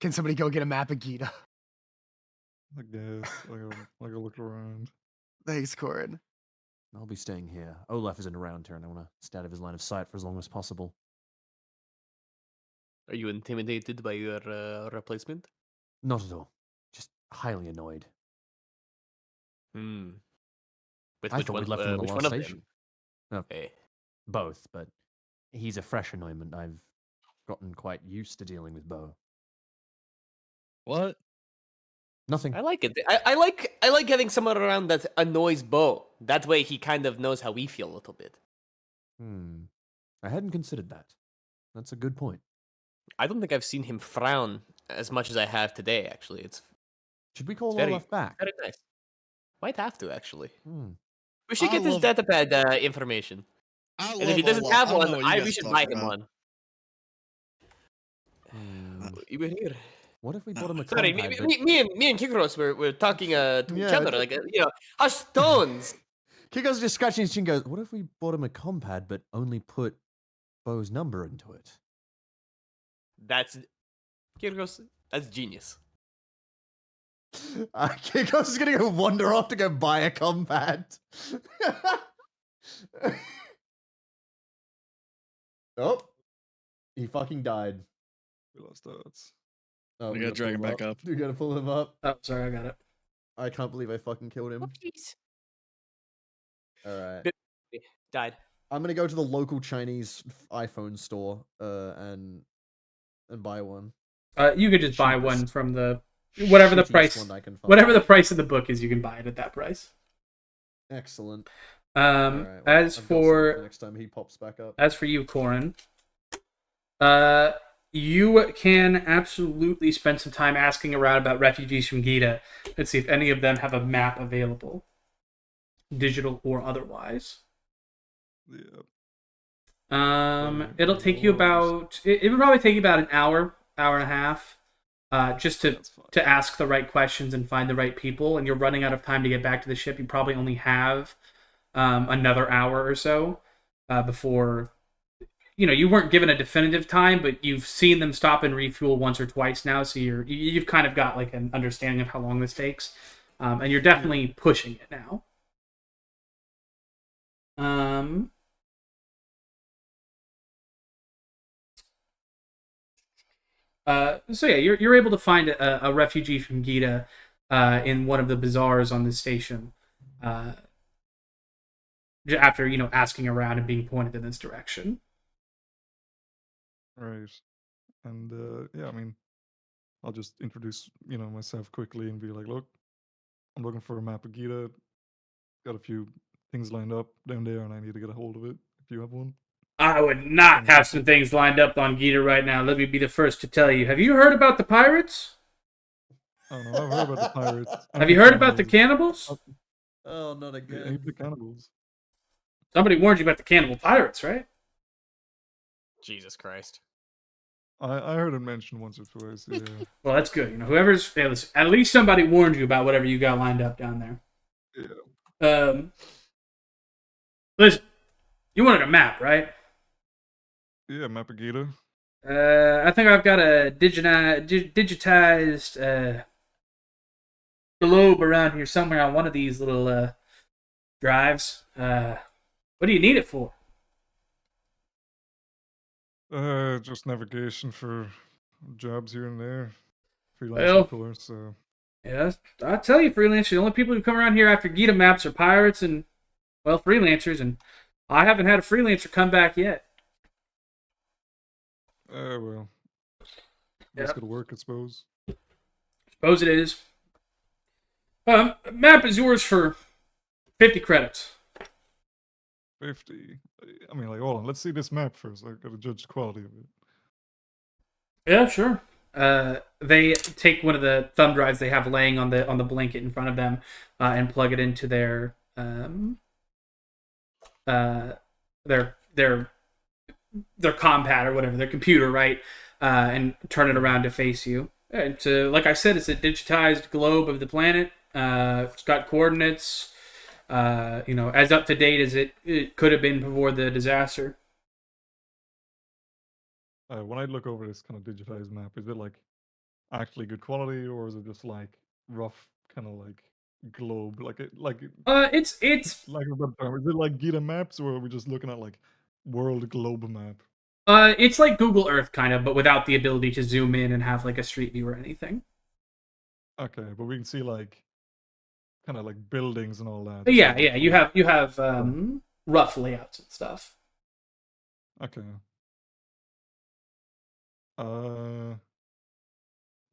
Can somebody go get a map of Gita? I guess. I go look around. Thanks, Corin. I'll be staying here. Olaf isn't around here, and I want to stay out of his line of sight for as long as possible. Are you intimidated by your replacement? Not at all. Just highly annoyed. With I which thought one? we'd left him on the Which last one of station. them? Oh. Okay. both, but he's a fresh annoyment. I've gotten quite used to dealing with Bo. What? Nothing. I like it. I like having someone around that annoys Bo. That way he kind of knows how we feel a little bit. I hadn't considered that. That's a good point. I don't think I've seen him frown as much as I have today. Actually, it's Should we call very, Olaf back? very nice. Might have to actually. Hmm. We should I get his love- datapad information. I And if he love doesn't Olaf. have I don't one, know what you guys we should are buy talking him about. one. Hmm. You were here. What if we bought him a Sorry, compad? me and Kikros were talking to each Yeah, other, like us stones. Kiko's just scratching his chin. Goes, what if we bought him a compad, but only put Bo's number into it? That's Kikros. That's genius. Kikos is gonna go wander off to go buy a compad. Oh, he fucking died. We lost odds. Oh, We gotta drag him back up. We gotta pull him up. Oh, sorry, I got it. I can't believe I fucking killed him. Jeez. All right. Died. I'm gonna go to the local Chinese iPhone store and buy one. You could just buy one Cheapest- from the whatever the shittiest price, one I can find. whatever the price of the book is. You can buy it at that price. Excellent. All right, well, As I've got something for for next time he pops back up. as for you, Corin, you can absolutely spend some time asking around about refugees from Gita and see if any of them have a map available, digital or otherwise. Yeah. It'll take you about. It would probably take you about an hour, hour and a half, just That's fine. to ask the right questions and find the right people. And you're running out of time to get back to the ship. You probably only have another hour or so before. You weren't given a definitive time, but you've seen them stop and refuel once or twice now, so you've kind of got like an understanding of how long this takes, and you're definitely pushing it now. So yeah, you're able to find a refugee from Gita in one of the bazaars on the station. After asking around and being pointed in this direction. Right. And yeah, I mean, I'll just introduce myself quickly and be like, look, I'm looking for a map of Gita. Got a few things lined up down there, and I need to get a hold of it. If you have one. I would not have some things lined up on Gita right now. Let me be the first to tell you. Have you heard about the pirates? Oh no, I've heard about the pirates. Have you heard about the cannibals? Oh, not I again. hate the cannibals. Somebody warned you about the cannibal pirates, right? Jesus Christ. I heard it mentioned once or twice. Yeah. Well, that's good. Whoever's listen, at least somebody warned you about whatever you got lined up down there. Yeah. Listen, you wanted a map, right? Yeah, map of Gita. I think I've got a digitized globe around here somewhere on one of these little drives. What do you need it for? Just navigation for jobs here and there. Freelance, Well- of course. So Yeah, I tell you, freelancers, the only people who come around here after Gita maps are pirates and, well, freelancers, and I haven't had a freelancer come back yet. well, Yeah. it's gonna work, I suppose. Suppose it is. Map is yours for 50 credits. 50. I mean, like, hold on. Let's see this map first. I gotta judge the quality of it. Yeah, sure. They take one of the thumb drives they have laying on the blanket in front of them, and plug it into their compad or whatever, their computer, right? And turn it around to face you. And so, like I said, it's a digitized globe of the planet. It's got coordinates, as up to date as it could have been before the disaster. When I look over this kind of digitized map, is it like actually good quality, or is it just like rough, kind of like globe, It's like a better term? Is it like Gita maps, or are we just looking at like world globe map? it's like Google Earth kind of, but without the ability to zoom in and have like a street view or anything. Okay, but we can see like kind of like buildings and all that. But yeah, you have rough layouts and stuff. Okay. Uh,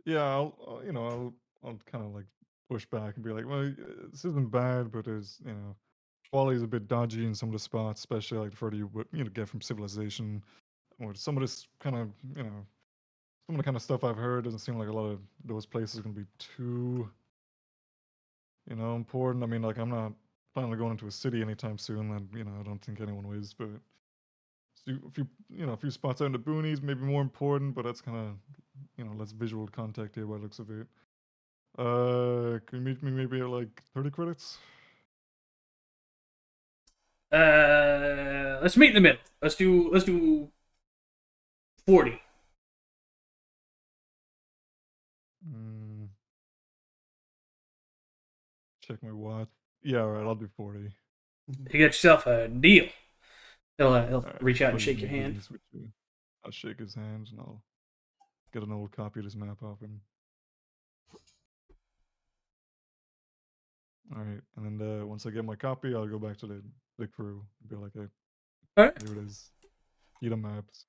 yeah, I'll kind of like push back and be like, well, this isn't bad, but there's, quality's a bit dodgy in some of the spots, especially like the further you get from civilization. Or some of this kind of, some of the kind of stuff I've heard doesn't seem like a lot of those places are gonna be too, important. I mean, like I'm not planning on going into a city anytime soon, and I don't think anyone is, but a few spots out in the boonies maybe more important, but that's kind of, less visual contact here by the looks of it. Can you meet me maybe at like 30 credits? Let's meet in the middle. Let's do 40. Check my watch. Yeah, all right, I'll do 40. You get yourself a deal. He'll Alright, reach out and please shake your do hand. business with you. I'll shake his hand and I'll get an old copy of this map off him. Alright, and then once I get my copy, I'll go back to the crew and be like, hey, Alright. here it is. Eat the maps.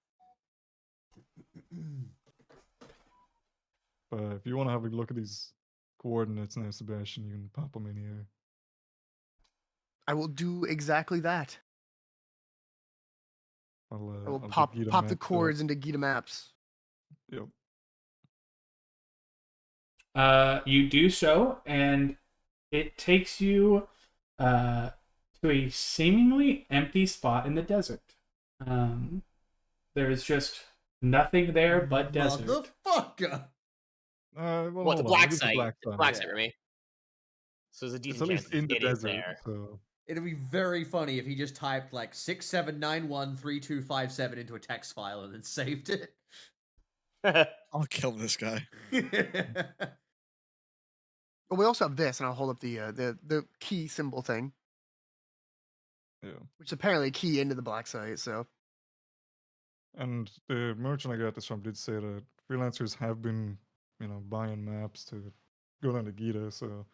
But if you want to have a look at these coordinates now, Sebastian, you can pop them in here. I will do exactly that. I I will I'll get pop Gita the mapped up. chords into Gita maps. Yep. You do so, and it takes you to a seemingly empty spot in the desert. There's just nothing there but desert. Motherfucker! Well, What, the hold on, black it is the site? black The site. black Yeah. site, Remy. So there's a It's decent at chance least in the it is desert, there. so It'd be very funny if he just typed like 67913257 into a text file and then saved it. I'll kill this guy. Well, we also have this, and I'll hold up the key symbol thing, yeah. which is apparently a key into the black site. So And the merchant I got this from did say that freelancers have been, buying maps to go down to Gita. So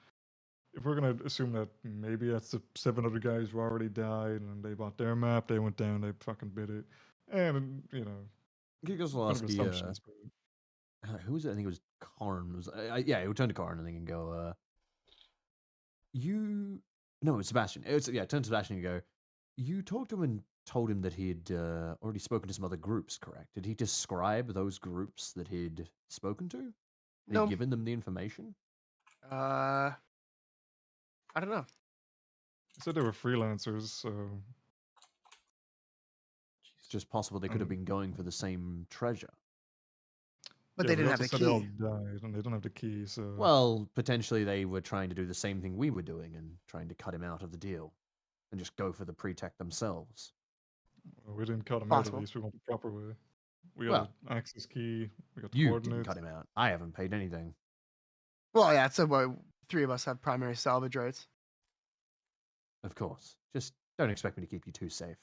if we're gonna assume that maybe that's the 7 other guys who already died and they bought their map, they went down, they fucking bid it, and Giggles will kind ask of the assumptions. But who was it? I think it was Corin. Yeah, he would turn to Corin and then go, you. No, it was Sebastian. Turn to Sebastian and go. You talked to him and told him that he'd already spoken to some other groups, correct? Did he describe those groups that he'd spoken to? Had No. he given them the information? I don't know. he said they were freelancers, so It's just possible they could have been going for the same treasure. But yeah, they he didn't have also the said they all key. died and they don't have the key. So Well, potentially they were trying to do the same thing we were doing and trying to cut him out of the deal and just go for the pre-tech themselves. we didn't cut him Possible. out. At least we went the proper way. We Well, got an access key. We got the You coordinates. didn't cut him out. I haven't paid anything. Well, yeah. So what? 3 of us have primary salvage rights. Of course. Just don't expect me to keep you too safe.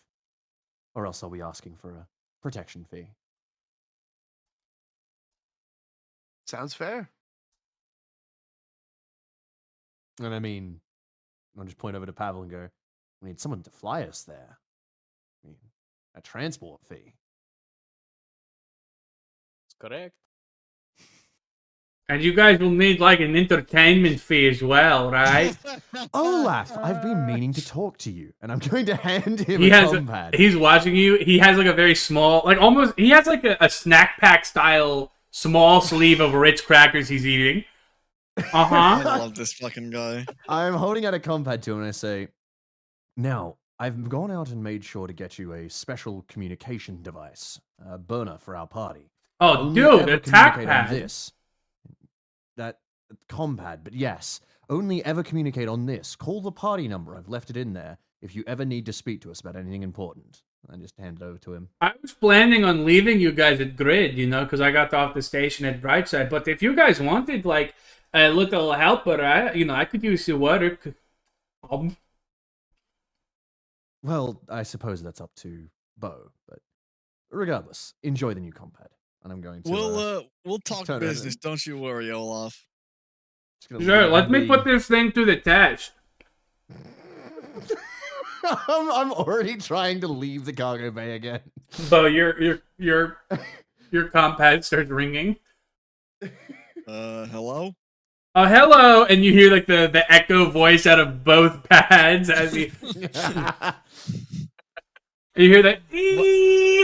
Or else I'll be asking for a protection fee. Sounds fair. And I mean, I'll just point over to Pavel and go, we need someone to fly us there. I mean, a transport fee. That's correct. And you guys will need like an entertainment fee as well, right? Olaf, I've been meaning to talk to you, and I'm going to hand him He a has compad. he's watching you. He has like a very small, like almost he has like a snack pack style small sleeve of Ritz crackers he's eating. I Uh-huh. love this fucking guy. I'm holding out a compad to him, and I say, now, I've gone out and made sure to get you a special communication device, a burner for our party. Oh, Only dude, ever a tack communicate on pad. this. That compad, but yes, only ever communicate on this. Call the party number. I've left it in there. If you ever need to speak to us about anything important, I just hand it over to him. I was planning on leaving you guys at Grid, because I got off the station at Brightside. But if you guys wanted like a little helper, I could use your work. Well, I suppose that's up to Bo, but regardless, enjoy the new compad. And I'm going to. We'll talk turn it business. in. Don't you worry, Olaf. just gonna Sure, leave let me the- put this thing to the test. I'm already trying to leave the cargo bay again. Bo, your comm pad starts ringing. Hello? Oh, hello! And you hear like the echo voice out of both pads as you hear that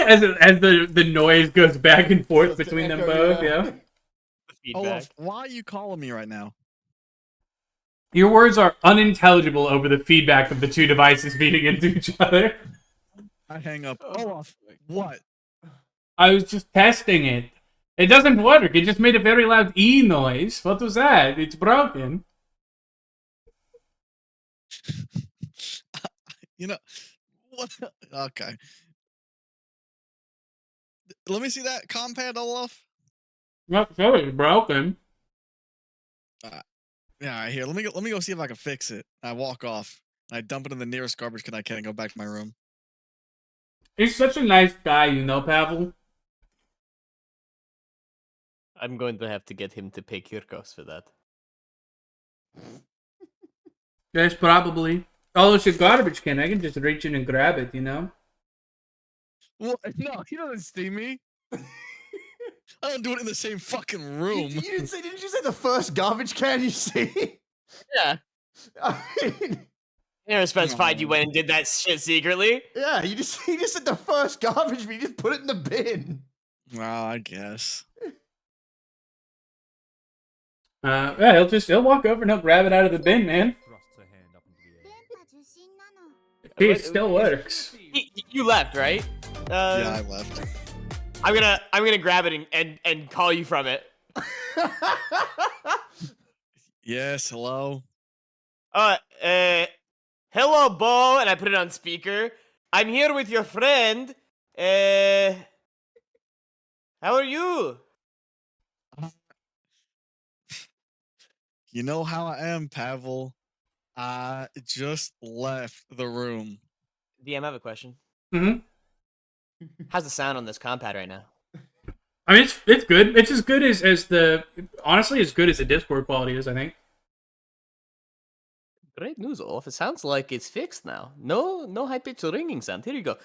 as the noise goes back and forth Just to between them echo, both. yeah. Yeah. Feedback. Olaf, why are you calling me right now? Your words are unintelligible over the feedback of the two devices feeding into each other. I hang up. Olaf, what? I was just testing it. It doesn't work. It just made a very loud E noise. What was that? It's broken. You know what? Okay. Let me see that compad, Olaf. Not sure it's broken. Yeah, here. Let me go see if I can fix it. I walk off. I dump it in the nearest garbage can I can and go back to my room. He's such a nice guy, you know, Pavel. I'm going to have to get him to pay Kirkos for that. Yes, probably. Oh, it's a garbage can. I can just reach in and grab it, you know? Well, no, he doesn't see me. I don't do it in the same fucking You, room. you didn't say? Didn't you say the first garbage can you see? Yeah. I mean, You never specified you No. went and did that shit secretly. yeah, you just said the first garbage, but you just put it in the bin. Well, I guess. Yeah, he'll walk over and he'll grab it out of the bin, man. It still works. You left, right? Yeah, I left. I'm gonna grab it and call you from it. Yes, hello. Hello, Bo, and I put it on speaker. I'm here with your friend. How are you? You know how I am, Pavel. I just left the room. DM, I have a question. Mm-hmm. How's the sound on this compad right now? I mean, it's good. It's as good as the honestly as good as the Discord quality is. I think. Great news, Olaf. It sounds like it's fixed now. No high pitched ringing sound. Here you go.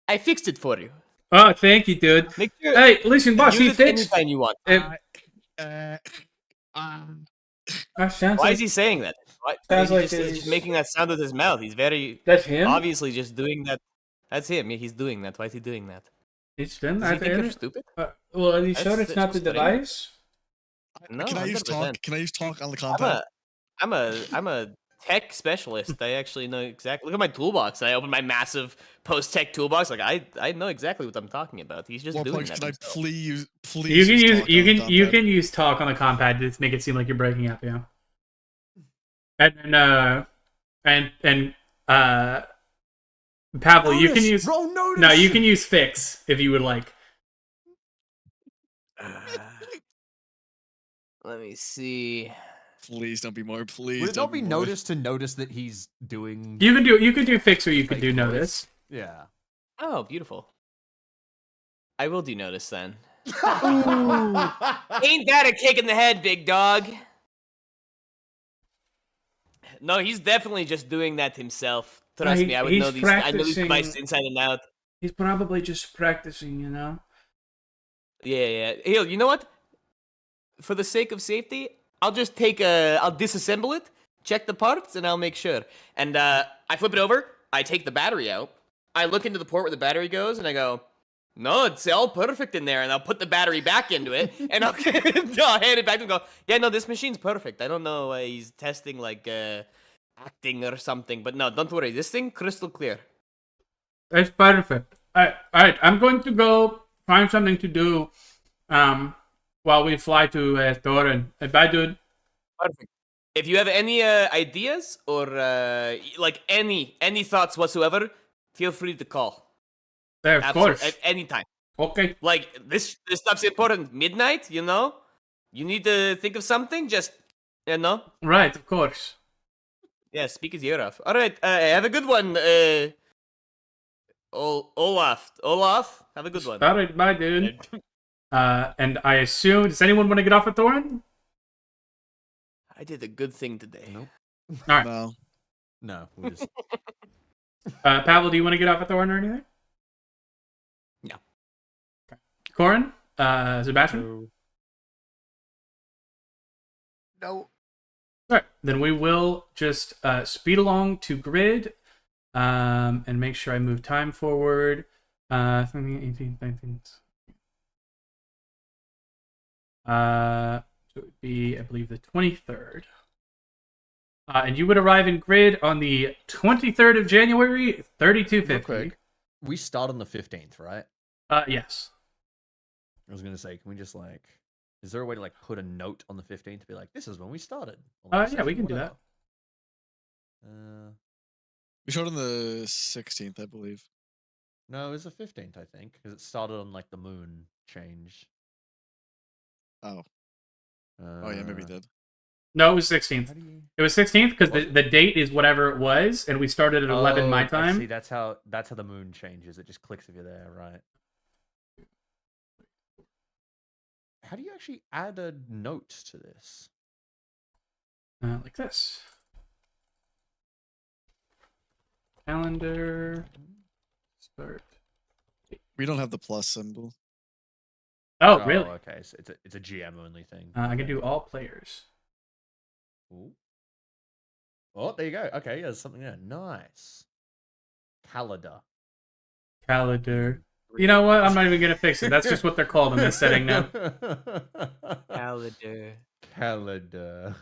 I fixed it for you. Oh, thank you, dude. Make sure Hey, listen, boss. He use it fixed. anytime you want. Sounds Why like is he saying that? Why, Sounds he's like just he's- making that sound with his mouth. He's very that's him. obviously just doing that. That's him. Yeah, he's doing that. Why is he doing that? It's him. Does he think you're stupid? Well, are you sure That's- it's not the that's strange. device? No, Can I use 100%. talk? Can I use talk on the compad? I'm a tech specialist. I actually know exactly. Look at my toolbox. I open my massive post-tech toolbox. Like I know exactly what I'm talking about. He's just Well, doing Punch, that. can I himself. please You can use talk on the you compad? can use talk on the compad to make it seem like you're breaking up. Yeah. And Pavel, you can use Roll notice. no, you can use fix if you would like. Let me see. Please don't be more. Please Would it don't not be more. noticed to notice that he's doing? You can do fix or you can fake do voice? notice. Yeah. Oh, beautiful. I will do notice then. Ain't that a kick in the head, big dog? No, he's definitely just doing that himself. Trust me, I would know he's these. I know these practicing- devices inside and out. He's probably just practicing, you know. Yeah. Here, you know what? For the sake of safety, I'll just I'll disassemble it, check the parts, and I'll make sure. And I flip it over. I take the battery out. I look into the port where the battery goes, and I go, no, it's all perfect in there. And I'll put the battery back into it, and I'll hand it back to him and go, yeah, no, this machine's perfect. I don't know why he's testing, like, acting or something. But no, don't worry. This thing, crystal clear. That's perfect. All right. I'm going to go find something to do. While we fly to Corin. Bye, dude. Perfect. If you have any ideas or like any thoughts whatsoever, feel free to call. There, of course. At any time. Okay. Like this stuff's important. Midnight, you know. You need to think of something. Just Right, of course. Yeah, speak his ear off. All right. Have a good one. Olaf. Have a good one. All right, bye, dude. And I assume, does anyone want to get off at Thorin? I did a good thing today. Nope. All right. No. No, we'll just Pavel, do you want to get off a thorn or anything? No. Okay. Corin? Sebastian? No. All right, then we will just speed along to grid and make sure I move time forward. 18, 19. So it would be, I believe, the 23rd. And you would arrive in grid on the 23rd of January, 3250. Real quick, we start on the 15th, right? Yes. I was gonna say, can we just like, is there a way to like put a note on the 15th to be like, this is when we started? Or, like, Yeah, we session, can do that. whatever? We showed on the 16th, I believe. No, it was the 15th, I think, because it started on like the moon change. Oh. Oh yeah, maybe we Uh, did. No, it was 16th. How do you... It was 16th because Was it? the date is whatever it was, and we started at 11 my I time. see, that's how the moon changes. It just clicks if you're there, right? How do you actually add a note to this? Like this. Calendar. Start. We don't have the plus symbol. Oh, really? Okay, so it's a GM only thing. I can do all players. Ooh. Oh, there you go. Okay, yeah, there's something there. Nice. Calendar. Calendar. You know what? I'm not even gonna fix it. That's just what they're called in this setting now. Calendar. Calendar.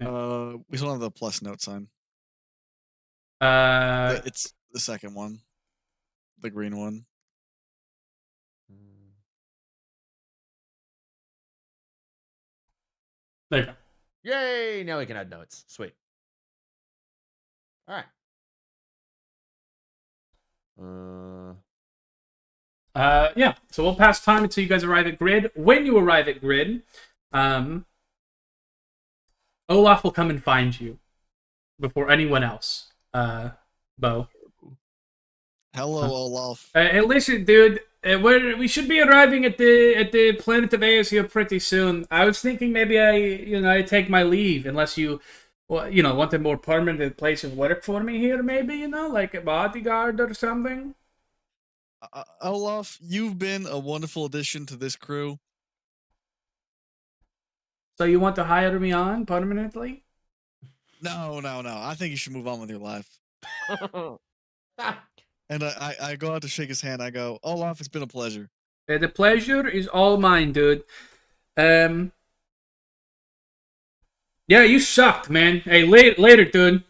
We still have the plus note sign. Uh, It's the second one. The green one. there you go. Yay! Now we can add notes. Sweet. All right. Yeah. So we'll pass time until you guys arrive at grid. When you arrive at grid, Olaf will come and find you before anyone else. Bo. Hello, Olaf. Hey, listen, dude. We should be arriving at the planet of Aesir pretty soon. I was thinking maybe I take my leave unless you, want a more permanent place of work for me here. Maybe like a bodyguard or something. Olaf, you've been a wonderful addition to this crew. So you want to hire me on permanently? No. I think you should move on with your life. And I go out to shake his hand. I go, Olaf, it's been a pleasure. The pleasure is all mine, dude. Yeah, you sucked, man. Hey, later, dude.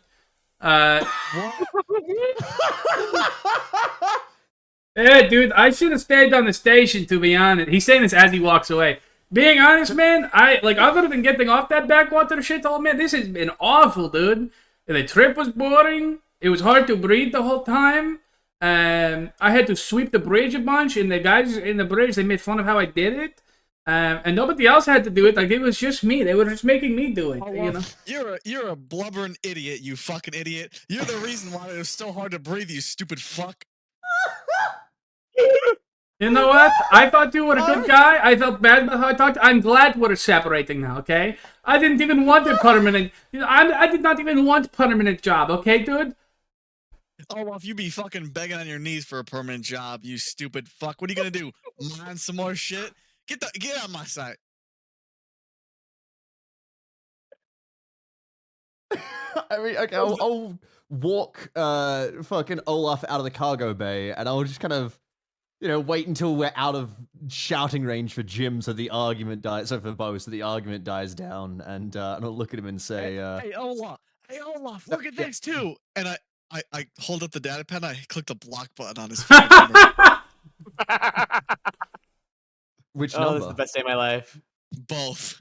Yeah, dude, I should have stayed on the station, to be honest. He's saying this as he walks away. Being honest, man, other than getting off that backwater shit, man, this has been awful, dude. The trip was boring. It was hard to breathe the whole time. I had to sweep the bridge a bunch, and the guys in the bridge, they made fun of how I did it. And nobody else had to do it. Like, it was just me. They were just making me do it, You're a blubbering idiot, you fucking idiot. You're the reason why it was so hard to breathe, you stupid fuck. You know what? I thought you were a good guy. I felt bad about how I talked. I'm glad we're separating now, okay? I didn't even want a permanent... I did not even want permanent job, okay, dude? Oh, well, if you be fucking begging on your knees for a permanent job, you stupid fuck. What are you gonna do? Mine some more shit? Get out of my sight. I mean, okay, I'll walk fucking Olaf out of the cargo bay, and I'll just kind of, wait until we're out of shouting range for Jim, so the argument dies. So for Bo, so the argument dies down, and I'll look at him and say, "Hey Olaf, look at this too." And I hold up the data pad. And I click the block button on his phone. Which Oh, number? this is the best day of my life. Both.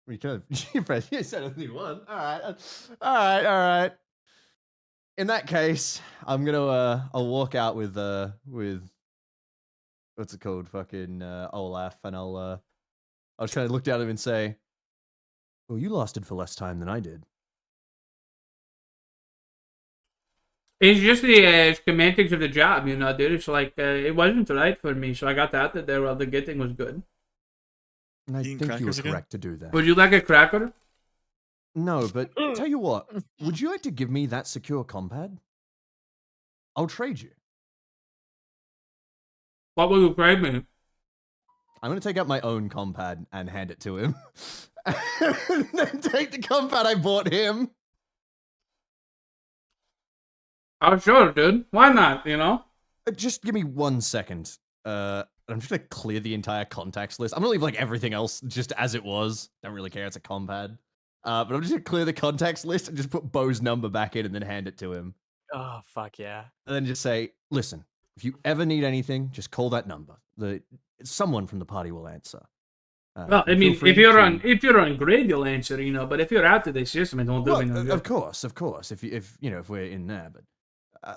We could have. You said only one. All right. In that case, I'm gonna I'll walk out with what's it called, fucking Olaf, and I'll just kind of look down at him and say, "Well, you lasted for less time than I did." It's just the schematics of the job, dude. It's like, it wasn't right for me, so I got out there while the getting was good. And I Eating think you were crackers again? correct to do that. Would you like a cracker? No, but tell you what, would you like to give me that secure compad? I'll trade you. What will you trade me? I'm going to take out my own compad and hand it to him. And then take the compad I bought him. Oh, sure, dude. Why not, you know? Just give me 1 second. I'm just going to clear the entire contacts list. I'm going to leave like everything else just as it was. Don't really care. It's a compad. But I'm just going to clear the contacts list and just put Bo's number back in and then hand it to him. Oh, fuck yeah. And then just say, listen, if you ever need anything, just call that number. Someone from the party will answer. Well, I and mean, feel free if you're to- on grid, you'll answer, you know. But if you're out of the system, it don't do me no good. Of course. If we're in there, but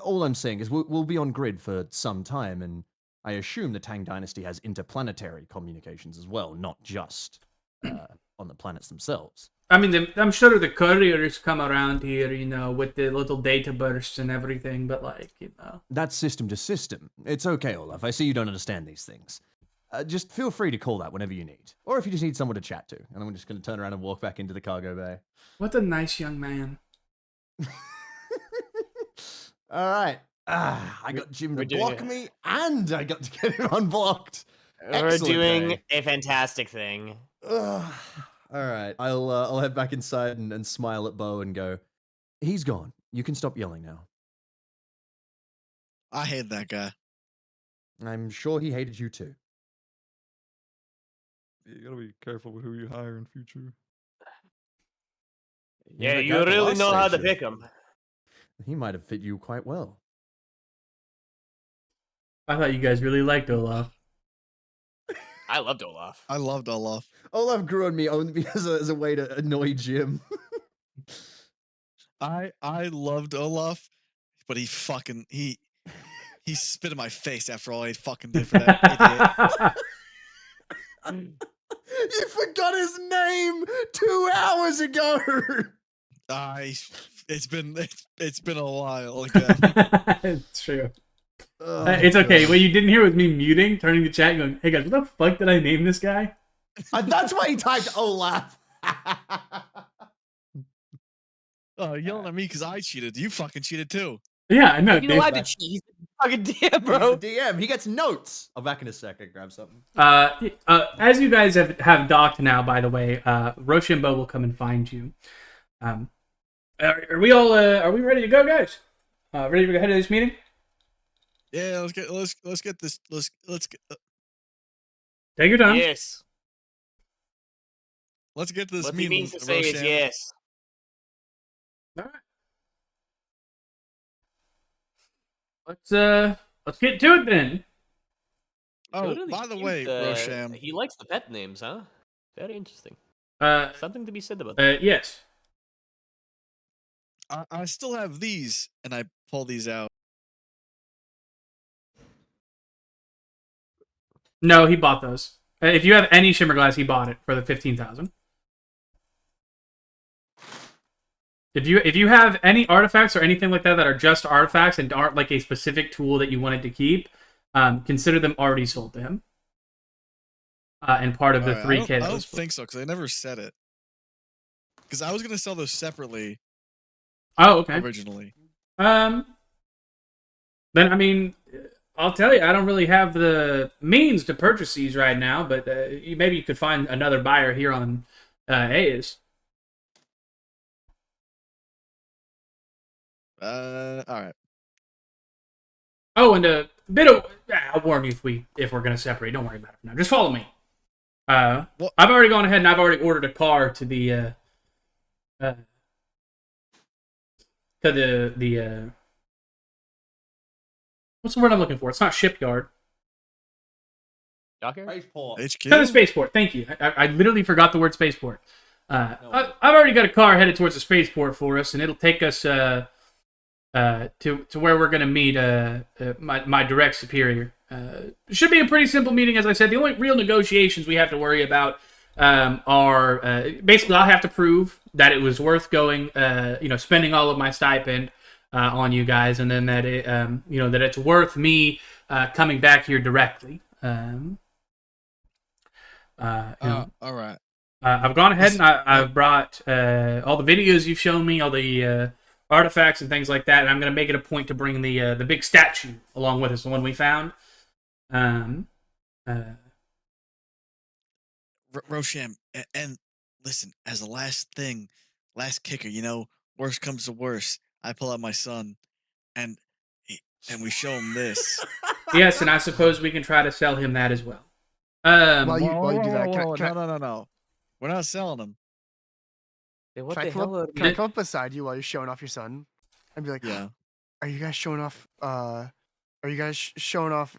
all I'm saying is we'll be on grid for some time, and I assume the Tang Dynasty has interplanetary communications as well, not just on the planets themselves. I mean, I'm sure the couriers come around here, you know, with the little data bursts and everything. But like, you know, That's system to system. It's okay, Olaf. I see you don't understand these things. Just feel free to call that whenever you need, or if you just need someone to chat to. And I'm just going to turn around and walk back into the cargo bay. what a nice young man. All right. I got Jim to we're doing block it. me, and I got to get him unblocked. We're Excellent doing day. a fantastic thing. Ugh. All right. I'll head back inside and smile at Bo and go, he's gone. You can stop yelling now. I hate that guy. I'm sure he hated you too. You gotta be careful with who you hire in future. Yeah, that you guy at the really last know how to station. pick them. He might have fit you quite well. I thought you guys really liked Olaf. I loved Olaf. I loved Olaf. Olaf grew on me only because as a way to annoy Jim. I loved Olaf, but he spit in my face after all he fucking did for that idiot. You forgot his name 2 hours ago. It's been a while. Okay. It's true. Oh, It's okay. God. What you didn't hear was me muting, turning the chat, and going, "Hey guys, what the fuck did I name this guy?" That's why he typed Olaf. Yelling at me because I cheated. You fucking cheated too. Yeah, I know. You know Dave. why the cheese? Fucking damn, He's bro. the DM. He gets notes. I'll back in a second. Grab something. As you guys have docked now, by the way, Rochambeau will come and find you. Are we all? Are we ready to go, guys? Ready to go ahead to this meeting? Yeah, let's get this. Let's Take your time. Yes. get this What he meeting. means to say is Roshan. yes. All right. Let's get to it then. Oh, Totally by the cute, way, Rosham, he likes the pet names, huh? Very interesting. Uh, Something to be said about that. yes. I still have these, and I pull these out. No, he bought those. If you have any shimmer glass, he bought it for the 15,000. If you have any artifacts or anything like that that are just artifacts and aren't like a specific tool that you wanted to keep, consider them already sold to him. And part of the Alright, 3K. I that don't was think so because I never said it. Because I was gonna sell those separately Oh, okay. originally. Then I mean, I'll tell you, I don't really have the means to purchase these right now, but maybe you could find another buyer here on A's. All right. Oh, and a bit of I'll warn you if we're gonna separate. Don't worry about it now. Just follow me. What? I've already gone ahead and I've already ordered a car to the what's the word I'm looking for? It's not shipyard. Dockyard? HQ. To the spaceport. Thank you. I literally forgot the word spaceport. I've already got a car headed towards the spaceport for us, and it'll take us to where we're gonna meet my direct superior. It should be a pretty simple meeting, as I said. The only real negotiations we have to worry about are basically I'll have to prove that it was worth going, spending all of my stipend on you guys, and then that it, that it's worth me coming back here directly. All right. I've gone ahead and I've brought all the videos you've shown me, all the artifacts and things like that, and I'm going to make it a point to bring the big statue along with us, the one we found. Rosham, and listen, as a last kicker, worst comes to worst, I pull out my son, and we show him this. Yes, and I suppose we can try to sell him that as well. While you do that, No. We're not selling him. Hey, what can the I come hell? up, can I come up beside you while you're showing off your son and be like, Yeah. are you guys showing off? Are you guys showing off?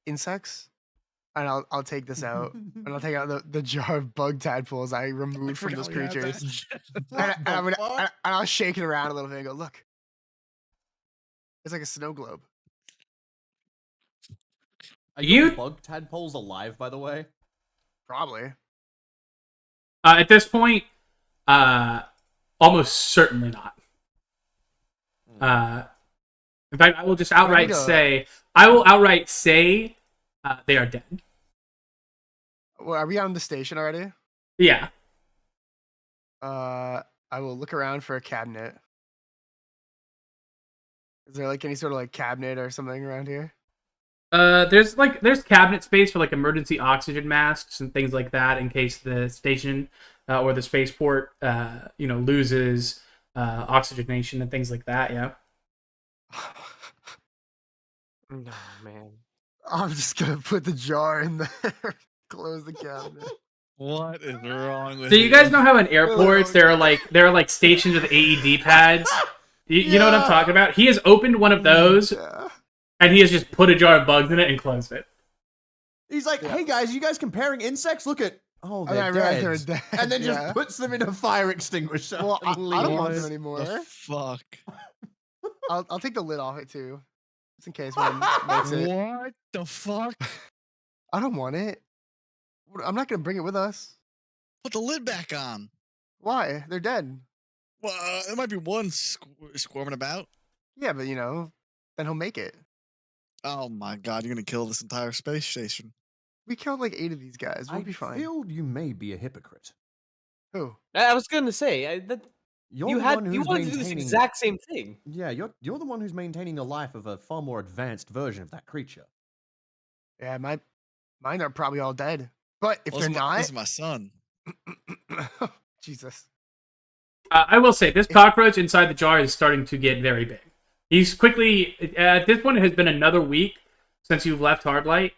Insects? And I'll take this out, and I'll take out the jar of bug tadpoles I removed from those creatures, and I'll shake it around a little bit and go, look, it's like a snow globe. Are your bug tadpoles alive, by the way? Probably. At this point, almost certainly not. In fact, I will just outright say, they are dead. Well, are we on the station already? Yeah. I will look around for a cabinet. Is there like any sort of like cabinet or something around here? There's cabinet space for like emergency oxygen masks and things like that in case the station or the spaceport loses oxygenation and things like that. Yeah. No, man. I'm just gonna put the jar in there. Close the cabinet. What is wrong with So you guys know how in airports there are like stations with AED pads? You know what I'm talking about? He has opened one of those, and he has just put a jar of bugs in it and closed it. He's like, hey guys, you guys comparing insects? Look at, I realized they were dead. And then just puts them in a fire extinguisher. Well, I don't want them anymore. The fuck? I'll take the lid off it too, just in case one makes it. What the fuck? I don't want it. I'm not gonna bring it with us. Put the lid back on. Why? They're dead. Well, there might be one squirming about. Yeah, but then he'll make it. Oh my god, you're gonna kill this entire space station. We killed like 8 of these guys. We'll be fine. I feel you may be a hypocrite. Who? I was gonna say you wanted to do this exact same thing. Yeah, you're the one who's maintaining the life of a far more advanced version of that creature. Yeah, mine are probably all dead. But if they're not, this is my son. Jesus. I will say this cockroach inside the jar is starting to get very big. He's quickly at this point. It has been another week since you've left Hardlight.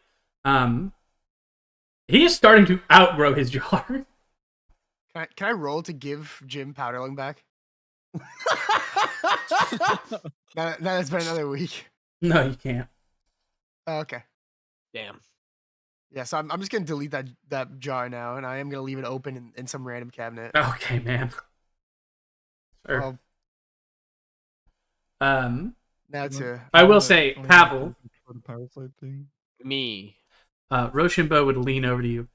He is starting to outgrow his jar. Can I roll to give Jim Powderling back? now it's been another week. No, you can't. Oh, okay. Damn. Yeah, so I'm just gonna delete that jar now, and I am gonna leave it open in some random cabinet. Okay, man. Sure. Now to I will say, Kavlo. The parasite thing. Me. Rochambeau would lean over to you.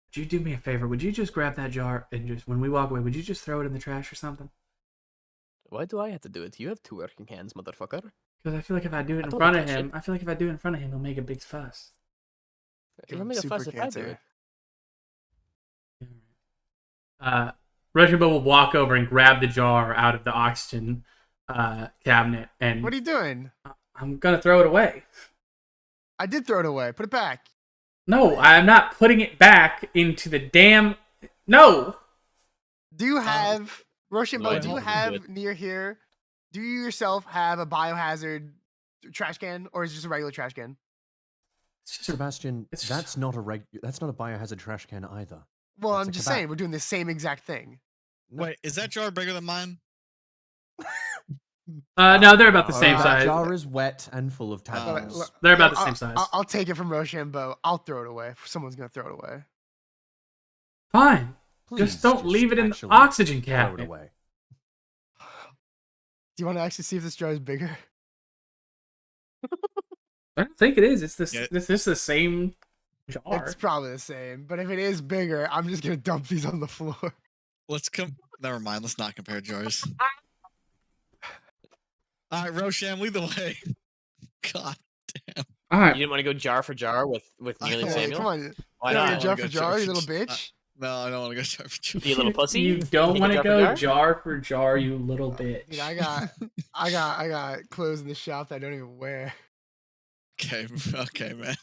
Would you do me a favor? Would you just grab that jar and just, when we walk away, would you just throw it in the trash or something? Why do I have to do it? You have 2 working hands, motherfucker. Because I feel like if I do it in front of him, he'll make a big fuss. He'll make a fuss if I do it. Rochambeau will walk over and grab the jar out of the oxygen cabinet and... What are you doing? I'm gonna throw it away. I did throw it away. Put it back. No, I'm not putting it back into the damn... No! Do you have... Rochambeau, No, do you have near here... Do you yourself have a biohazard trash can, or is it just a regular trash can? Sebastian, that's not a biohazard trash can either. Well, That's I'm a just kebab. saying, we're doing the same exact thing. Wait, is that jar bigger than mine? No, they're about the same That size. jar is wet and full of tadpoles. They're about the same size. I'll take it from Rochambeau. I'll throw it away. Someone's gonna throw it away. Fine. Please, just don't leave it in the actually oxygen throw it cabinet. away. Do you want to actually see if this jar is bigger? I don't think it is. It's Yeah. this is the same jar. It's probably the same, but if it is bigger, I'm just gonna dump these on the floor. Never mind. Let's not compare jars. All right, Rosham, lead the way. God damn. All right. You didn't want to go jar for jar with Neil and Hey, Samuel? come on, Why you know, not? you're jar go for jar, you jar little for bitch. No, I don't want to go jar for jar. You little pussy. You don't Take a want to jar for go jar? jar for jar, you little bitch. Dude, I got clothes in the shop that I don't even wear. Okay, man.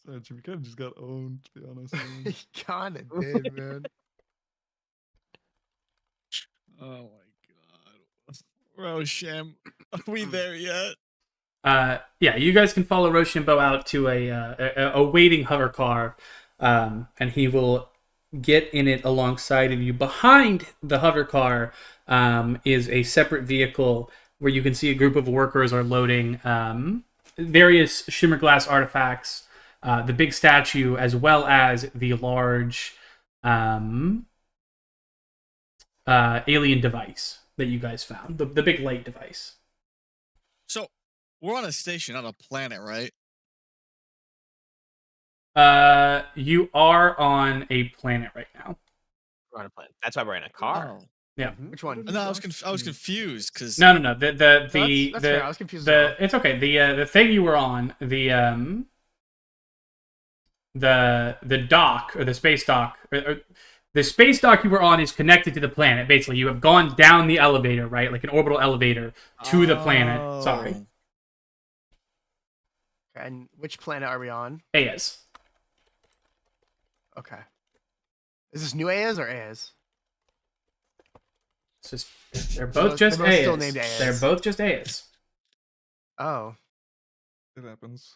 Serge, we kind of just got owned, to be honest. He Man. kinda did, man. Oh my god. Rosham, are we there yet? Yeah, you guys can follow Rochambeau out to a waiting hover car, and he will get in it alongside of you. Behind the hover car is a separate vehicle where you can see a group of workers are loading various shimmer glass artifacts, the big statue, as well as the large alien device that you guys found, the big light device. So, we're on a station, not a planet, right? You are on a planet right now. We're on a plane. That's why we're in a car. Oh. Yeah. Which one? No, I was confused because No. The That's the fair. I was confused as well. it's okay. The thing you were on, the dock or the space dock, or the space dock you were on is connected to the planet. Basically, you have gone down the elevator, right, like an orbital elevator to the planet. Sorry, And which planet are we on? Aez. Okay. Is this New Aez or Aez? It's just they're both just they're both still Aez. named Aez. They're both just Aez. Oh, It happens.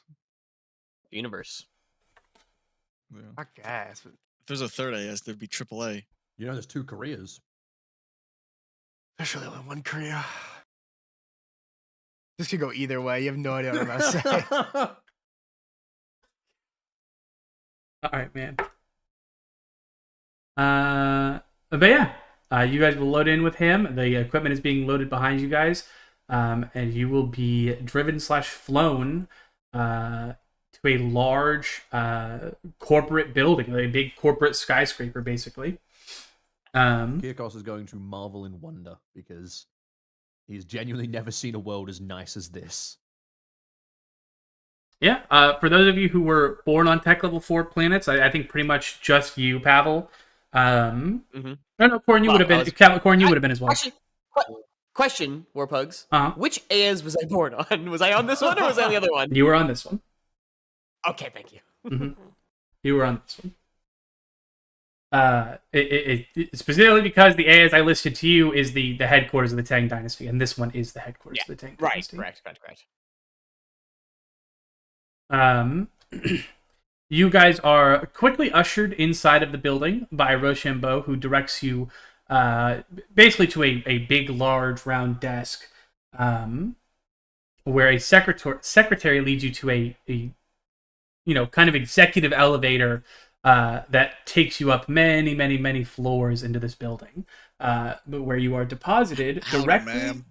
Universe. Yeah. I guess. But if there's a third AS, there'd be AAA. You know, there's 2 Koreas. there's really only one Korea. This could go either way. You have no idea what I'm about to say. All right, man. But yeah, you guys will load in with him. The equipment is being loaded behind you guys, and you will be driven/flown to a large corporate building, a big corporate skyscraper, basically. Kirkos is going to marvel in wonder because he's genuinely never seen a world as nice as this. Yeah, for those of you who were born on Tech Level 4 planets, I think pretty much just you, Pavel. No, Corin, you Well, would have been. Corin, you would have been as well. Actually, question, Warpugs. Uh-huh. Which Aez was I born on? Was I on this one or was I on the other one? You were on this one. Okay, thank you. You were on this one. Specifically because the Aez I listed to you is the headquarters of the Tang Dynasty, and this one is the headquarters of the Tang Dynasty. Right. You guys are quickly ushered inside of the building by Rochambeau, who directs you basically to a big, large, round desk, where a secretary leads you to a kind of executive elevator that takes you up many, many, many floors into this building, where you are deposited directly.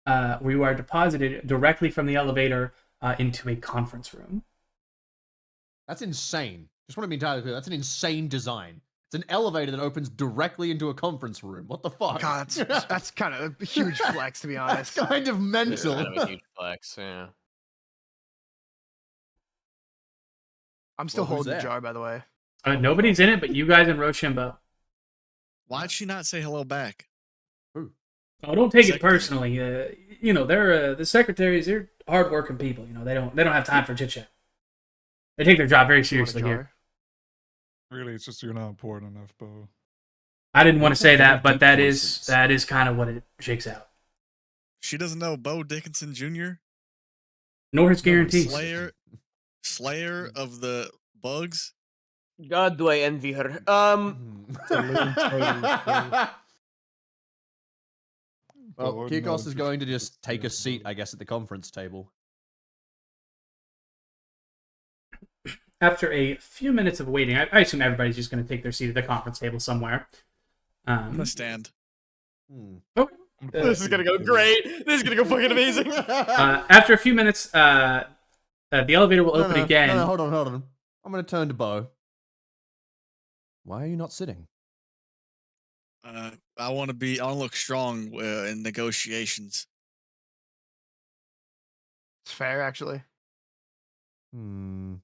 Where you are deposited directly from the elevator into a conference room. That's insane. Just want to be entirely clear. That's an insane design. It's an elevator that opens directly into a conference room. What the fuck? God, that's kind of a huge flex, to be honest. That's kind of mental. Kind of a huge flex, yeah. I'm still Well, who's holding the there? jar, by the way. Nobody's in it but you guys and Rochambeau. Why'd she not say hello back? Ooh. Oh, don't take it Secretary. personally. They're the secretaries. They're hardworking people. They don't have time for chit chat. They take their job very You want a seriously here. jar? Really, it's just you're not important enough, Bo. I didn't want to say that, but Deep that voices. is kind of what it shakes out. She doesn't know Bo Dickinson Jr., Nor his guarantees. Slayer of the Bugs. God, do I envy her. Well, Bo, Kirkos no, is going to just take a seat, I guess, at the conference table. After a few minutes of waiting, I assume everybody's just going to take their seat at the conference table somewhere. I'm gonna stand. Okay. This is gonna go great. This is gonna go fucking amazing. After a few minutes, the elevator will open again. No, hold on. I'm going to turn to Bo. Why are you not sitting? I want to look strong in negotiations. It's fair, actually. Hmm.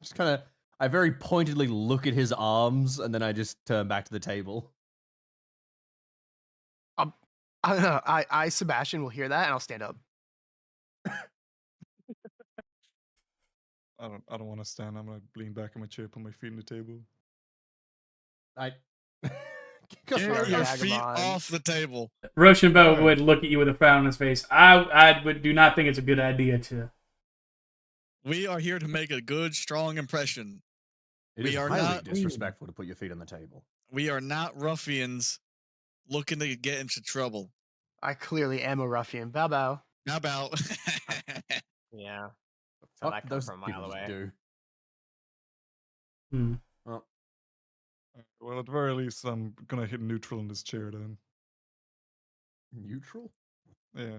Just kind of, I very pointedly look at his arms, and then I just turn back to the table. I Sebastian will hear that and I'll stand up. I don't want to stand. I'm gonna lean back in my chair, put my feet on the table. I. Get Sorry, your feet vagabond. off the table. Rochambeau Alright. would look at you with a frown on his face. I would do not think it's a good idea to. We are here to make a good, strong impression. It We is are highly not- disrespectful to put your feet on the table. We are not ruffians looking to get into trouble. I clearly am a ruffian. Bow bow. How about? Yeah. The How'd fuck that come those from a people mile just away? do? Hmm. Well, Well, at the very least, I'm gonna hit neutral in this chair then. neutral? Yeah.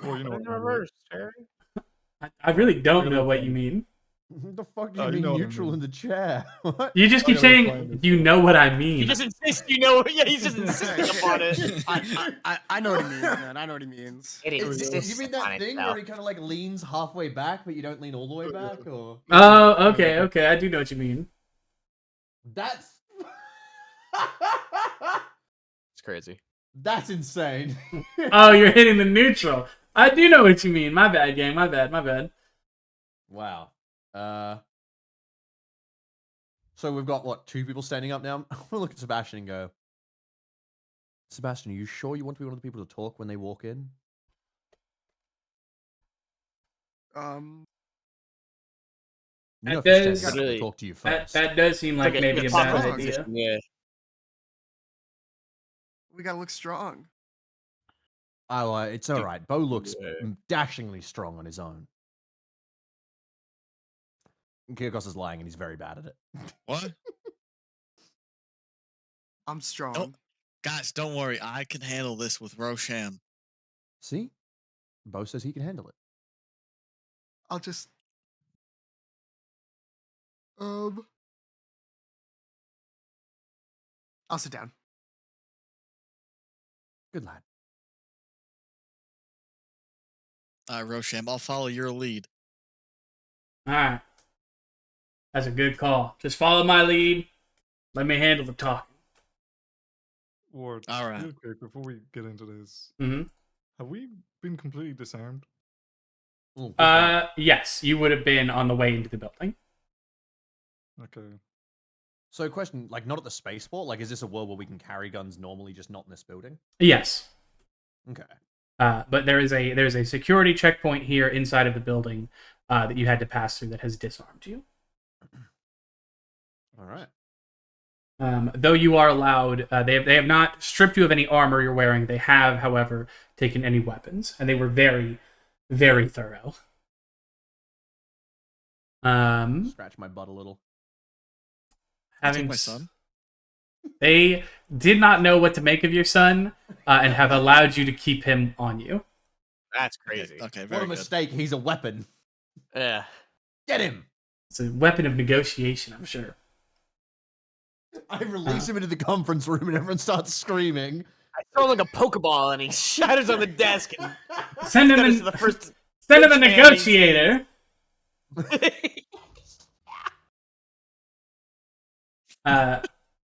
Well, you know Put it in what I mean, right? reverse, Terry. I really don't Look at know the what thing. you mean. What the fuck do you You mean know what I neutral mean. in the chair? What? You just keep I gotta saying find this you one. know what I You mean. just insist you know. Yeah, he's just insisting upon it. I know what he means, man. I know what he means. It You insists mean upon that thing itself. where he kind of like leans halfway back, but you don't lean all the way back, or Oh, okay. I do know what you mean. that's It's crazy. that's insane. Oh, you're hitting the neutral. I do know what you mean. My bad, gang. My bad. Wow. So we've got what, 2 people standing up now? I'm gonna look at Sebastian and go, Sebastian, are you sure you want to be one of the people to talk when they walk in? You know, That if you're does- standing up, they Really- talk to you That first. that does seem like maybe a it's bad wrong. idea. Yeah. We gotta look strong. Oh, it's all right. Bo looks Yeah. dashingly strong on his own. Kyrgos is lying, and he's very bad at it. What? I'm strong. Guys, don't worry. I can handle this with Rosham. See? Bo says he can handle it. I'll just I'll sit down. Good lad. All right, Rosham, I'll follow your lead. Alright. That's a good call. Just follow my lead. Let me handle the talking. All Ward, right. real quick, before we get into this, Mm-hmm. have we been completely disarmed? Oh, good point. Yes, you would have been on the way into the building. Okay. So, question, like, not at the spaceport? Like, is this a world where we can carry guns normally, just not in this building? Yes. Okay. But there's a security checkpoint here inside of the building that you had to pass through that has disarmed you. All right. Though you are allowed, they have not stripped you of any armor you're wearing. They have, however, taken any weapons, and they were very, very thorough. Scratch my butt a little. Take my son. They did not know what to make of your son, and have allowed you to keep him on you. That's crazy. Okay, What very a good. mistake. He's a weapon. Yeah. Get him. It's a weapon of negotiation, I'm sure. I release him into the conference room and everyone starts screaming. I throw him like a Pokeball and he shatters on the desk and Send him scatters the to the first. send him the Rich man negotiator.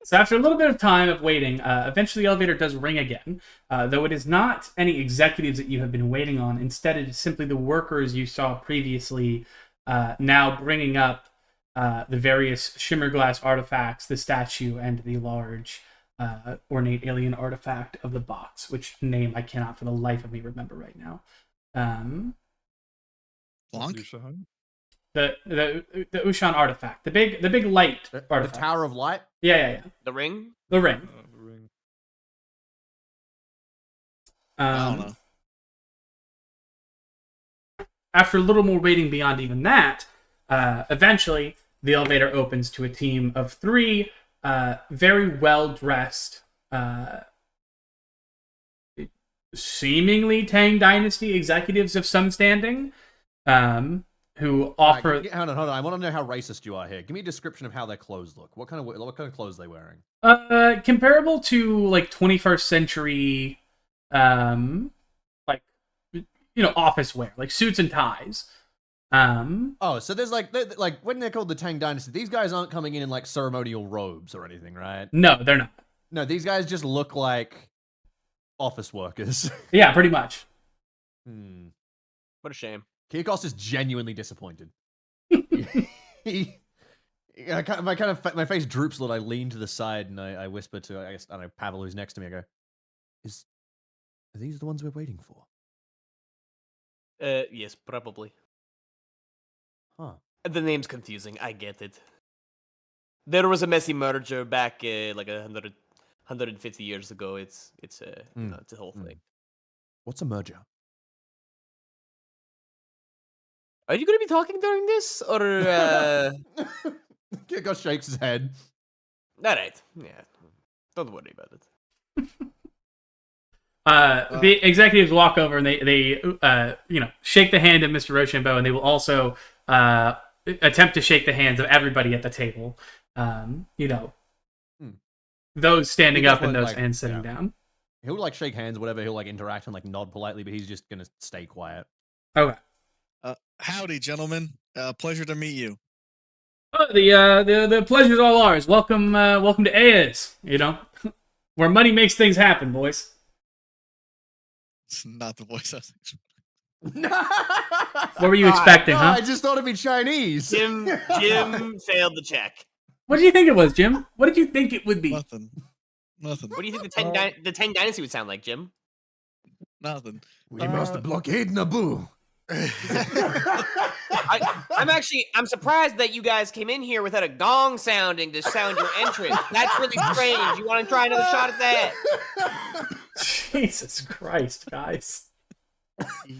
So after a little bit of time of waiting, eventually the elevator does ring again, though it is not any executives that you have been waiting on. Instead, it is simply the workers you saw previously, now bringing up the various shimmer glass artifacts, the statue, and the large ornate alien artifact of the box, which name I cannot for the life of me remember right now. Blanc? Yushan? The Ushan artifact, the big light The artifact. Tower of Light? Yeah. The ring? The ring. The ring. I don't know. After a little more waiting beyond even that, eventually the elevator opens to a team of 3 very well-dressed, seemingly Tang Dynasty executives of some standing, who offer... Hold on. I want to know how racist you are here. Give me a description of how their clothes look. What kind of clothes are they wearing? comparable to, like, 21st century, like, office wear, like suits and ties. Oh, so there's like when they're called the Tang Dynasty, these guys aren't coming in like ceremonial robes or anything, right? No, they're not. No, these guys just look like office workers. Yeah, pretty much. What a shame. Kyrkos is genuinely disappointed. My face droops a little. I lean to the side and I whisper to, I don't know, Pavel, who's next to me. I go, are these the ones we're waiting for? Yes, probably. Huh. The name's confusing. I get it. There was a messy merger back like 150 years ago. It's a whole thing. What's a merger? Are you going to be talking during this, or? Kyrkos shakes his head. All right. Yeah. Don't worry about it. The executives walk over and they shake the hand of Mr. Rochambeau, and they will also attempt to shake the hands of everybody at the table. Those standing up and those hands sitting down. He'll like shake hands, whatever. He'll like interact and like nod politely, but he's just gonna stay quiet. Okay. Howdy, gentlemen. Pleasure to meet you. The pleasure's all ours. Welcome to AS. Where money makes things happen, boys. It's not the voice I was expecting. What were you expecting, huh? I just thought it'd be Chinese. Jim failed the check. What did you think it was, Jim? What did you think it would be? Nothing. What do you think the Tang Dynasty would sound like, Jim? Nothing. We must blockade Naboo. I'm surprised that you guys came in here without a gong sounding to sound your entrance. That's really strange. You want to try another shot at that? Jesus Christ, guys.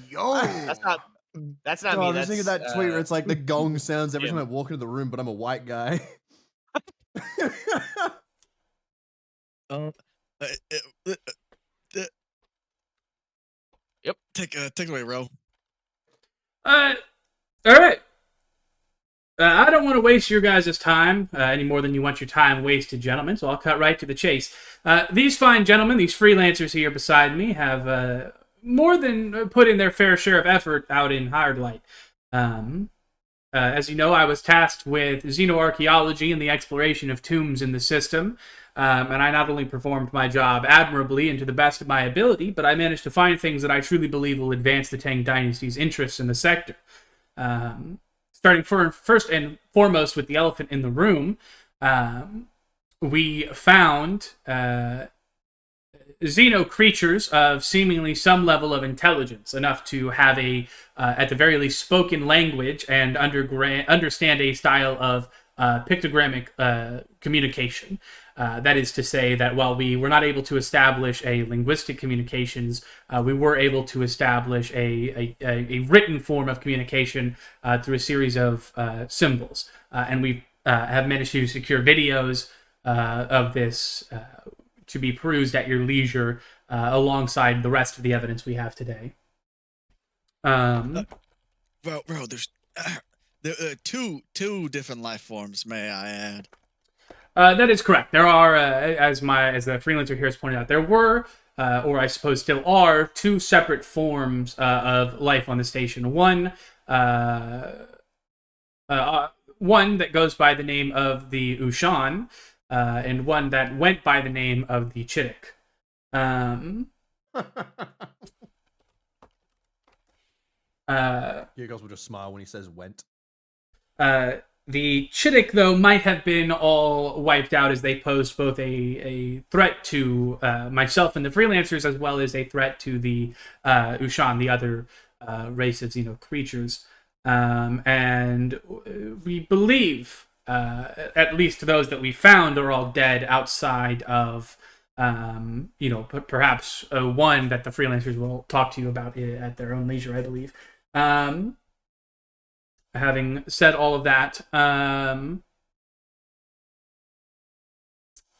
Yo. That's not No, me. I'm just thinking of that tweet where it's like the gong sounds every Jim. time I walk into the room, but I'm a white guy. Yep. Take it away, Ro. All right. I don't want to waste your guys' time any more than you want your time wasted, gentlemen, so I'll cut right to the chase. These fine gentlemen, these freelancers here beside me, have more than put in their fair share of effort out in Hired Light. As you know, I was tasked with xenoarchaeology and the exploration of tombs in the system, and I not only performed my job admirably and to the best of my ability, but I managed to find things that I truly believe will advance the Tang Dynasty's interests in the sector. Starting first and foremost with the elephant in the room, we found xeno creatures of seemingly some level of intelligence, enough to have at the very least, spoken language and understand a style of pictogrammic communication. That is to say that while we were not able to establish a linguistic communications, we were able to establish a written form of communication through a series of symbols. And we have managed to secure videos of this to be perused at your leisure alongside the rest of the evidence we have today. Bro, there's two different life forms, may I add. That is correct. There are, as the freelancer here has pointed out, there were, or I suppose still are, two separate forms of life on the station. One that goes by the name of the Ushan, and one that went by the name of the Chittick. Kyrkos will just smile when he says went. The Chittick, though, might have been all wiped out as they posed both a threat to myself and the freelancers, as well as a threat to the Ushan, the other race of xeno creatures. And we believe, at least those that we found, are all dead outside of, perhaps one that the freelancers will talk to you about at their own leisure, I believe. Having said all of that,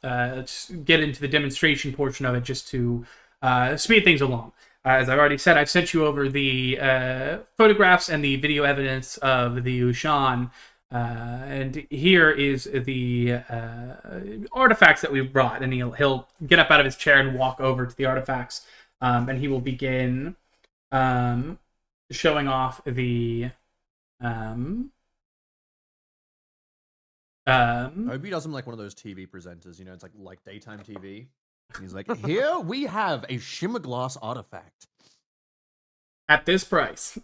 let's get into the demonstration portion of it just to speed things along. As I've already said, I've sent you over the photographs and the video evidence of the Ushan, and here is the artifacts that we've brought. And he'll get up out of his chair and walk over to the artifacts, and he will begin showing off the I hope he doesn't like one of those TV presenters. You know, it's like daytime TV. He's like, here we have a Shimmerglass artifact. At this price,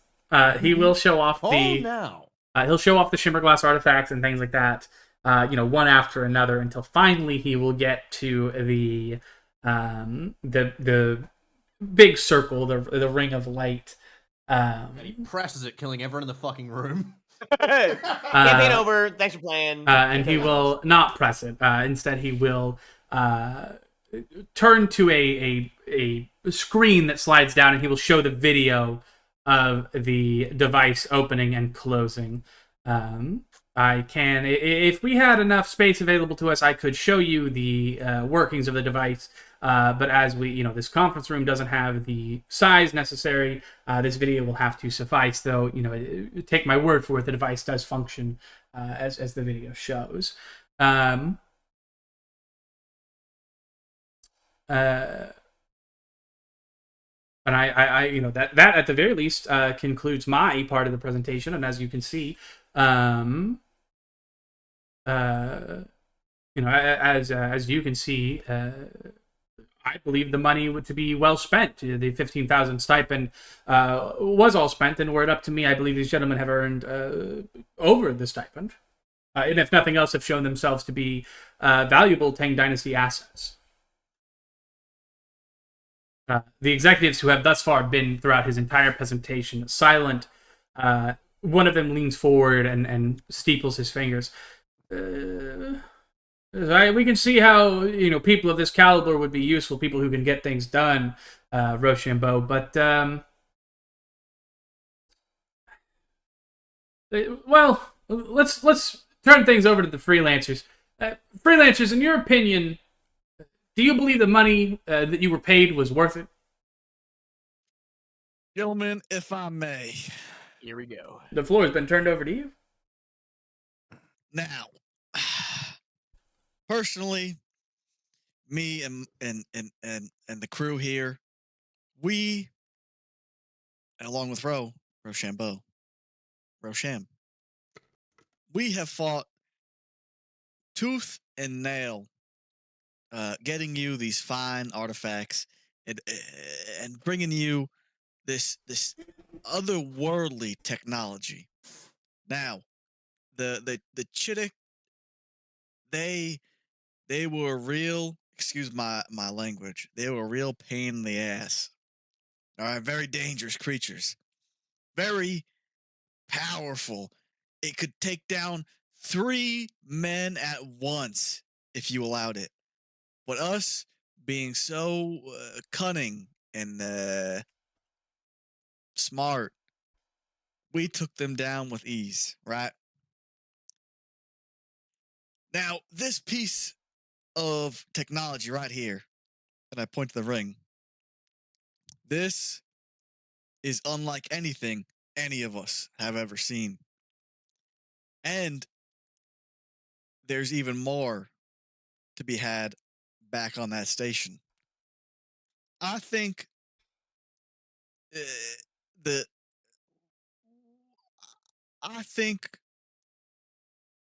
he will show off Now. He'll show off the Shimmerglass artifacts and things like that. One after another until finally he will get to the big circle, the ring of light. He presses it, killing everyone in the fucking room. Campaign over. Thanks for playing. And he will not press it. Instead, he will turn to a screen that slides down, and he will show the video of the device opening and closing. If we had enough space available to us, I could show you the workings of the device. But as this conference room doesn't have the size necessary, this video will have to suffice. Though, take my word for it, the device does function as the video shows. And that at the very least concludes my part of the presentation. And as you can see, as you can see, I believe the money to be well spent. The 15,000 stipend was all spent, and were it up to me, I believe these gentlemen have earned over the stipend, and if nothing else, have shown themselves to be valuable Tang Dynasty assets. The executives who have thus far been throughout his entire presentation silent. One of them leans forward and steeples his fingers. We can see how people of this caliber would be useful, people who can get things done, Rochambeau. But let's turn things over to the freelancers. Freelancers, in your opinion, do you believe the money that you were paid was worth it? Gentlemen, if I may. Here we go. The floor has been turned over to you. Now, personally, me and the crew here, we, along with Rochambeau, we have fought tooth and nail, getting you these fine artifacts and bringing you this otherworldly technology. Now, the Chittick, they were a real, excuse my language, they were a real pain in the ass. All right, very dangerous creatures. Very powerful. It could take down 3 men at once if you allowed it. But us being so cunning and smart, we took them down with ease, right? Now, this piece of technology right here, and I point to the ring, this is unlike anything any of us have ever seen. And there's even more to be had back on that station. I think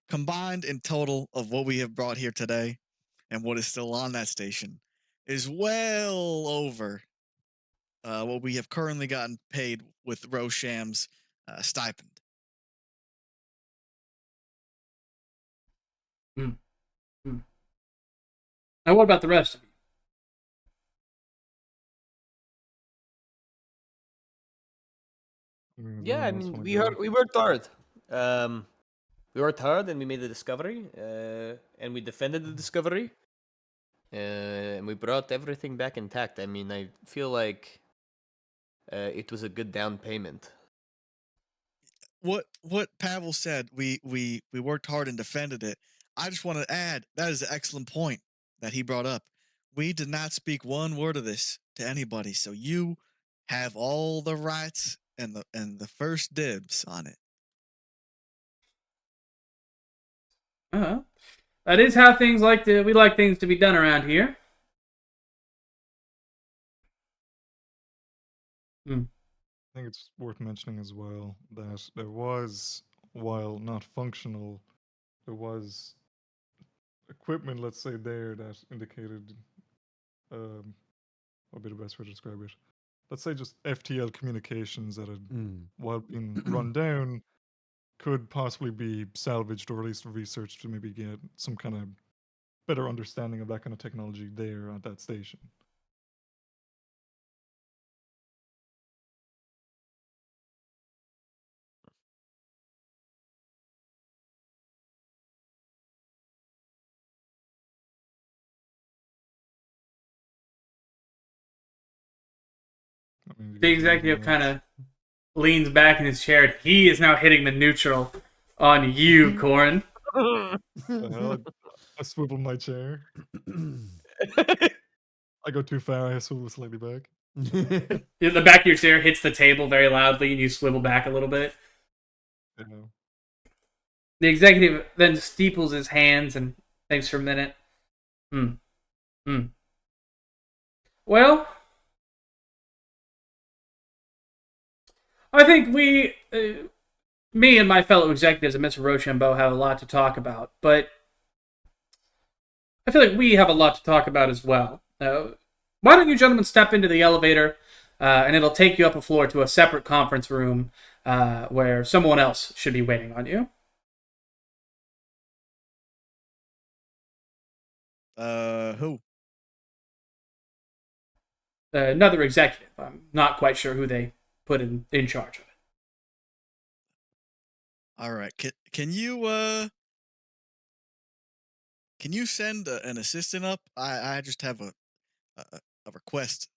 combined in total of what we have brought here today and what is still on that station is well over what we have currently gotten paid with Rocham's stipend. Now, what about the rest of you? Yeah, I mean, we worked hard. We worked hard, and we made the discovery, and we defended the discovery, and we brought everything back intact. I mean, I feel like it was a good down payment. What Pavel said, we worked hard and defended it. I just want to add, that is an excellent point that he brought up. We did not speak one word of this to anybody, so you have all the rights and the first dibs on it. That is how things we like things to be done around here. think it's worth mentioning as well that there was, while not functional, there was equipment, let's say, there that indicated what would be the best way to describe it? Let's say just FTL communications that had, while being run down, could possibly be salvaged or at least researched to maybe get some kind of better understanding of that kind of technology there at that station. I mean, The executive kind of leans back in his chair. And he is now hitting the neutral on you, Corin. I swivel my chair. I go too far. I swivel slightly back. The back of your chair hits the table very loudly, and you swivel back a little bit. Yeah. The executive then steeples his hands and thinks for a minute. Well, I think me and my fellow executives at Mr. Rochambeau have a lot to talk about, but I feel like we have a lot to talk about as well. Why don't you gentlemen step into the elevator, and it'll take you up a floor to a separate conference room where someone else should be waiting on you. Who? Another executive. I'm not quite sure who they put in charge of it. All right. Can you send an assistant up? I just have a request.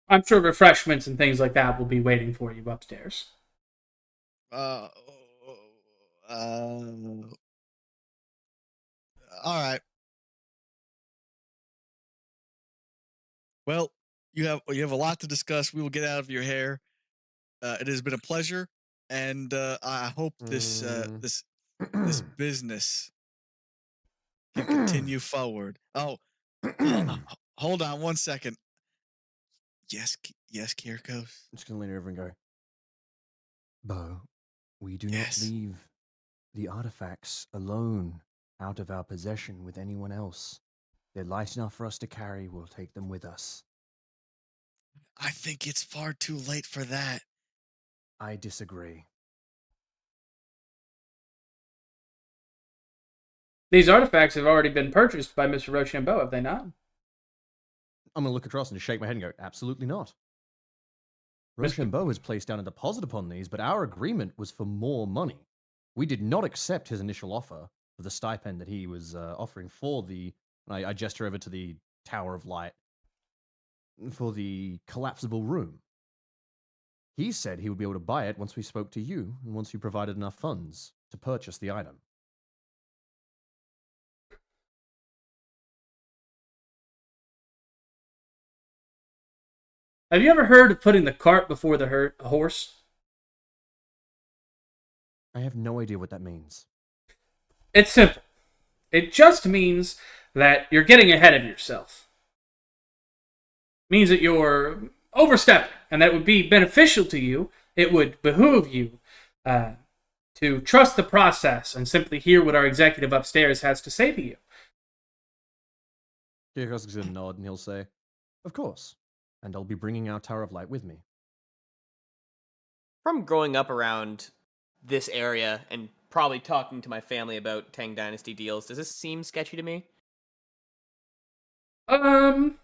I'm sure refreshments and things like that will be waiting for you upstairs. All right. Well, you have a lot to discuss. We will get out of your hair. It has been a pleasure, and I hope this business can continue forward. Oh, hold on one second. Yes, Kirkos. I'm just gonna lean over and go, Bo, we do Yes. not leave the artifacts alone out of our possession with anyone else. They're light enough for us to carry. We'll take them with us. I think it's far too late for that. I disagree. These artifacts have already been purchased by Mr. Rochambeau, have they not? I'm gonna look across and just shake my head and go, absolutely not. Mr. Rochambeau has placed down a deposit upon these, but our agreement was for more money. We did not accept his initial offer for the stipend that he was offering for the. I gesture over to the Tower of Light for the collapsible room. He said he would be able to buy it once we spoke to you and once you provided enough funds to purchase the item. Have you ever heard of putting the cart before the horse? I have no idea what that means. It's simple. It just means that you're getting ahead of yourself. It means that you're overstepping, and that would be beneficial to you. It would behoove you to trust the process and simply hear what our executive upstairs has to say to you. Kirkos is going to nod and he'll say, of course. And I'll be bringing our Tower of Light with me. From growing up around this area and probably talking to my family about Tang Dynasty deals, does this seem sketchy to me? No,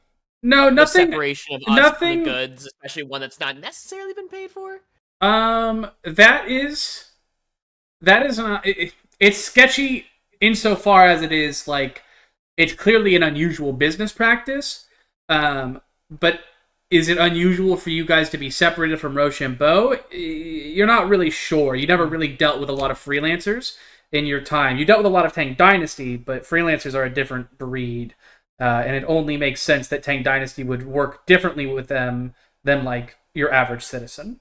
The nothing. separation of us nothing- and the goods, especially one that's not necessarily been paid for. That is not. It's sketchy insofar as it is like it's clearly an unusual business practice. But is it unusual for you guys to be separated from Rochambeau? You're not really sure. You never really dealt with a lot of freelancers in your time. You dealt with a lot of Tang Dynasty, but freelancers are a different breed. And it only makes sense that Tang Dynasty would work differently with them than like your average citizen.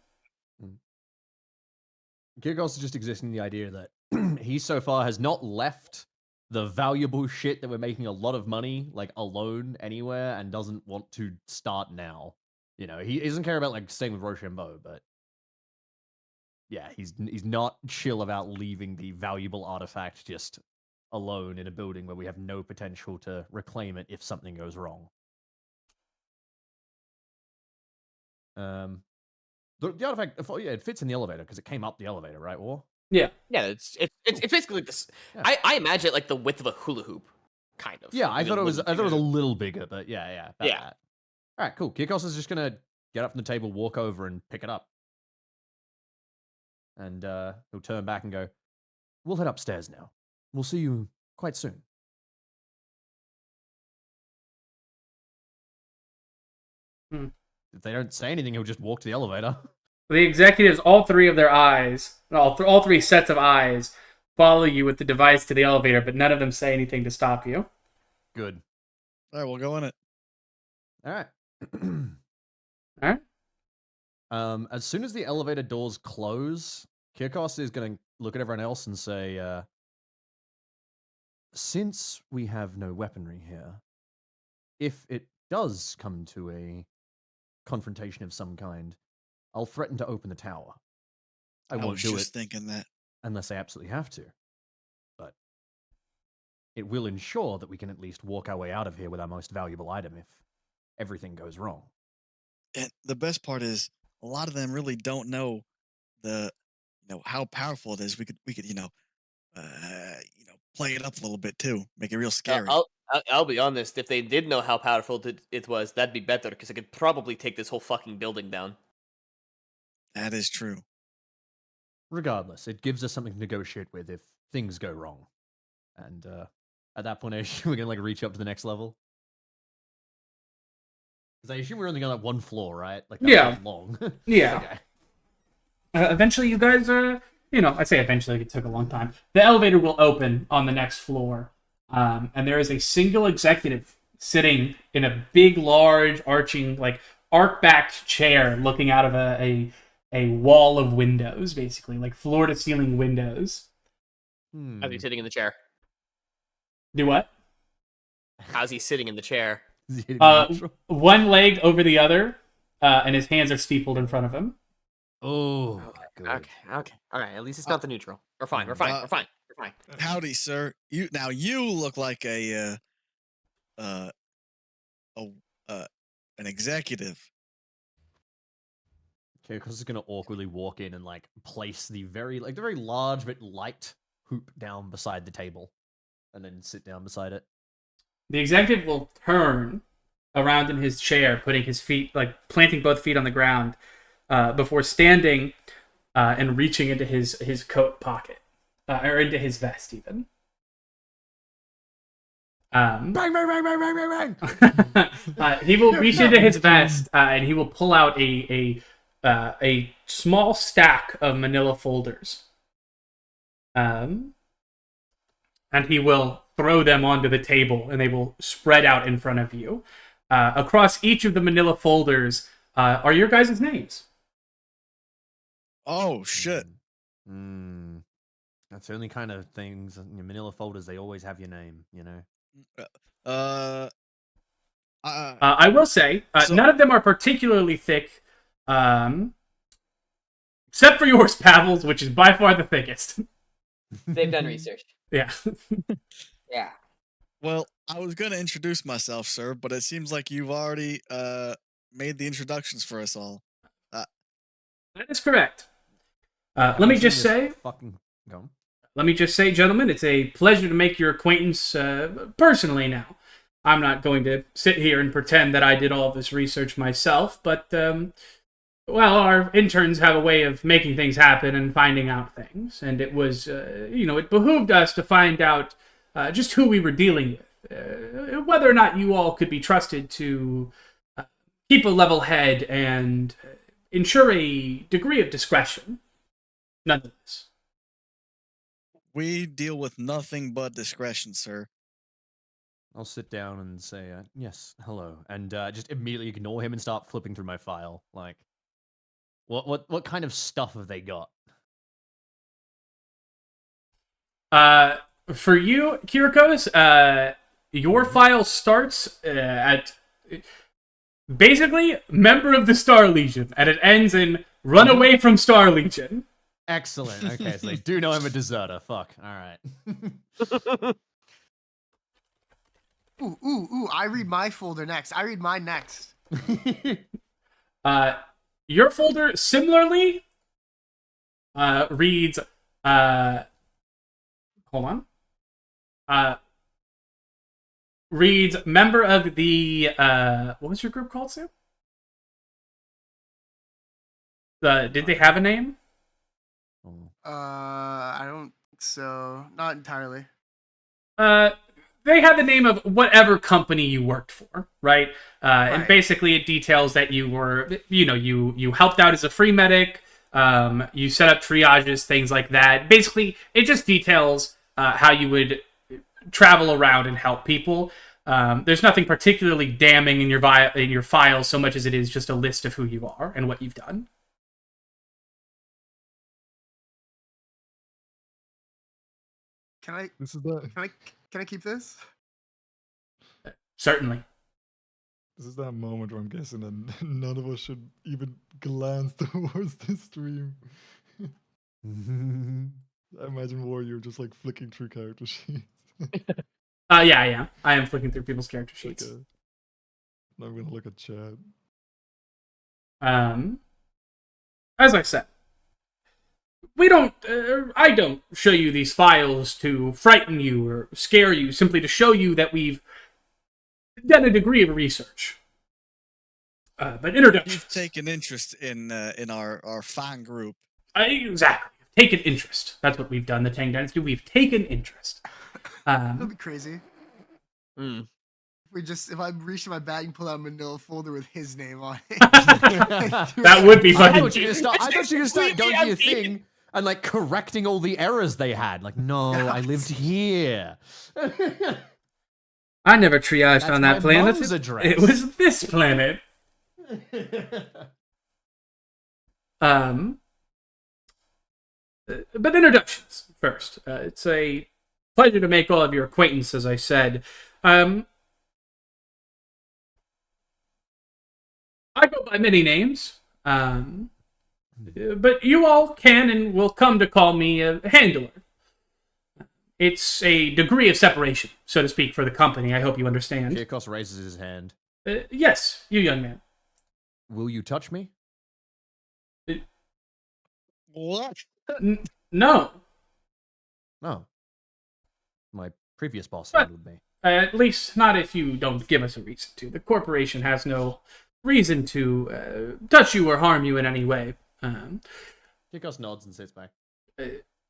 Kirkos is just existing in the idea that he so far has not left the valuable shit that we're making a lot of money like alone anywhere and doesn't want to start now. You know, he doesn't care about like staying with Rochambeau, but yeah, he's not chill about leaving the valuable artifact just alone in a building where we have no potential to reclaim it if something goes wrong. The artifact, yeah, it fits in the elevator because it came up the elevator, right, War? Yeah. Yeah, it's basically like this. Yeah. I imagine it like the width of a hula hoop, kind of. Yeah, like, I even thought it was little a bigger. little bigger, but yeah, about Yeah. that. All right, cool. Kyrkos is just gonna get up from the table, walk over, and pick it up, and he'll turn back and go, "We'll head upstairs now. We'll see you quite soon." Hmm. If they don't say anything, he'll just walk to the elevator. The executives, all three of their eyes, all three sets of eyes, follow you with the device to the elevator, but none of them say anything to stop you. Good. All right, we'll go in it. All right. All right. As soon as the elevator doors close, Kyrkos is going to look at everyone else and say, since we have no weaponry here, if it does come to a confrontation of some kind, I'll threaten to open the tower. I won't was do just it thinking that. unless I absolutely have to. But it will ensure that we can at least walk our way out of here with our most valuable item if everything goes wrong. And the best part is a lot of them really don't know how powerful it is. We could play it up a little bit too, make it real scary. I'll be honest. If they did know how powerful it was, that'd be better because it could probably take this whole fucking building down. That is true. Regardless, it gives us something to negotiate with if things go wrong. And at that point, I assume we're going to like reach up to the next level. Because I assume we're only on like one floor, right? Like that's Yeah. not long. Yeah. Okay. Eventually, you guys, I say eventually, it took a long time. The elevator will open on the next floor, and there is a single executive sitting in a big, large, arching, like arc-backed chair, looking out of a wall of windows, basically, like floor-to-ceiling windows. How's he sitting in the chair? Do what? How's he sitting in the chair? One leg over the other, and his hands are steepled in front of him. Oh, good. Okay. All right. At least it's not the neutral. We're fine. We're fine. We're fine. We're fine. Howdy, sir. You look like an executive. Kyrkos is going to awkwardly walk in and like place the very large but light hoop down beside the table, and then sit down beside it. The executive will turn around in his chair, putting his feet, like planting both feet on the ground, before standing and reaching into his coat pocket, or into his vest even. Bang, bang, bang, bang, bang, bang, bang! He will reach into his vest and he will pull out a small stack of manila folders. And he will throw them onto the table, and they will spread out in front of you. Across each of the manila folders are your guys' names. Oh shit! That's the only kind of things in your manila folders. They always have your name, you know. I will say, none of them are particularly thick, except for yours, Pavels, which is by far the thickest. They've done research. Yeah. Yeah. Well, I was going to introduce myself, sir, but it seems like you've already made the introductions for us all. That is correct. Let me just say, gentlemen, it's a pleasure to make your acquaintance personally now. I'm not going to sit here and pretend that I did all this research myself, but, our interns have a way of making things happen and finding out things, and it was, it behooved us to find out just who we were dealing with, whether or not you all could be trusted to keep a level head and ensure a degree of discretion, nonetheless. We deal with nothing but discretion, sir. I'll sit down and say, yes, hello, and just immediately ignore him and start flipping through my file. Like, what kind of stuff have they got? For you, Kyrkos, your file starts at basically member of the Star Legion, and it ends in run away from Star Legion. Excellent. Okay, so they do know I'm a deserter. Fuck. All right. Ooh! I read my folder next. I read mine next. Your folder similarly reads. Hold on. Reads member of the what was your group called, Sue? Did they have a name? I don't think so. Not entirely. They had the name of whatever company you worked for, right? And Right. basically it details that you were, you helped out as a free medic, you set up triages, things like that. Basically, it just details how you would travel around and help people. There's nothing particularly damning in your file so much as it is just a list of who you are and what you've done. Can I This is that. can I keep this? Certainly. This is that moment where I'm guessing that none of us should even glance towards this stream. I imagine Warrior just like flicking through character sheets. Yeah, I am. I am flicking through people's character sheets. Okay. Now I'm gonna look at chat. As I said, we don't. I don't show you these files to frighten you or scare you, simply to show you that we've done a degree of research. But introductions. You've taken interest in our fan group. Exactly. Taken interest. That's what we've done. The Tang Dynasty. We've taken interest. That'd be crazy. Hmm. If I reached in my bag and pulled out a manila folder with his name on it. That would be I fucking. thought you were going to start going to your thing and like correcting all the errors they had. Like, no, I lived here. I never triaged That's on that my planet. mom's address. It was this planet. But introductions first. It's a pleasure to make all of your acquaintance, as I said. I go by many names, but you all can and will come to call me a handler. It's a degree of separation, so to speak, for the company. I hope you understand. Kirkos raises his hand. Yes, you young man. Will you touch me? What? No. No. My previous boss But- handled me. At least not if you don't give us a reason to. The corporation has no reason to touch you or harm you in any way. Kirkos nods and sits back.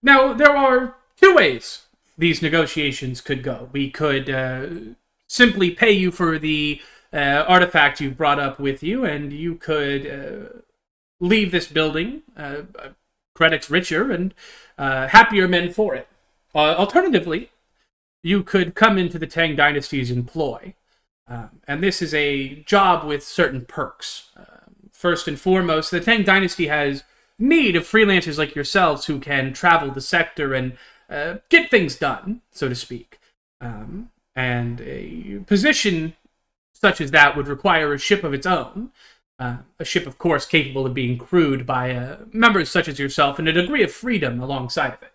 Now, there are two ways these negotiations could go. We could simply pay you for the artifact you brought up with you, and you could leave this building, credits richer and happier men for it. Alternatively, you could come into the Tang Dynasty's employ. And this is a job with certain perks. First and foremost, the Tang Dynasty has need of freelancers like yourselves who can travel the sector and get things done, so to speak. And a position such as that would require a ship of its own. A ship, of course, capable of being crewed by members such as yourself and a degree of freedom alongside of it.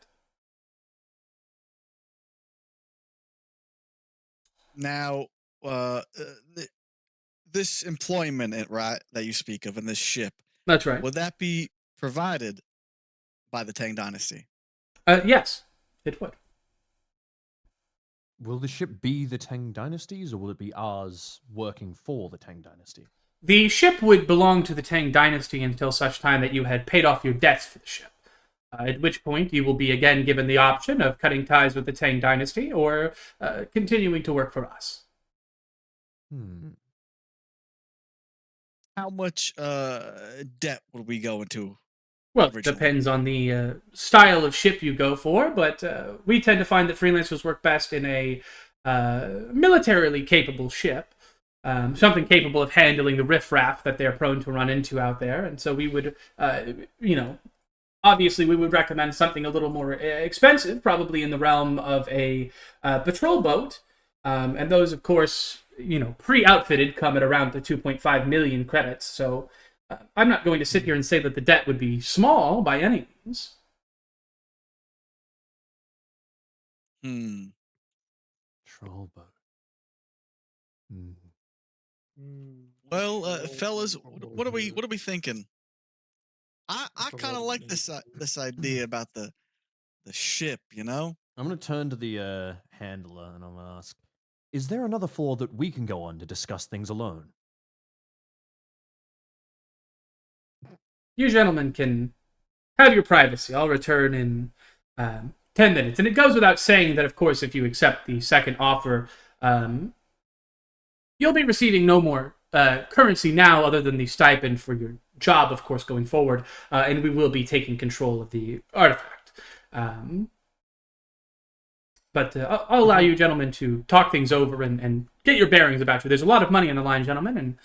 Now, this employment, right, that you speak of in this ship, That's right. would that be provided by the Tang Dynasty? Yes, it would. Will the ship be the Tang Dynasty's, or will it be ours working for the Tang Dynasty? The ship would belong to the Tang Dynasty until such time that you had paid off your debts for the ship. At which point you will be again given the option of cutting ties with the Tang Dynasty or continuing to work for us. How much debt would we go into? Well, it Originally. depends on the style of ship you go for, but we tend to find that freelancers work best in a militarily capable ship. Something capable of handling the riffraff that they're prone to run into out there. And so we would, obviously we would recommend something a little more expensive, probably in the realm of a patrol boat. And those, of course, pre-outfitted come at around the 2.5 million credits. So I'm not going to sit here and say that the debt would be small by any means. Troll boat. Well, fellas, what are we thinking? I kind of like this idea about the ship. I'm gonna turn to the handler and I'm gonna ask, is there another floor that we can go on to discuss things alone? You gentlemen can have your privacy. I'll return in 10 minutes. And it goes without saying that, of course, if you accept the second offer, you'll be receiving no more currency now other than the stipend for your job, of course, going forward. And we will be taking control of the artifact. But I'll allow you gentlemen to talk things over and get your bearings about you. There's a lot of money on the line, gentlemen, and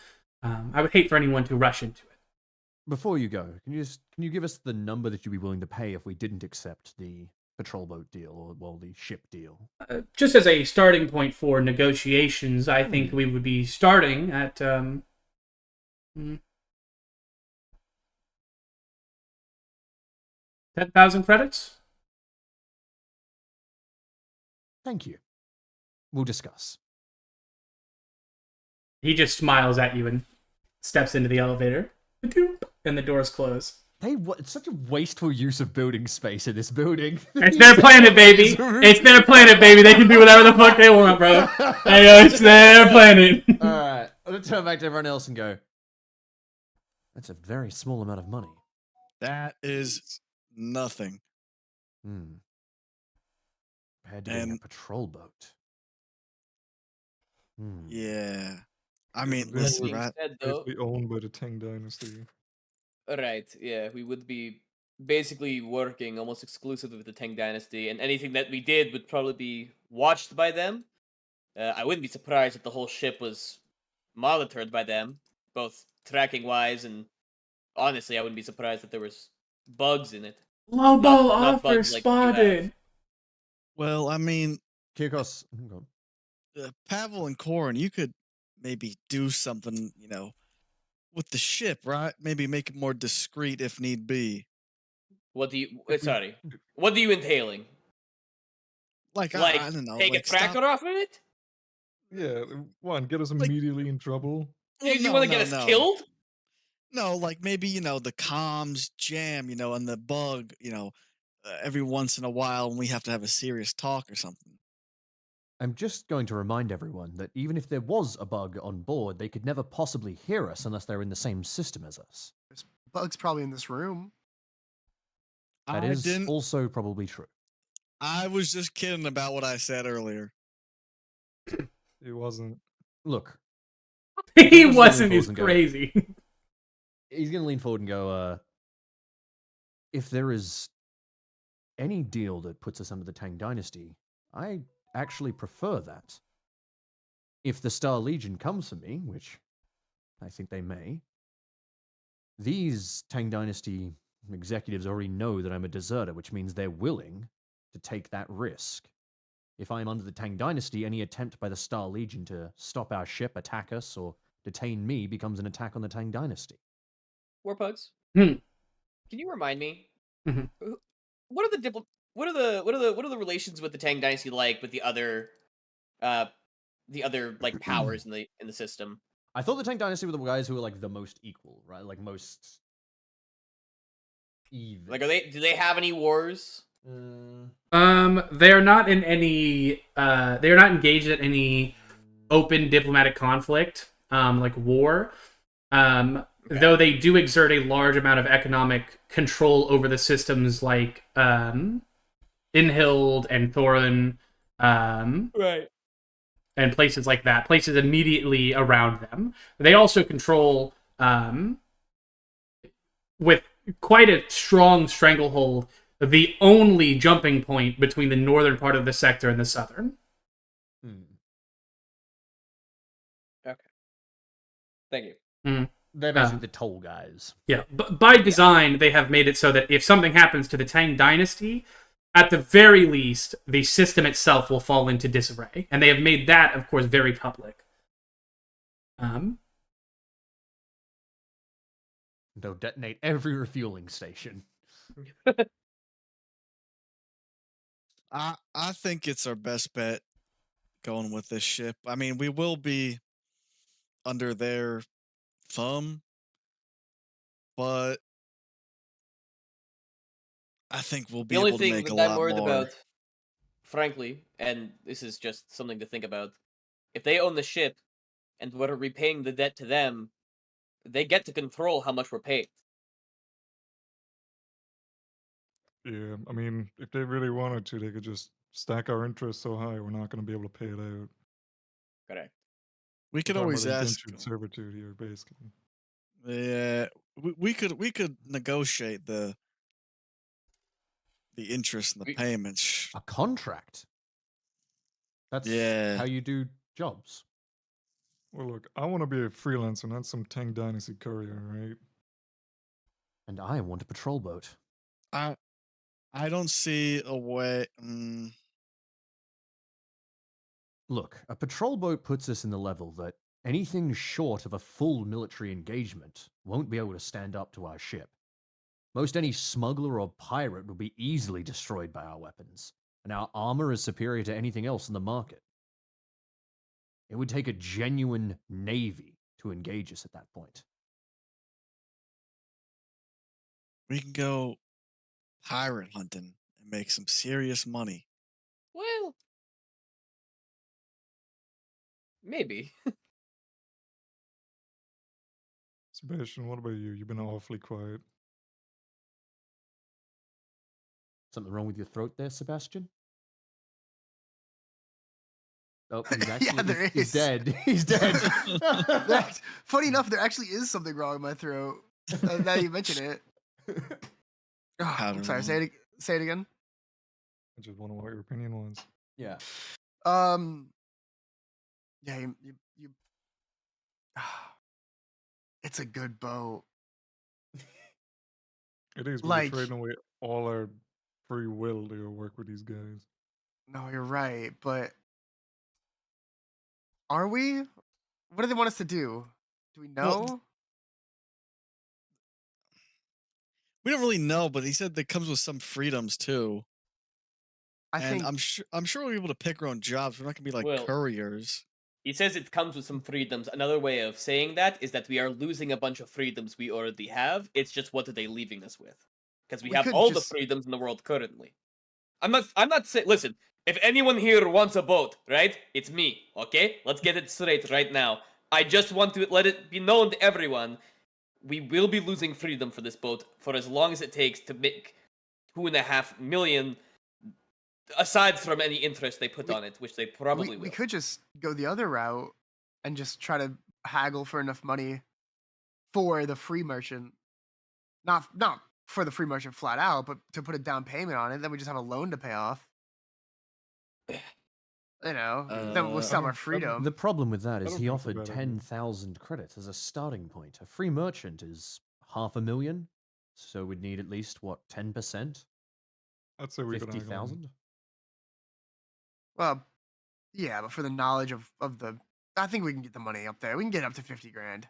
I would hate for anyone to rush into it. Before you go, can you give us the number that you'd be willing to pay if we didn't accept the patrol boat deal or the ship deal? Just as a starting point for negotiations, I think we would be starting at 10,000 credits. Thank you. We'll discuss. He just smiles at you and steps into the elevator. And the doors close. It's such a wasteful use of building space in this building. It's their planet, baby. It's their planet, baby. They can do whatever the fuck they want, bro. It's their planet. Alright, I'm gonna turn back to everyone else and go, that's a very small amount of money. That is nothing. Compared to being a patrol boat. Yeah. I mean, listen, right? Basically owned by the Tang Dynasty. Right, yeah, we would be basically working almost exclusively with the Tang Dynasty, and anything that we did would probably be watched by them. I wouldn't be surprised if the whole ship was monitored by them, both tracking-wise, and honestly, I wouldn't be surprised if there was bugs in it. Low ball Not offer bugs like you have. spotted. Well, I mean, Kirkos, Pavel and Corin, you could maybe do something, with the ship, right? Maybe make it more discreet if need be. What do you entailing? Like, Like, I don't know. take a tracker off of it? Yeah, one, get us immediately in trouble. Do you want to get us killed? No, like maybe, the comms jam, and the bug, every once in a while when we have to have a serious talk or something. I'm just going to remind everyone that even if there was a bug on board, they could never possibly hear us unless they're in the same system as us. There's bugs probably in this room. That is also probably true. I was just kidding about what I said earlier. It wasn't. Look. He wasn't as crazy. He's going to lean forward and go, if there is any deal that puts us under the Tang Dynasty, I actually prefer that. If the Star Legion comes for me, which I think they may, these Tang Dynasty executives already know that I'm a deserter, which means they're willing to take that risk. If I'm under the Tang Dynasty, any attempt by the Star Legion to stop our ship, attack us, or detain me becomes an attack on the Tang Dynasty. Warpugs? Hmm. Can you remind me? Mhm. What are the relations with the Tang Dynasty like with the other like powers in the system? I thought the Tang Dynasty were the guys who were like the most equal, right? Like most even. Like, do they have any wars? They're not in any. They're not engaged in any open diplomatic conflict, like war. Though they do exert a large amount of economic control over the systems, like Inhild and Thorin, Right. and places like that. Places immediately around them. They also control, with quite a strong stranglehold, the only jumping point between the northern part of the sector and the southern. Okay. Thank you. They're basically the toll guys. Yeah, but by design, they have made it so that if something happens to the Tang Dynasty, at the very least, the system itself will fall into disarray. And they have made that, of course, very public. Um, They'll detonate every refueling station. I think it's our best bet going with this ship. I mean, we will be under their thumb, but I think we'll be The only able to thing make a that I'm lot worried more. about, frankly, and this is just something to think about, if they own the ship and we're repaying the debt to them, they get to control how much we're paid. Yeah, I mean, if they really wanted to, they could just stack our interest so high we're not going to be able to pay it out. Correct. We We're could talking always about ask. indentured servitude here, basically. Yeah, we could negotiate the interest and the We- payments. A contract. That's Yeah. how you do jobs. Well, look, I want to be a freelancer, not some Tang Dynasty courier, right? And I want a patrol boat. I don't see a way. Look, a patrol boat puts us in the level that anything short of a full military engagement won't be able to stand up to our ship. Most any smuggler or pirate will be easily destroyed by our weapons, and our armor is superior to anything else in the market. It would take a genuine navy to engage us at that point. We can go pirate hunting and make some serious money. Well, maybe. Sebastian, what about you? You've been awfully quiet. Something wrong with your throat there, Sebastian? Oh, he's actually Yeah, there he's is. dead. He's dead. Funny enough, there actually is something wrong with my throat. Now you mention it. Oh, I'm Powder sorry. lung. Say it again. I just wonder what your opinion was. Yeah. Yeah, you it's a good boat. It is, but Like- we're trading away all our free will to go work with these guys. No, you're right, but are we? What do they want us to do? Do we know? Well, we don't really know, but he said that comes with some freedoms too. I And think I'm sure we'll be able to pick our own jobs. We're not gonna be like Well- couriers. He says it comes with some freedoms. Another way of saying that is that we are losing a bunch of freedoms we already have. It's just what are they leaving us with? Because we We have could all just- the freedoms in the world currently. I'm not saying. Listen, if anyone here wants a boat, right? It's me. Okay, let's get it straight right now. I just want to let it be known to everyone. We will be losing freedom for this boat for as long as it takes to make 2.5 million. Aside from any interest they put We- on it, which they probably will. we could just go the other route and just try to haggle for enough money for the free merchant. Not for the free merchant flat out, but to put a down payment on it. Then we just have a loan to pay off. You know, then we'll still have our freedom. The problem with that I is don't he think it's a offered bad idea. 10,000 credits as a starting point. A free merchant is 500,000, so we'd need at least, what, 10%? I'd say we could haggle on. 50,000? Well, yeah, but for the knowledge of the, I think we can get the money up there. We can get up to 50 grand.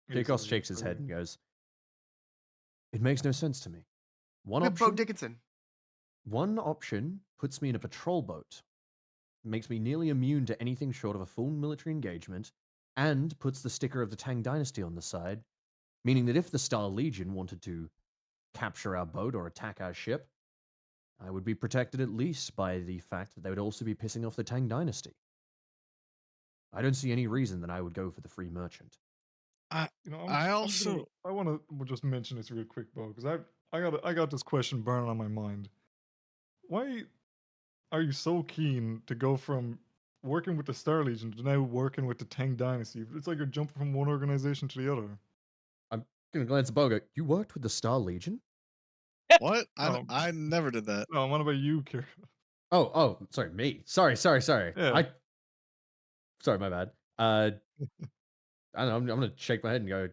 Kikos Easily, shakes his head so- and goes, "It makes no sense to me. One With Bo option, Dickinson. one option puts me in a patrol boat, makes me nearly immune to anything short of a full military engagement, and puts the sticker of the Tang Dynasty on the side, meaning that if the Star Legion wanted to capture our boat or attack our ship, I would be protected at least by the fact that they would also be pissing off the Tang Dynasty. I don't see any reason that I would go for the free merchant." You know, I also- I want to just mention this real quick, Bo, because I got this question burning on my mind. Why are you so keen to go from working with the Star Legion to now working with the Tang Dynasty? It's like you're jumping from one organization to the other. I'm gonna glance at Boga. You worked with the Star Legion? What? No. I never did that. No, what about you, Kira? Oh, sorry, me. Sorry. Yeah. Sorry, my bad. I don't know. I'm gonna shake my head and go,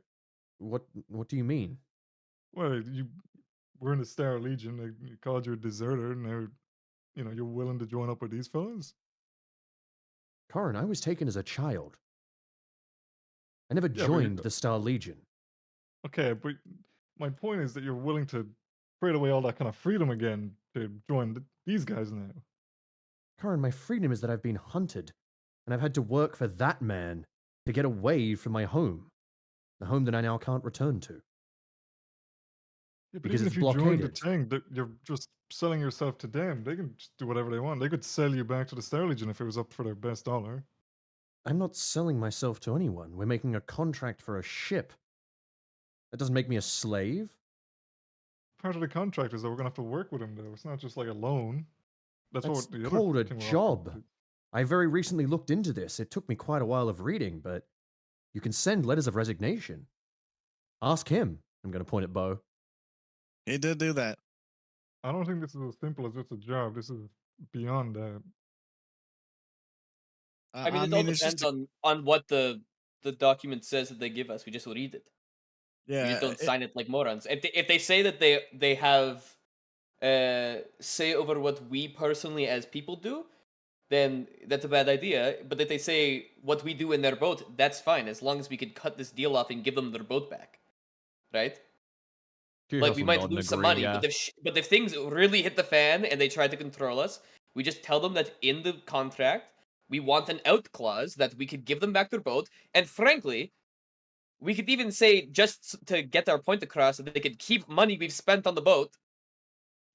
What do you mean? Well, you were in the Star Legion. They called you a deserter, and now, you know, you're willing to join up with these fellas. Corin, I was taken as a child. I never Yeah, but you joined d- the Star Legion. Okay, but my point is that you're willing to trade away all that kind of freedom again to join these guys now. Corin, my freedom is that I've been hunted, and I've had to work for that man to get away from my home. The home that I now can't return to. Yeah, but Because even it's if you join the blockaded. Tang, you're just selling yourself to them. They can just do whatever they want. They could sell you back to the Star Legion if it was up for their best dollar. I'm not selling myself to anyone. We're making a contract for a ship. That doesn't make me a slave. Part of the contract is that we're gonna have to work with them, though. It's not just like a loan. That's That's what the other called a thing we're job. offering. I very recently looked into this. It took me quite a while of reading, but you can send letters of resignation. Ask him. I'm going to point at Bo. He did do that. I don't think this is as simple as just a job. This is beyond that. I mean, I it all mean, it's just depends on what the document says that they give us. We just read it. We yeah. just don't sign it like morons. If they say that they have say over what we personally as people do, then that's a bad idea. But if they say what we do in their boat, that's fine, as long as we can cut this deal off and give them their boat back, right? Like, we might lose some money, but if things really hit the fan and they try to control us, we just tell them that in the contract we want an out clause that we could give them back their boat, and frankly, we could even say, just to get our point across, that they could keep money we've spent on the boat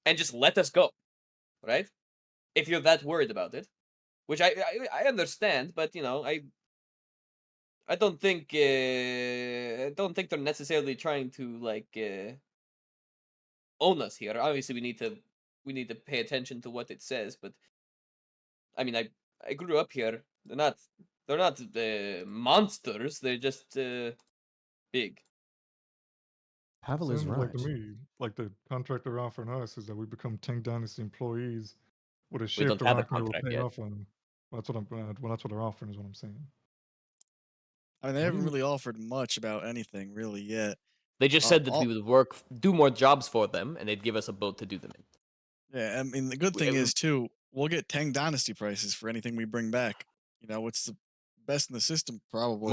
and just let us go, right? If you're that worried about it, which I understand, but I don't think they're necessarily trying to own us here. Obviously, we need to pay attention to what it says, but I mean, I grew up here. They're not monsters. They're just big. Pavel is Sounds like right. to me, like the contract they're offering us is that we become Tang Dynasty employees with a We ship don't they're have a not going to contract pay yet. off on. Well, that's what they're offering, is what I'm saying. I mean, they haven't really offered much about anything really yet. They just said that all- we would do more jobs for them, and they'd give us a boat to do them in. Yeah, I mean, the good thing We- is too, we'll get Tang Dynasty prices for anything we bring back. It's the best in the system, probably.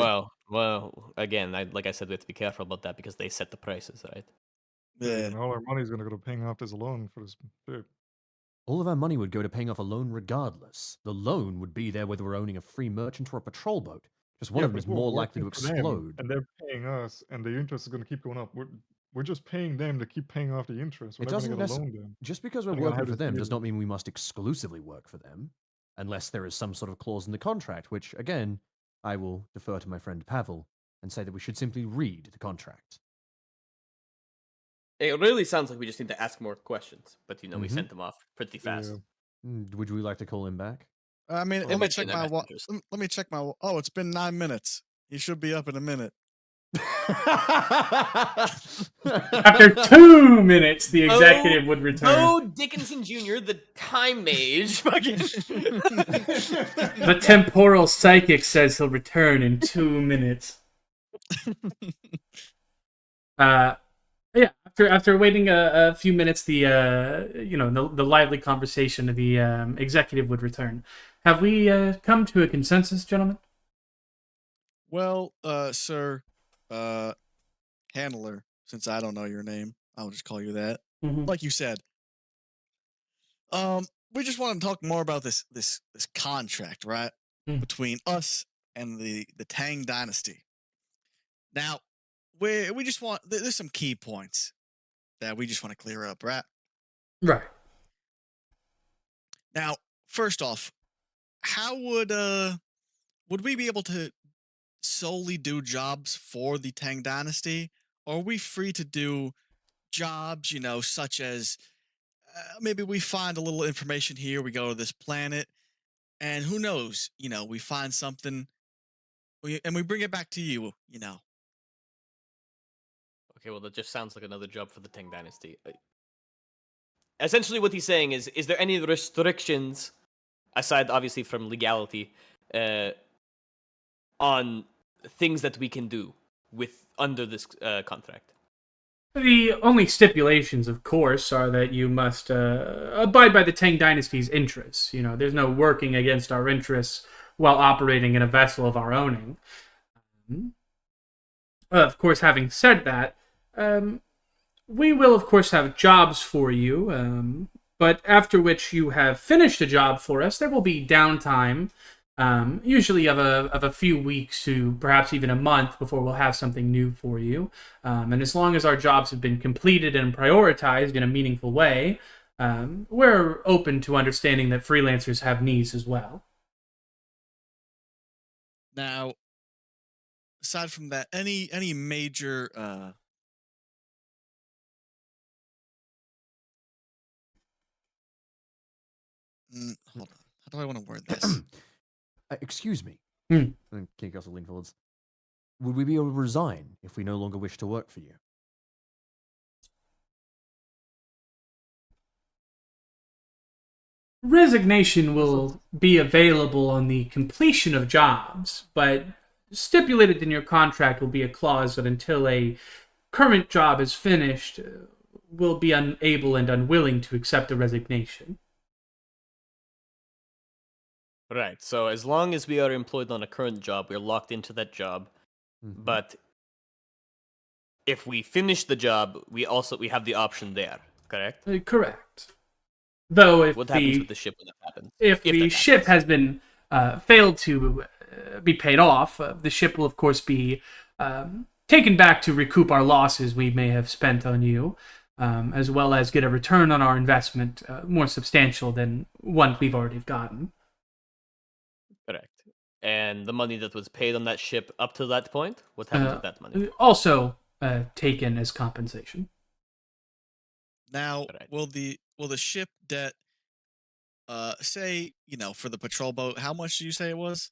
Well, again, like I said, we have to be careful about that because they set the prices, right? Yeah, Yeah, and all our money's going to go to paying off this loan for this ship. All of our money would go to paying off a loan regardless. The loan would be there whether we're owning a free merchant or a patrol boat. Just one Yeah, of them but is if we're more likely to working for them explode. and they're paying us, and the interest is going to keep going up. We're just paying them to keep paying off the interest. We're It never going to doesn't get a necessarily. loan then. Just because we're Depending on how working for this them deal does not is. mean we must exclusively work for them, unless there is some sort of clause in the contract, which, again, I will defer to my friend Pavel and say that we should simply read the contract. It really sounds like we just need to ask more questions, but we Mhm. sent them off pretty fast. Yeah. Would we like to call him back? I mean, It let me might be check in their my best interest. let me check my. Oh, it's been 9 minutes. He should be up in a minute. After 2 minutes, the executive would return. Bo Dickinson Jr., the time mage, fucking. The temporal psychic says he'll return in 2 minutes. Yeah. After waiting a few minutes, the lively conversation of the executive would return. Have we come to a consensus, gentlemen? Well, sir, handler, since I don't know your name, I'll just call you that. Mm-hmm. Like you said, we just want to talk more about this contract, right, between us and the Tang Dynasty. Now, we just want there's some key points that we just want to clear up, right? Right. Now, first off, how would we be able to solely do jobs for the Tang Dynasty, or are we free to do jobs, such as maybe we find a little information here, we go to this planet, and who knows, we find something, and we bring it back to you, Okay, well, that just sounds like another job for the Tang Dynasty. Essentially, what he's saying is there any restrictions, aside obviously from legality, on things that we can do under this contract? The only stipulations, of course, are that you must abide by the Tang Dynasty's interests. There's no working against our interests while operating in a vessel of our owning. Of course, having said that, we will, of course, have jobs for you, but after which you have finished a job for us, there will be downtime, usually of a few weeks to perhaps even a month before we'll have something new for you. And as long as our jobs have been completed and prioritized in a meaningful way, we're open to understanding that freelancers have needs as well. Now, aside from that, any major hold on. How do I want to word this? Excuse me. Hmm. And King Castle lean forwards. Would we be able to resign if we no longer wish to work for you? Resignation will be available on the completion of jobs, but stipulated in your contract will be a clause that until a current job is finished, will be unable and unwilling to accept a resignation. Right. So as long as we are employed on a current job, we're locked into that job. Mhm. But if we finish the job, we have the option there. Correct. Correct. Though if What happens with the ship when that happens? if If the that ship happens. has been failed to be paid off, the ship will of course be taken back to recoup our losses we may have spent on you, as well as get a return on our investment more substantial than one we've already gotten. Correct. And the money that was paid on that ship up to that point, what happens with that money? Also taken as compensation. Now, Right. will the ship debt, say, for the patrol boat, how much did you say it was?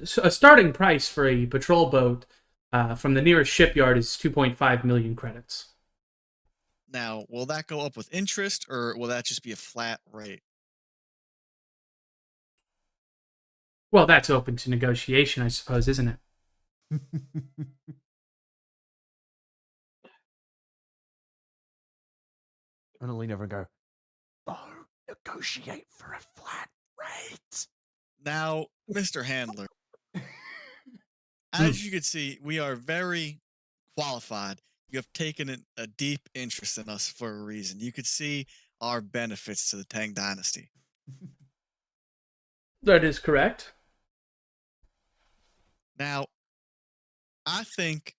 So a starting price for a patrol boat from the nearest shipyard is 2.5 million credits. Now, will that go up with interest, or will that just be a flat rate? Well, that's open to negotiation, I suppose, isn't it? And I'll lean over and go, oh, negotiate for a flat rate. Now, Mr. Handler, as you can see, we are very qualified. You have taken a deep interest in us for a reason. You could see our benefits to the Tang Dynasty. That is correct. Now, I think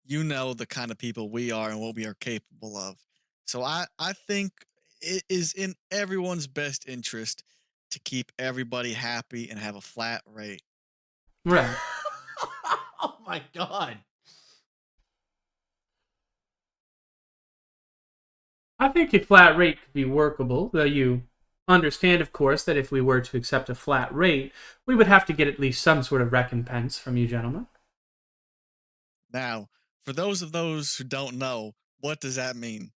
you know the kind of people we are and what we are capable of. So I think it is in everyone's best interest to keep everybody happy and have a flat rate. Right. Oh my god. I think a flat rate could be workable, though you understand, of course, that if we were to accept a flat rate, we would have to get at least some sort of recompense from you gentlemen. Now, for those who don't know, what does that mean?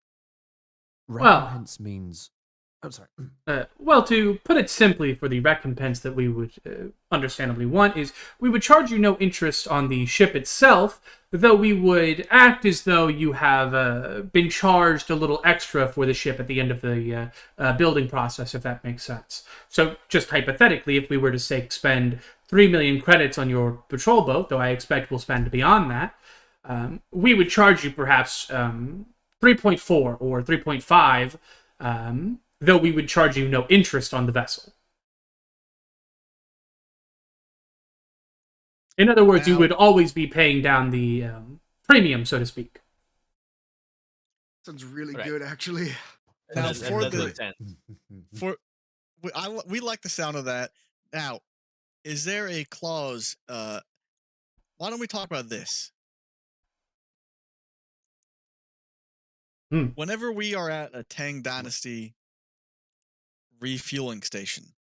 Recompense means. I'm sorry. Well, to put it simply, for the recompense that we would understandably want is we would charge you no interest on the ship itself, though we would act as though you have been charged a little extra for the ship at the end of the building process, if that makes sense. So just hypothetically, if we were to, say, spend 3 million credits on your patrol boat, though I expect we'll spend beyond that, we would charge you perhaps 3.4 or 3.5, though we would charge you no interest on the vessel. In other words, you Now- would always be paying down the premium, so to speak. Sounds really Right. good, actually. Now, That for does the make sense. for we like the sound of that. Now, is there a clause? Why don't we talk about this? Whenever we are at a Tang Dynasty refueling station,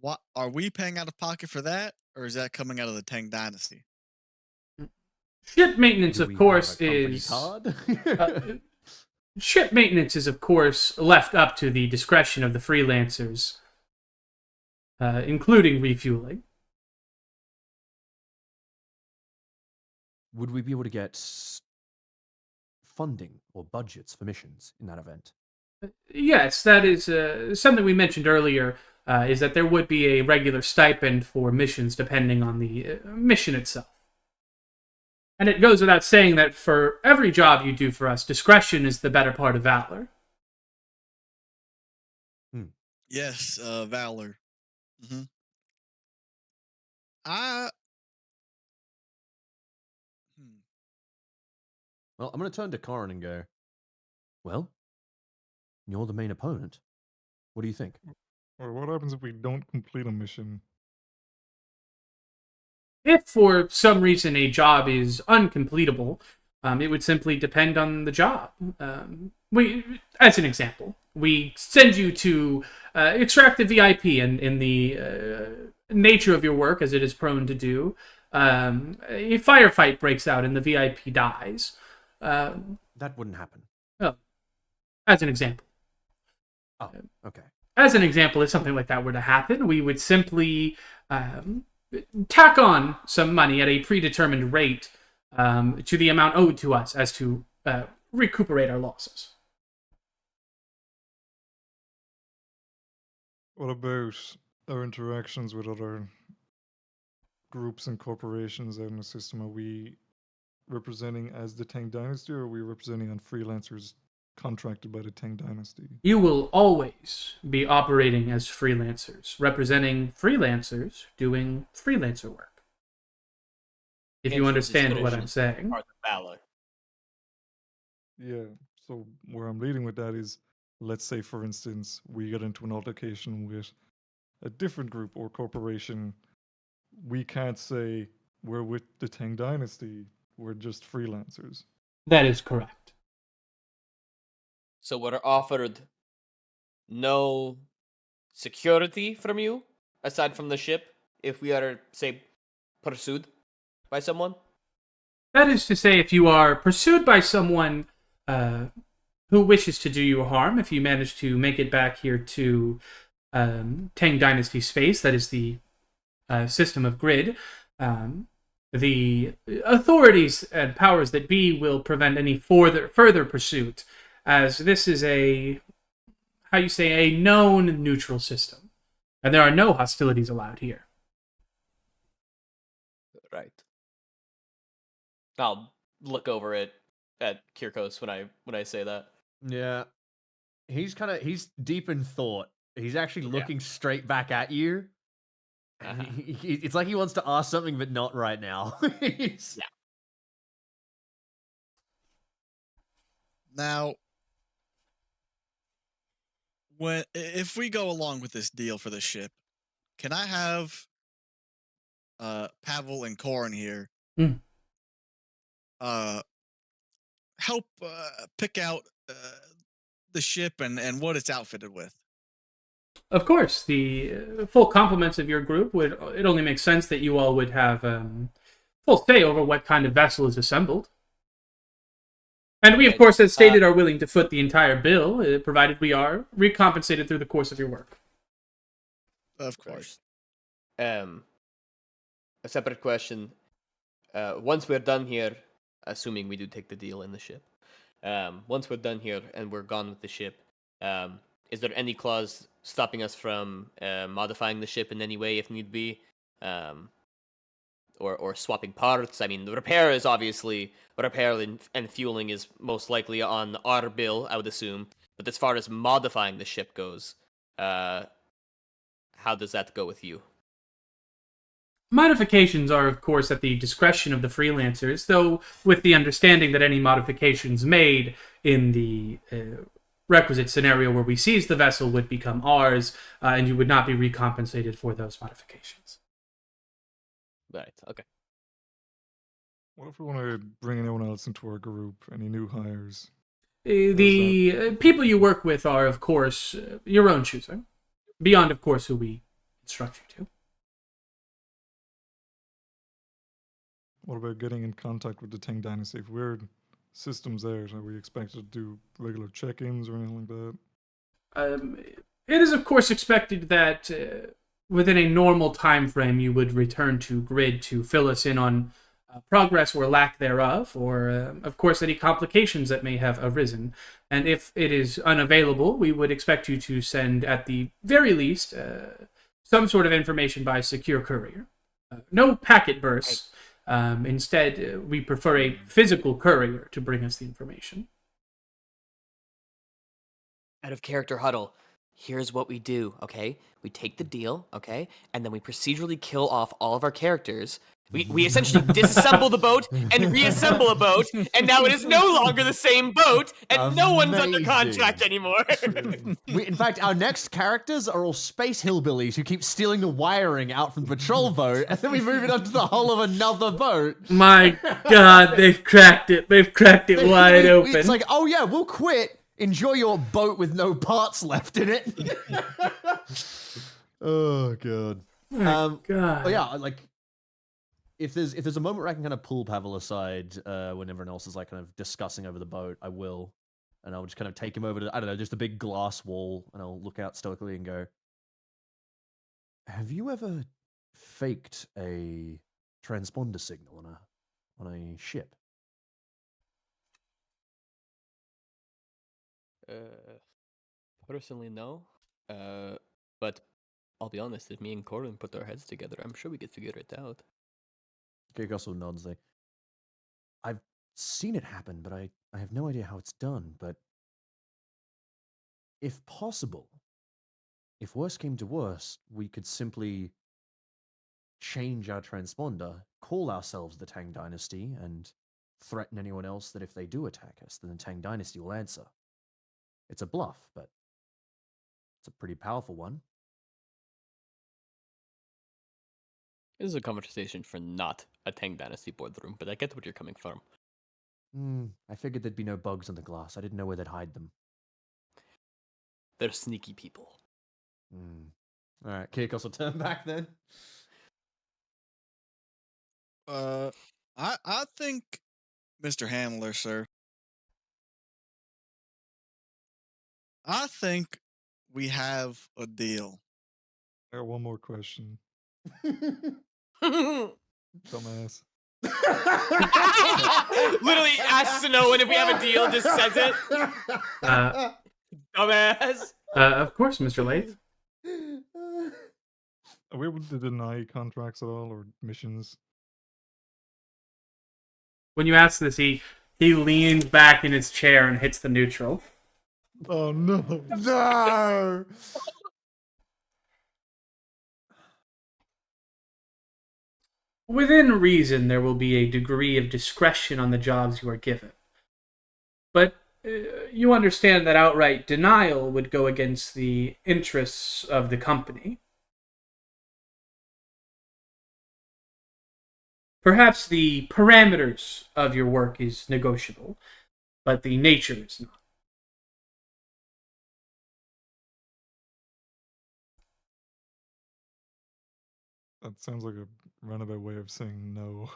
what are we paying out of pocket for that, or is that coming out of the Tang Dynasty? Ship maintenance, Do of we have course, a company is card? ship maintenance is, of course, left up to the discretion of the freelancers, including refueling. Would we be able to get funding or budgets for missions in that event? Yes, that is something we mentioned earlier, is that there would be a regular stipend for missions depending on the mission itself. And it goes without saying that for every job you do for us, discretion is the better part of valor. Yes, valor. Mm-hmm. I. Well, I'm going to turn to Corin and go, well, you're the main opponent. What do you think? Or what happens if we don't complete a mission? If for some reason a job is uncompletable, it would simply depend on the job. As an example, we send you to extract the VIP, and in the nature of your work, as it is prone to do, a firefight breaks out and the VIP dies. That wouldn't happen. Oh, as an example. Oh, okay. As an example, if something like that were to happen, we would simply tack on some money at a predetermined rate to the amount owed to us as to recuperate our losses. What about our interactions with other groups and corporations out in the system? Are we representing as the Tang Dynasty, or are we representing on freelancers contracted by the Tang Dynasty? You will always be operating as freelancers, representing freelancers doing freelancer work. If you understand what I'm saying. Part of valor. Yeah, so where I'm leading with that is, let's say, for instance, we get into an altercation with a different group or corporation. We can't say we're with the Tang Dynasty, we're just freelancers. That is correct. So we're offered no security from you, aside from the ship, if we are, say, pursued by someone? That is to say, if you are pursued by someone who wishes to do you harm, if you manage to make it back here to Tang Dynasty space, that is the system of grid, the authorities and powers that be will prevent any further pursuit, as this is a known neutral system, and there are no hostilities allowed here. Right. I'll look over it at Kirkos when I say that. Yeah. He's deep in thought. He's actually looking straight back at you. It's like he wants to ask something, but not right now. Now, if we go along with this deal for the ship, can I have Pavel and Corin here help pick out the ship and what it's outfitted with? Of course, the full complements of your group it only makes sense that you all would have full say over what kind of vessel is assembled. And we, of course, as stated, are willing to foot the entire bill, provided we are recompensated through the course of your work. Of course. A separate question. Once we're done here, assuming we do take the deal in the ship, once we're done here and we're gone with the ship, is there any clause stopping us from modifying the ship in any way if need be? Or swapping parts? I mean, the repair and fueling is most likely on our bill, I would assume. But as far as modifying the ship goes, how does that go with you? Modifications are, of course, at the discretion of the freelancers, though with the understanding that any modifications made in the requisite scenario where we seize the vessel would become ours, and you would not be recompensated for those modifications. Right, okay. What if we want to bring anyone else into our group? Any new hires? The people you work with are, of course, your own choosing, beyond, of course, who we instruct you to. What about getting in contact with the Tang Dynasty? If we're systems out, are we expected to do regular check-ins or anything like that? It is, of course, expected that within a normal time frame you would return to grid to fill us in on progress or lack thereof, or, of course, any complications that may have arisen. And if it is unavailable, we would expect you to send, at the very least, some sort of information by secure courier. No packet bursts, Instead, we prefer a physical courier to bring us the information. Out of character huddle. Here's what we do, okay? We take the deal, okay? And then we procedurally kill off all of our characters. We essentially disassemble the boat and reassemble a boat, and now it is no longer the same boat, and no one's under Amazing. contract anymore. In fact, our next characters are all space hillbillies who keep stealing the wiring out from the patrol boat, and then we move it onto the hull of another boat. My God, they've cracked it. They've cracked it wide open. It's like, oh yeah, we'll quit. Enjoy your boat with no parts left in it. Oh god. God. But yeah, like if there's a moment where I can kind of pull Pavel aside when everyone else is like kind of discussing over the boat, I will. And I'll just kind of take him over to, I don't know, just a big glass wall, and I'll look out stoically and go, have you ever faked a transponder signal on a ship? Personally, no. But I'll be honest, if me and Corin put our heads together, I'm sure we could figure it out. Kirk also nods like, I've seen it happen, but I have no idea how it's done. But if possible, if worse came to worse, we could simply change our transponder, call ourselves the Tang Dynasty, and threaten anyone else that if they do attack us, then the Tang Dynasty will answer. It's a bluff, but it's a pretty powerful one. This is a conversation for not a Tang Dynasty boardroom, but I get what you're coming from. I figured there'd be no bugs on the glass. I didn't know where they'd hide them. They're sneaky people. Alright, Kirkos will turn back then. I think, Mr. Handler, sir, I think we have a deal. I got one more question. Dumbass. Literally asks to know when if we have a deal, just says it. Dumbass. Of course, Mr. Leath. Are we able to deny contracts at all or missions? When you ask this, he leans back in his chair and hits the neutral. Oh no! No! Within reason, there will be a degree of discretion on the jobs you are given. But you understand that outright denial would go against the interests of the company. Perhaps the parameters of your work is negotiable, but the nature is not. That sounds like a roundabout way of saying no.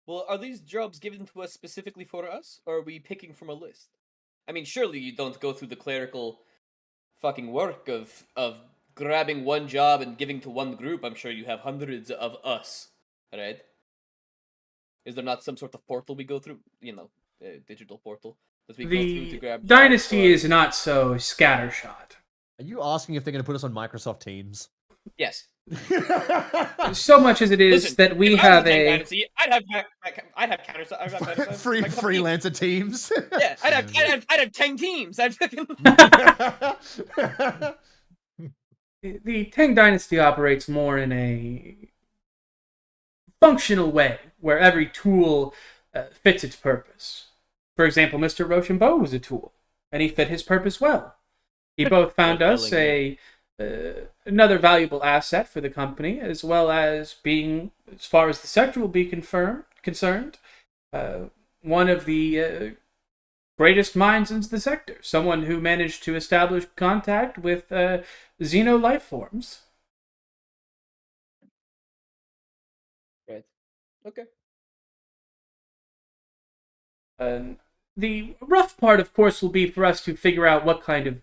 Well, are these jobs given to us specifically for us, or are we picking from a list? I mean, surely you don't go through the clerical fucking work of grabbing one job and giving to one group. I'm sure you have hundreds of us, right? Is there not some sort of portal we go through? You know, digital portal that we go through to The grab dynasty jobs, is not so scattershot. Are you asking if they're going to put us on Microsoft Teams? Yes. So much as it is Listen, that we if I was have Tang a... Dynasty, I'd have counter. I'd have counter. Freelancer Teams. Yeah, I'd have 10 teams. I'd fucking. The Tang Dynasty operates more in a functional way, where every tool fits its purpose. For example, Mr. Rochambeau was a tool, and he fit his purpose well. He both found us another valuable asset for the company, as well as being, as far as the sector will be concerned, one of the greatest minds in the sector. Someone who managed to establish contact with xeno life forms. Right. Okay. The rough part, of course, will be for us to figure out what kind of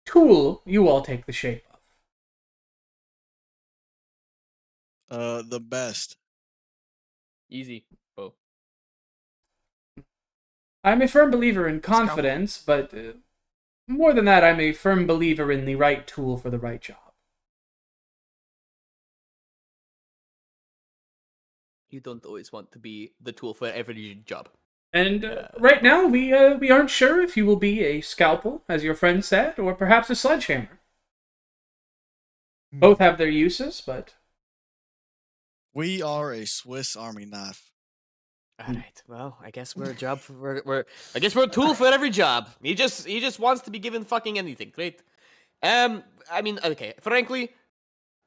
tool you all take the shape of. The best. Easy. Oh. I'm a firm believer in confidence, but more than that, I'm a firm believer in the right tool for the right job. You don't always want to be the tool for every job. And right now, we aren't sure if you will be a scalpel, as your friend said, or perhaps a sledgehammer. Both have their uses, but We are a Swiss Army knife. All right. Well, I guess we're a job for I guess we're a tool for every job. He just wants to be given fucking anything. Great. I mean, okay. Frankly,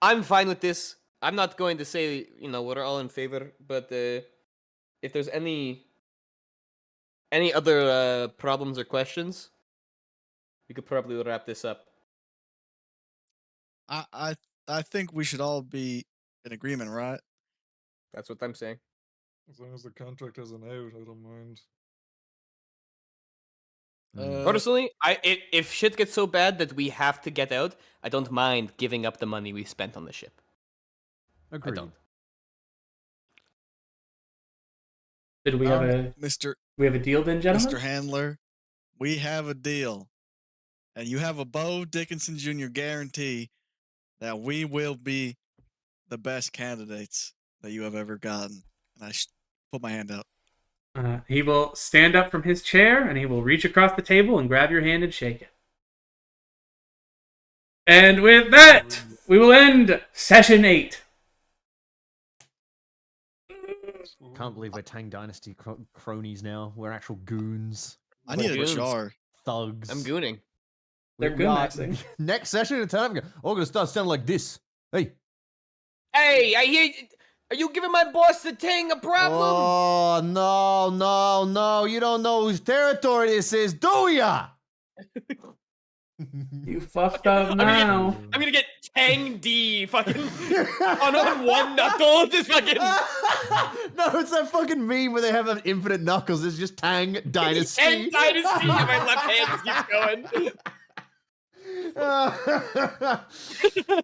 I'm fine with this. I'm not going to say we're all in favor, but if there's any other problems or questions, we could probably wrap this up. I think we should all be in agreement, right? That's what I'm saying. As long as the contract has an out, I don't mind. Personally, if shit gets so bad that we have to get out, I don't mind giving up the money we spent on the ship. Agreed. I don't. did we have a deal then, gentlemen? Mr. Handler, we have a deal. And you have a Bo Dickinson Jr. guarantee that we will be the best candidates that you have ever gotten. And I put my hand out. He will stand up from his chair and he will reach across the table and grab your hand and shake it. And with that, we will end session 8. Can't believe we're Tang Dynasty cronies now. We're actual goons. I need a Goons. jar. Thugs. I'm gooning. They're We are- goonmaxing. Next session in time, we're gonna start sounding like this. Hey. Hey, I hear. Are you giving my boss the Tang a problem? Oh no! You don't know whose territory this is, do ya? You fucked up I'm gonna get- now. I'm gonna get Tang D fucking on one knuckle. Just fucking. No, it's that fucking meme where they have an infinite knuckles. It's just Tang Dynasty. Tang Dynasty. And my left hand keeps going.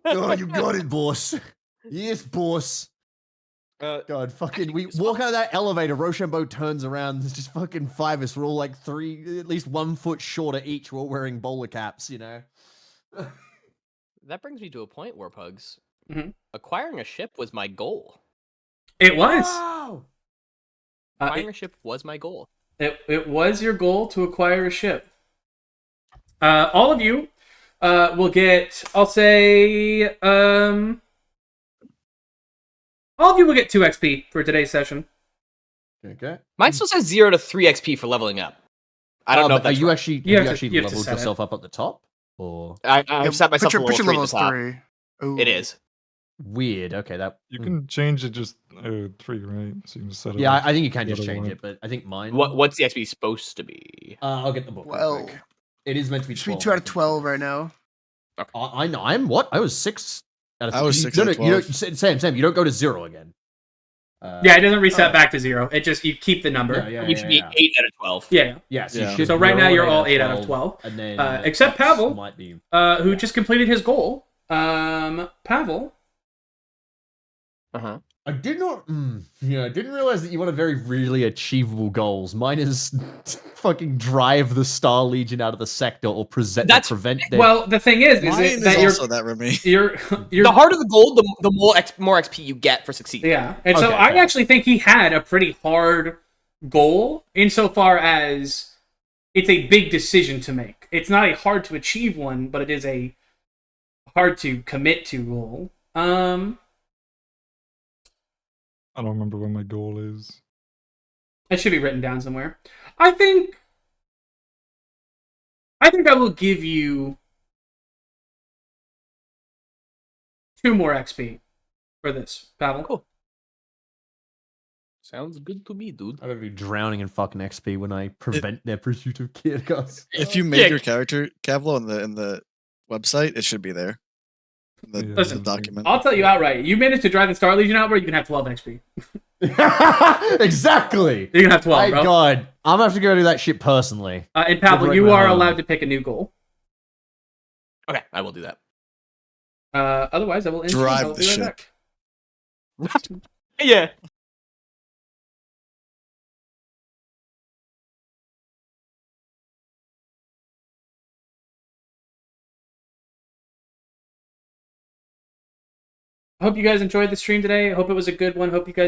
Oh, you got it, boss. Yes, boss. God, fucking, we walk out of that elevator, Rochambeau turns around, there's just fucking 5 of us, we're all like at least 1 foot shorter each, we're all wearing bowler caps, That brings me to a point, Warpugs. Mhm. Acquiring a ship was my goal. It was. Wow! Acquiring a ship was my goal. It was your goal to acquire a ship. All of you will get, I'll say, all of you will get 2 XP for today's session. Okay. Mine still says 0 to 3 XP for leveling up. I don't know if Are that's you right. actually, You have have to- you you have to leveled set it. yourself up at the top? Or? I've Yeah, set myself put your, to put your level level 3 at the top. 3. Ooh. It is. Weird, okay, that... You can change it just 3, right? So you can just set it Yeah, up I think you can the just other change one. it, but I think mine... What's the XP supposed to be? I'll get the book real Well, quick. It is meant to be should be 12. 2 out of 12 right now. I know. I'm what? I was 6 out of 12. I was 6 out of You 12. don't, Sam, you don't go to 0 again. Yeah, it doesn't reset Oh. back to 0. It just, you keep the number. You should be 8 out of 12. Yeah. Yeah, so, Yeah. You should, So right now all you're all 8 out of 12. And then Except X Pavel. might be... Who just completed his goal. Pavel. Uh-huh. I did not... I didn't realize that you wanted very really achievable goals. Mine is fucking drive the Star Legion out of the sector or prevent their... Well, the thing is Mine it is that also that, Remy. you're The harder the goal, the more XP you get for succeeding. yeah. And so Okay, I okay. actually think he had a pretty hard goal insofar as it's a big decision to make. It's not a hard to achieve one, but it is a hard to commit to goal. I don't remember what my goal is. It should be written down somewhere. I think I will give you 2 more XP for this, Pavel. Cool. Sounds good to me, dude. I'm gonna be drowning in fucking XP when I prevent their pursuit of Kyrgyz. If you made your character, Kavlo, in the website, it should be there. In the, Yeah. Listen, the document. I'll tell you outright. You managed to drive the Star Legion out where you can have 12 XP. Exactly. You can have 12, My bro. God, I'm gonna have to go do that shit personally. And Pavel, Right you now. are allowed to pick a new goal. Okay, I will do that. Otherwise, I will end Drive I'll the be right ship. back. Yeah. I hope you guys enjoyed the stream today. I hope it was a good one. Hope you guys